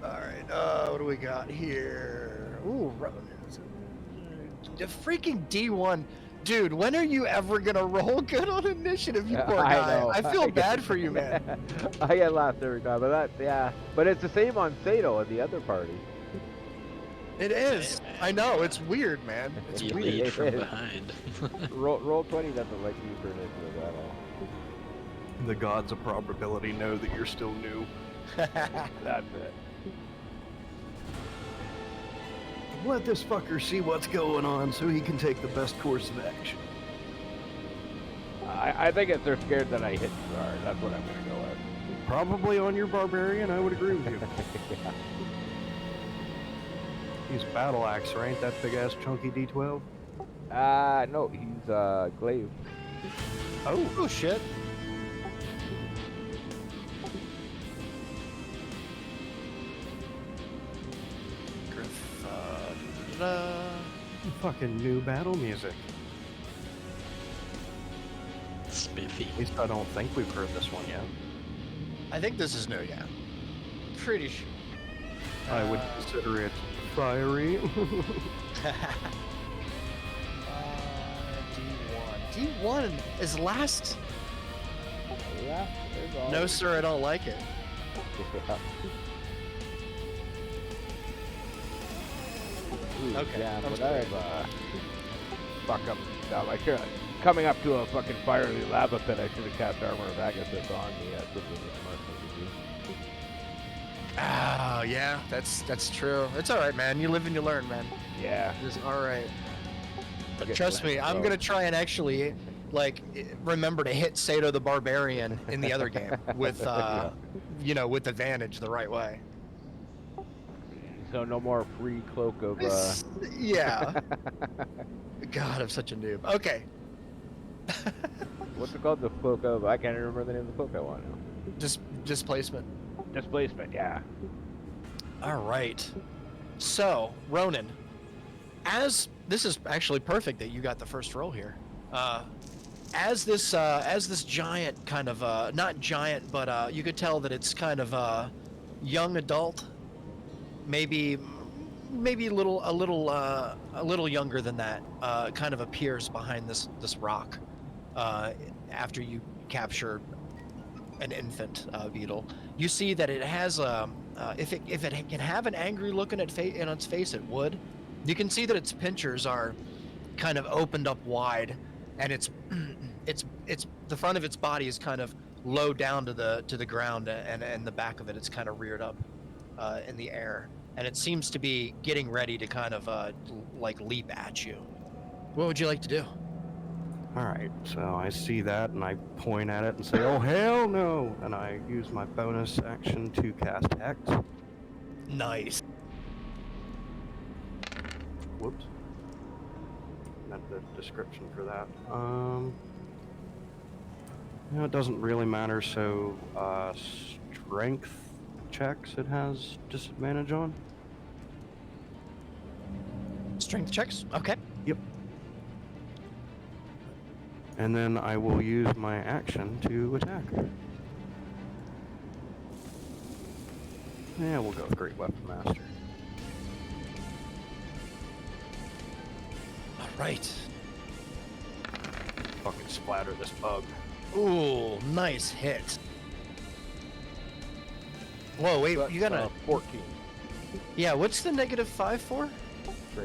All right, what do we got here? Ooh, the freaking D1. Dude, when are you ever gonna roll good on initiative, you poor I guy? know. I feel bad for you, man. I get lost every time, but that, yeah. But it's the same on Sato and the other party. It is. Hey, man. I know, it's weird, man. It's You weird. lead from It is. behind. Roll 20 doesn't like you for initiative at all. The gods of probability know that you're still new. That's it. Let this fucker see what's going on so he can take the best course of action. I think it's they're scared that I hit too hard. That's what I'm gonna go with. Probably on your barbarian, I would agree with you. Yeah. He's battle axe, right? That big ass chunky D12. No, he's glaive. Oh shit. Fucking new battle music. Spiffy. At least I don't think we've heard this one yet. I think this is new, yeah. Pretty sure. I would consider it fiery. D1. D1 is last. Yeah, there's all. No, sir, I don't like it. Ooh, Okay, yeah, I'm but sorry. I've fuck up stuff. I should coming up to a fucking fiery lava pit. I should have cast armor of Agathis on me. That's what the smart thing to do. Oh, yeah, that's true. It's all right, man. You live and you learn, man. Yeah. It's all right. But Get trust that, me, I'm bro. gonna try and actually, like, remember to hit Sato the Barbarian in the other game with, you know, with advantage the right way. So no more free cloak of. Yeah. God, I'm such a noob. Okay. What's it called? The cloak of. I can't remember the name of the cloak I want now. Displacement. Displacement. Yeah. All right. So, Ronan, as this is actually perfect that you got the first roll here. As this giant kind of not giant, but you could tell that it's kind of a young adult, maybe a little younger than that. Kind of appears behind this rock after you capture an infant beetle. You see that it has if it can have an angry look in its face, it would. You can see that its pinchers are kind of opened up wide, and it's the front of its body is kind of low down to the ground, and the back of it's kind of reared up in the air, and it seems to be getting ready to kind of like leap at you. What would you like to do? Alright, so I see that and I point at it and say, oh hell no! And I use my bonus action to cast Hex. Nice. Whoops. Meant the description for that. It doesn't really matter, so strength checks it has disadvantage on. Strength checks. Okay. Yep. And then I will use my action to attack. Yeah, we'll go with Great Weapon Master. All right. Fucking splatter this bug. Ooh, nice hit. Whoa, wait, That's, you got a 14. yeah. What's the -5 for?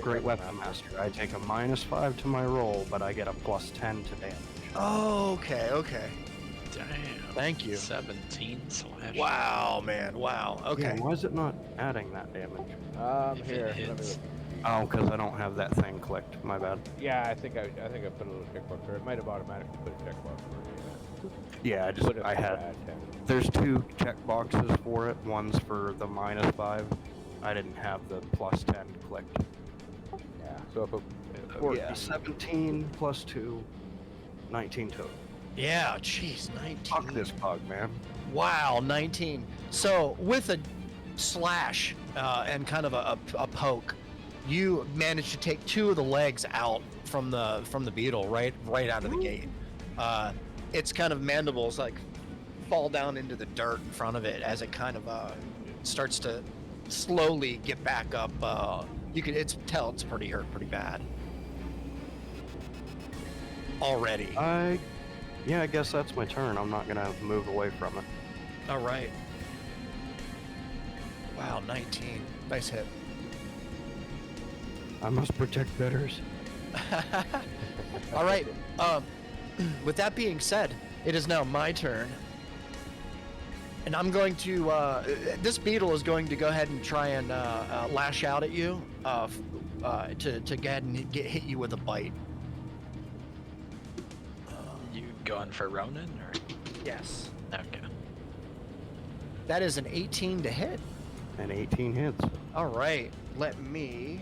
Great Weapon Master. I take a -5 to my roll, but I get a +10 to damage. Oh, okay, okay. Damn. Thank you. 17 slash. Wow, man. Wow. Okay. Yeah, why is it not adding that damage? If Here, it let me hits. look. Oh, because I don't have that thing clicked. My bad. Yeah, I think I put a little checkbox for it. It might have automatically put a checkbox for it. Yeah, I had. There's 2 check boxes for it. One's for the -5. I didn't have the +10 clicked. Yeah. So if it, So, yeah, 17 + 2, 19 total. Yeah, jeez, 19. Fuck this bug, man. Wow, 19. So with a slash and kind of a poke, you managed to take 2 of the legs out from the beetle right out of the gate. Its kind of mandibles like fall down into the dirt in front of it as it kind of starts to slowly get back up. You can it's pretty hurt pretty bad already. Yeah, I guess that's my turn. I'm not gonna move away from it. All right. Wow, 19. Nice hit. I must protect betters. All right. With that being said, it is now my turn. And I'm going to, this beetle is going to go ahead and try and lash out at you to go ahead and hit you with a bite. You going for Ronin or? Yes. Okay. That is an 18 to hit. And 18 hits. All right. Let me.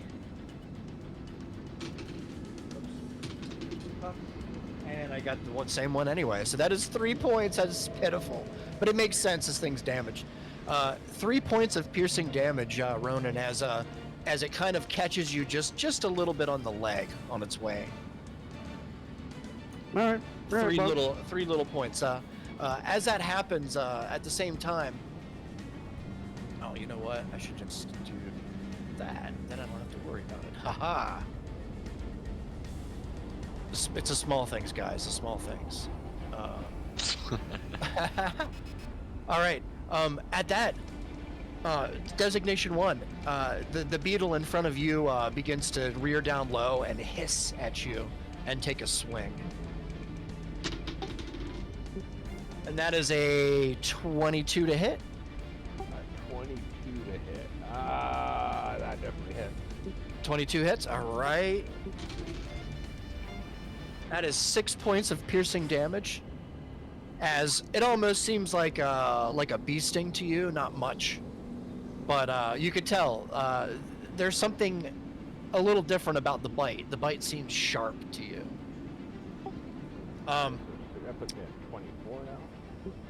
And I got the same one anyway. So that is 3 points. That is pitiful. But it makes sense as things damaged. 3 points of piercing damage, Ronan, as it kind of catches you just a little bit on the leg on its way. All right. Three little points. As that happens, at the same time. Oh, you know what? I should just do that. Then I don't have to worry about it. Haha. It's the small things, guys. The small things. All right. At that, designation 1, the beetle in front of you begins to rear down low and hiss at you and take a swing. And that is a 22 to hit. 22 to hit. That definitely hit. 22 hits. All right. That is 6 points of piercing damage. As it almost seems like a bee sting to you, not much, but you could tell there's something a little different about the bite. The bite seems sharp to you. So that puts me at 24 now.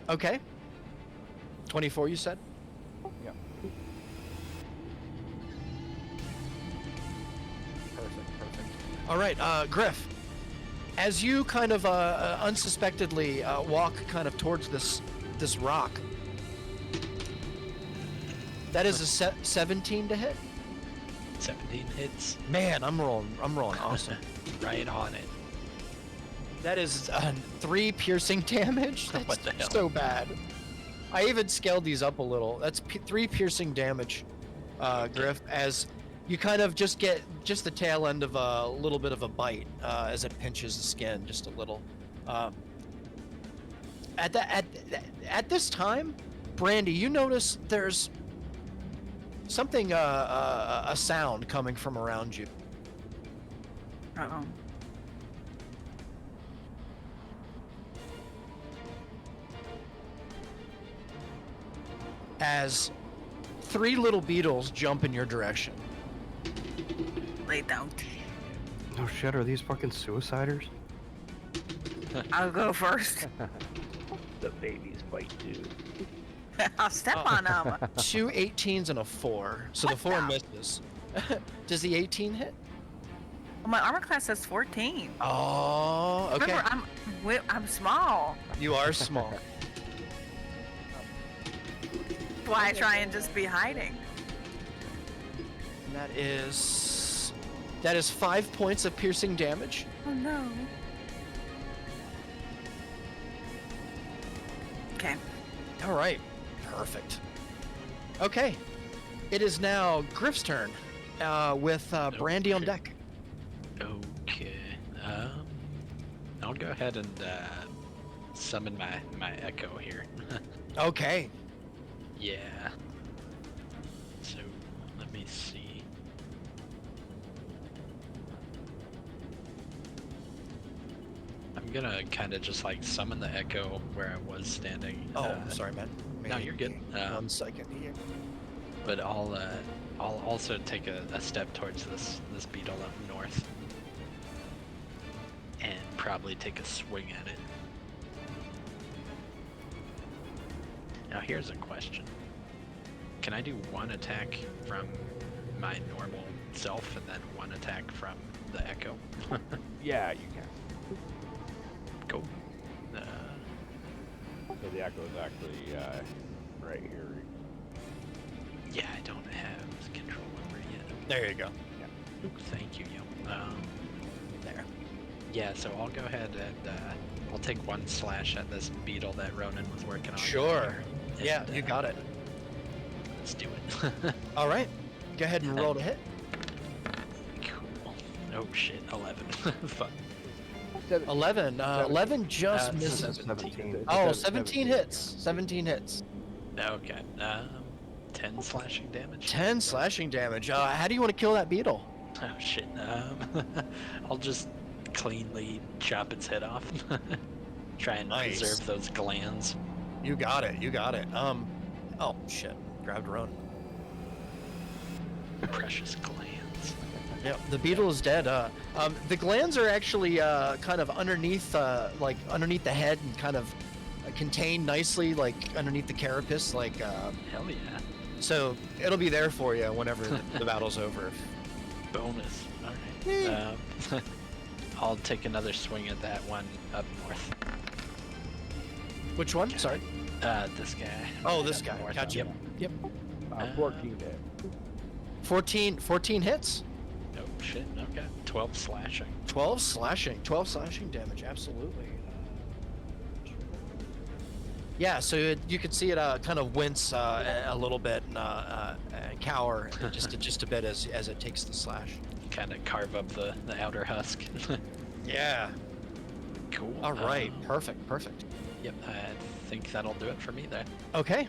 Okay. 24, you said? Yep. Perfect. All right, Griff. As you kind of unsuspectedly walk kind of towards this rock, that is a 17 to hit. 17 hits. Man, I'm rolling awesome. Right on it. That is 3 piercing damage. That's What the hell? so bad. I even scaled these up a little. That's 3 piercing damage, Griff, as you kind of just get the tail end of a little bit of a bite as it pinches the skin just a little. At this time, Brandy, you notice there's something a sound coming from around you. Uh-oh. As 3 little beetles jump in your direction. Lay down. No shit, are these fucking suiciders? I'll go first. The babies bite too. I'll step on them. 2 18s and a 4. So the 4 misses. Does the 18 hit? My armor class says 14. Oh, okay. Remember, I'm small. You are small. That's why I try and just be hiding. And that is 5 points of piercing damage. Oh no. Okay. All right. Perfect. Okay. It is now Griff's turn. with Brandy on Okay. deck. Okay. I'll go ahead and summon my echo here. Okay. Yeah. So let me see. I'm gonna kind of just like summon the echo where I was standing. Oh, sorry, man. No, you're good. 1 second here. But I'll also take a step towards this beetle up north, and probably take a swing at it. Now here's a question: can I do one attack from my normal self and then one attack from the echo? Yeah, you can. Cool. So the echo is actually right here. Yeah, I don't have control over it yet. There you go. Thank you, yo. There. Yeah, so I'll go ahead and I'll take one slash at this beetle that Ronan was working on. Sure. earlier, Yeah, and, you got it. Let's do it. All right. Go ahead and roll to hit. Cool. Oh shit, 11. Fuck. 11. 11 just misses. 17. Oh, 17 hits. 17 hits. Okay. 10 slashing damage. 10 slashing damage. How do you want to kill that beetle? Oh shit. I'll just cleanly chop its head off. Try and Nice. preserve those glands. You got it. You got it. Oh shit. Grabbed her own. Precious glands. Yep. The beetle is dead. The glands are actually kind of underneath, like underneath the head and kind of contained nicely, like underneath the carapace, like. Hell yeah. So it'll be there for you whenever the battle's over. Bonus. Alright. I'll take another swing at that one up north. Which one? Sorry. This guy. Oh, right this up guy. north. Gotcha. Yep. Yep. 14 hit. 14 hits. Oh shit. Okay. 12 slashing. 12 slashing damage. Absolutely. Yeah, so you could see it kind of wince a little bit and cower just a bit as it takes the slash. Kind of carve up the outer husk. Yeah. Cool. All right. Perfect. Yep. I think that'll do it for me there. Okay.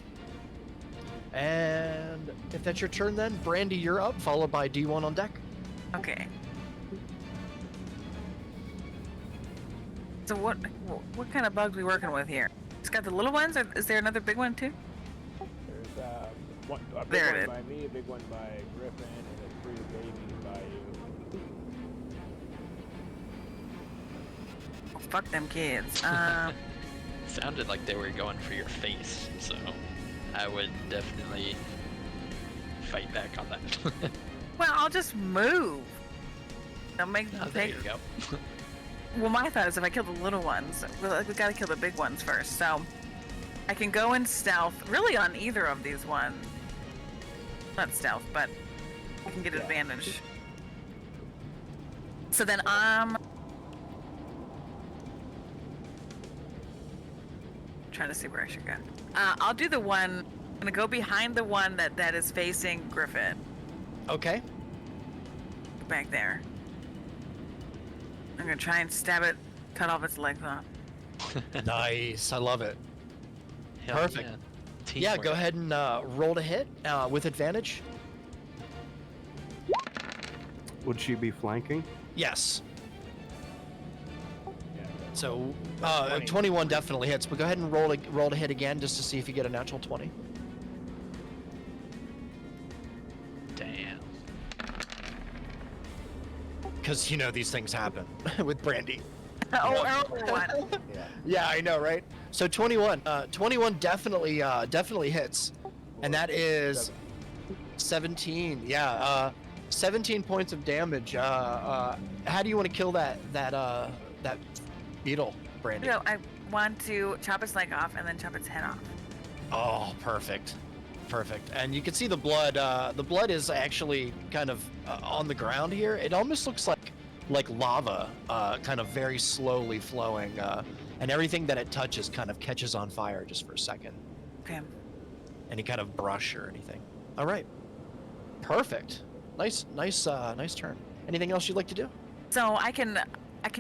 And if that's your turn, then Brandy, you're up, followed by D1 on deck. Okay. So what kind of bugs we working with here? It's got the little ones, or is there another big one too? There's a big There one it is. by me, a big one by Griffin, and a 3 babies by you. Oh, fuck them kids. Sounded like they were going for your face, so I would definitely fight back on that. Well, I'll just move. I'll make Oh, them there take. you go. Well, my thought is if I kill the little ones, we gotta kill the big ones first. So I can go in stealth, really on either of these ones. Not stealth, but I can get advantage. So then trying to see where I should go. I'll do the one. I'm gonna go behind the one that is facing Griffin. Okay. Back there. I'm gonna try and stab it, cut off its legs off. Nice. I love it. Hell Perfect. Yeah, Yeah, Teamwork. go ahead and roll to hit with advantage. Would she be flanking? Yes. Yeah. So 20. 21 definitely hits, but go ahead and roll to hit again just to see if you get a natural 20. Damn. Because you know these things happen with Brandy. Oh, one. Yeah, I know, right? So 21. 21 definitely hits, and that is 17. Yeah, 17 points of damage. How do you want to kill that beetle, Brandy? No, I want to chop its leg off and then chop its head off. Oh, perfect. And you can see the blood. The blood is actually kind of on the ground here. It almost looks like lava, kind of very slowly flowing, and everything that it touches kind of catches on fire just for a second. Okay. Any kind of brush or anything. All right. Perfect. Nice turn. Anything else you'd like to do? So I can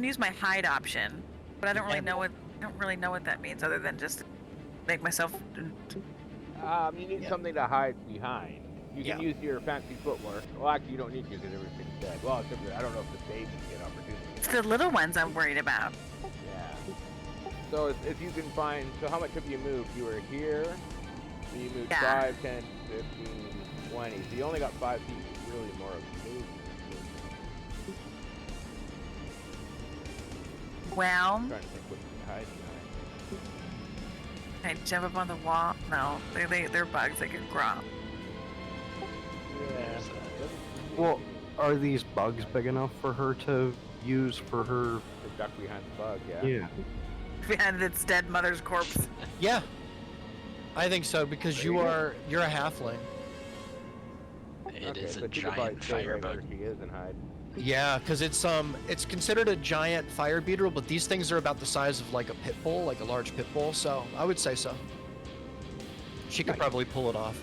use my hide option, but I don't really can. know what that means other than just make myself. You need something to hide behind. You can use your fancy footwork. Well, actually, you don't need to because everything's dead. Well, except I don't know if the babies get opportunity. It's the little ones I'm worried about. Yeah. So if you can find, so how much have you moved? You were here, so you moved 5, 10, 15, 20. So you only got 5 feet really more of movement. Well, I'm trying to think what you can hide behind. can I jump up on the wall? No, they're bugs. They can crawl. Yeah. Well, are these bugs big enough for her to use for her? To duck behind the bug, yeah. Yeah. Behind its dead mother's corpse. Yeah. I think so because you're a halfling. It is a but you could probably giant stay right where firebug. she is and hide. Yeah, because it's considered a giant fire beetle, but these things are about the size of like a pit bull, like a large pit bull. So I would say so. She could probably pull it off,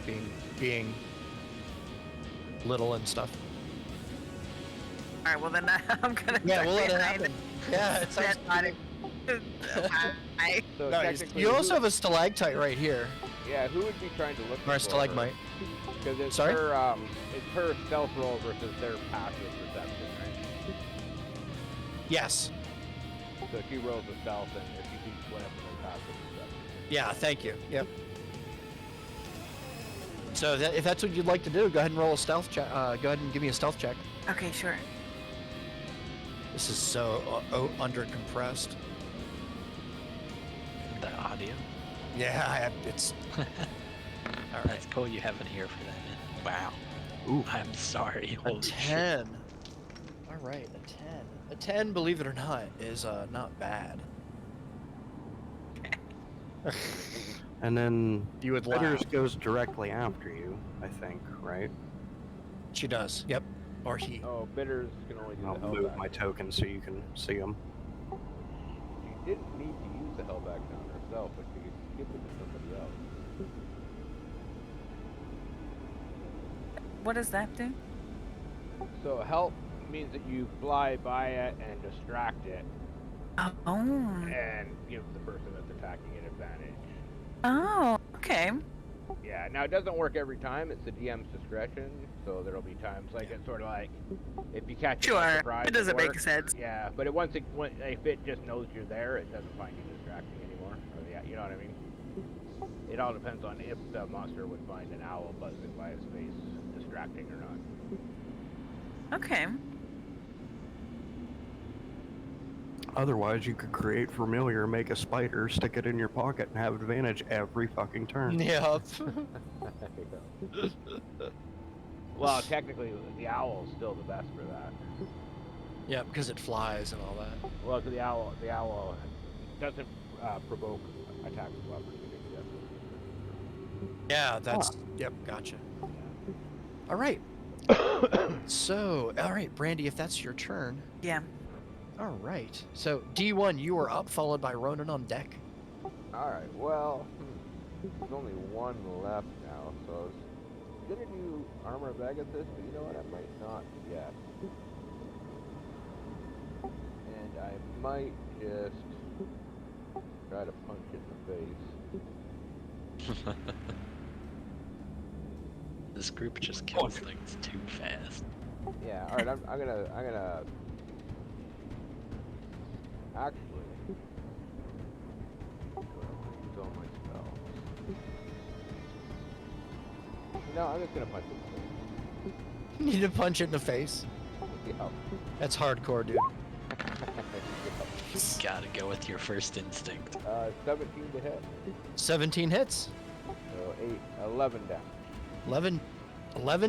being little and stuff. All right. Well, then I'm gonna. Yeah, duck we'll let it behind happen. Yeah, it sounds. dead body. So Nice. technically, You also have a stalactite right here, yeah, who would be trying to look or for a stalagmite. Because it's Sorry? it's her stealth roll versus their passive perception, right? Yes. So she rolls a stealth, and if she beats one of them, their passive perception. Yeah. Thank you. Yep. So if that's what you'd like to do, go ahead and roll a stealth check. Go ahead and give me a stealth check. Okay, sure. This is so under compressed. The audio. Yeah, it's. All right. That's cool. You have an ear for that. Wow. Ooh. I'm sorry. A Holy shit. 10. All right, a 10. A 10, believe it or not, is not bad. And then You would Bitters laugh. goes directly after you, I think, right? She does. Yep. Or he. Oh, bitters can only do I'll the move hellback. my token so you can see them. She didn't need to use the hellback on herself, but she could give it to somebody else. What does that do? So help means that you fly by it and distract it, Oh. and give the person that's attacking it advantage. Oh. Okay. Yeah, now it doesn't work every time. It's the DM's discretion, so there'll be times like it's sort of like if you catch it by Sure. surprise, It doesn't make works. sense. Yeah, but if it just knows you're there, it doesn't find you distracting anymore. Or you know what I mean? It all depends on if the monster would find an owl buzzing by his face distracting or not. Okay. Otherwise, you could create familiar, make a spider, stick it in your pocket, and have advantage every fucking turn. Yep. Well, technically, the owl's still the best for that. Yeah, because it flies and all that. Well, the owl doesn't provoke attacks of opportunity. Yeah, that's. Yep, gotcha. All right. So, all right, Brandy, if that's your turn. Yeah. All right. So, D1, you are up, followed by Ronan on deck. Alright, well, there's only one left now, so I was gonna do armor of Agathis, but you know what, I might not yet. And I might just try to punch it in the face. This group just kills things too fast. Yeah, alright, I'm gonna actually use all my spells. No, I'm just gonna punch it in You need to punch it in the face. the face. Yeah. That's hardcore, dude. Gotta go with your first instinct. 17 to hit. 17 hits. So 11 down. 11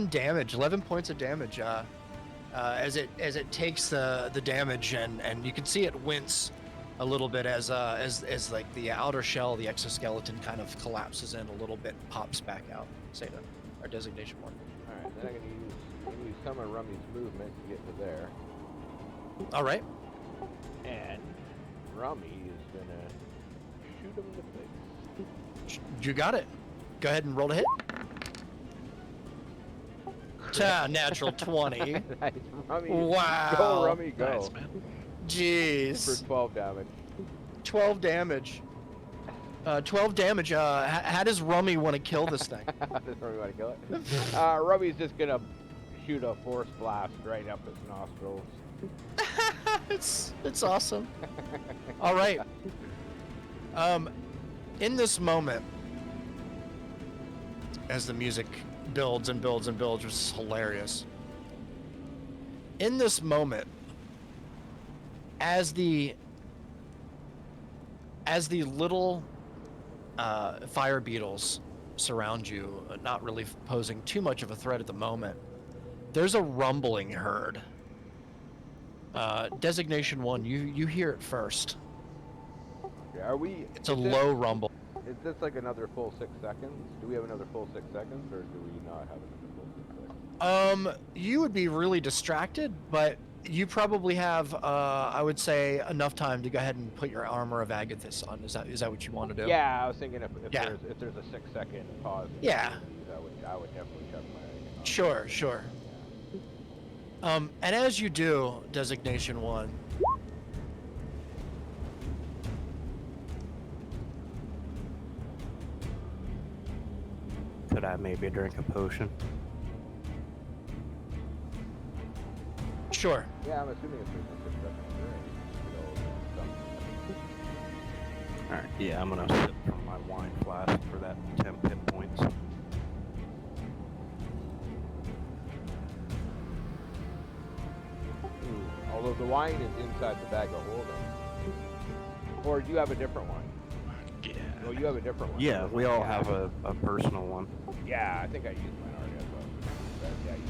damage. 11 points of damage. As it takes the damage and you can see it wince a little bit as like the outer shell, the exoskeleton kind of collapses in a little bit, and pops back out. Say that. Our designation 1. Alright, then I'm gonna use some of Rummy's movement to get to there. All right. And Rummy is gonna shoot him in the face. You got it. Go ahead and roll to hit. Natural 20. Nice, Rummy. Wow. Go, Rummy, go. Nice, man. Jeez. For 12 damage. 12 damage. 12 damage. How does Rummy want to kill this thing? Does Rummy want to kill it? Rummy's just gonna shoot a force blast right up his nostrils. It's awesome. All right. In this moment, as the music builds and builds and builds, which is hilarious. In this moment, as the little fire beetles surround you, not really posing too much of a threat at the moment, there's a rumbling heard. Designation 1, you hear it first. Okay, are we? It's a low rumble. Is this like another full 6 seconds? Do we have another full 6 seconds, or do we not have another full 6 seconds? You would be really distracted, but you probably have, I would say, enough time to go ahead and put your Armor of Agathis on. Is that what you want to do? Yeah, I was thinking if Yeah. there's a 6 second pause. Yeah. I would definitely check my. Sure. And as you do, Designation 1, Could I maybe drink a potion? sure. Yeah, I'm assuming if there's a 6 second break, Alright, yeah, I'm gonna sip from my wine flask for that 10 hit points. although the wine is inside the bag of holding. Or do you have a different one? Yeah. Oh, you have a different one. Yeah, we all have a personal one. Yeah, I think I used mine already as well. But yeah, you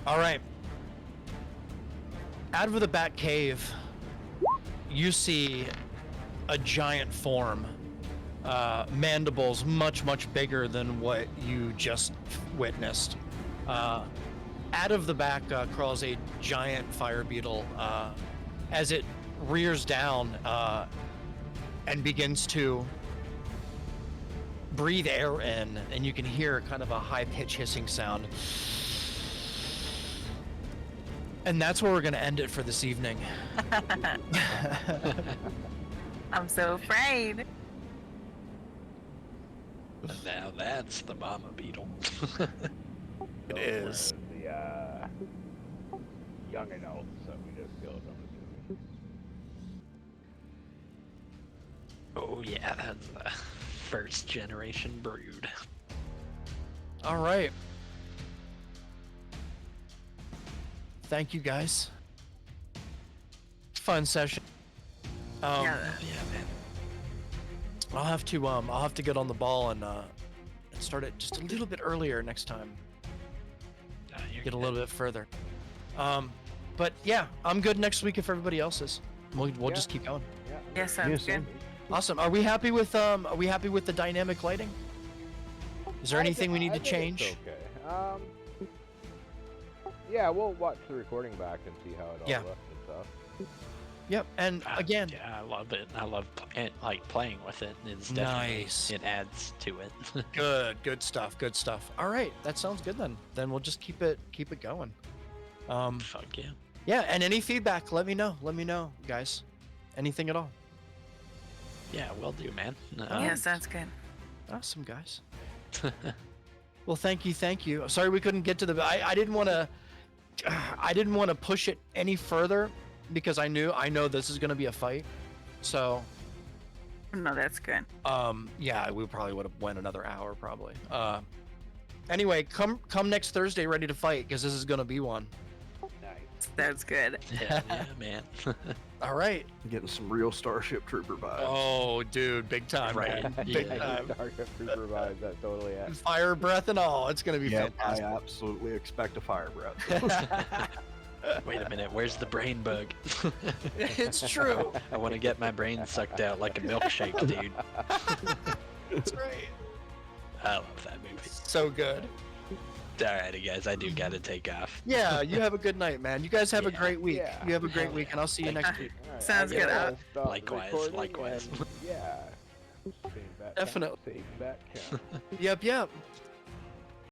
already All right. Out of the back cave, you see a giant form. Mandibles much bigger than what you just witnessed. Out of the back crawls a giant fire beetle. As it rears down and begins to breathe air in, and you can hear kind of a high-pitched hissing sound. And that's where we're going to end it for this evening. I'm so afraid. Now that's the mama beetle. It is. The young adults that we just killed, I'm assuming. Oh yeah, that's the first generation brood. All right. Thank you, guys. Fun session. Yeah. Yeah, man. I'll have to get on the ball and start it just a little bit earlier next time. You're Get a good. little bit further. But yeah, I'm good next week if everybody else is. We'll Yeah. just keep going. Yeah. Yeah, sounds Yeah, good. Awesome. Are we happy with the dynamic lighting? Is there anything we need to change? Okay. Yeah, we'll watch the recording back and see how it all Yeah. looks and stuff. Yep. And again, Yeah, I love it. I love playing with it. It's definitely Nice. it adds to it. good stuff. Good stuff. All right, that sounds good then. Then we'll just keep it going. Fuck yeah. Yeah, and any feedback, let me know. Let me know, guys. Anything at all. Yeah, will do, man. Yeah, sounds good. Awesome, guys. Well, thank you. Sorry we couldn't get to the. I didn't want to push it any further because I know this is gonna be a fight. So, No, that's good. yeah, we probably would have went another hour probably. Anyway, come next Thursday ready to fight because this is gonna be one. Nice. That's good. Hell yeah, man. All right. Getting some real Starship Trooper vibes. Oh, dude, big time, Right. man. Big Yeah. time. Starship Trooper vibes, that totally is. Fire breath and all. It's gonna be Yeah, I fantastic. absolutely expect a fire breath. Wait a minute, where's the brain bug? It's true. I want to get my brain sucked out like a milkshake, dude. That's right. I love that movie. So good. Alrighty, guys, I do gotta take off. Yeah, you have a good night, man. You guys have a Yeah. great week. Yeah. You have a great Hell week, yeah. and I'll see you Thank next you. week. Alright, Sounds I guess good. I'll stop Likewise, recording likewise. and, yeah. Save that Definitely. Count, save that count. Yep.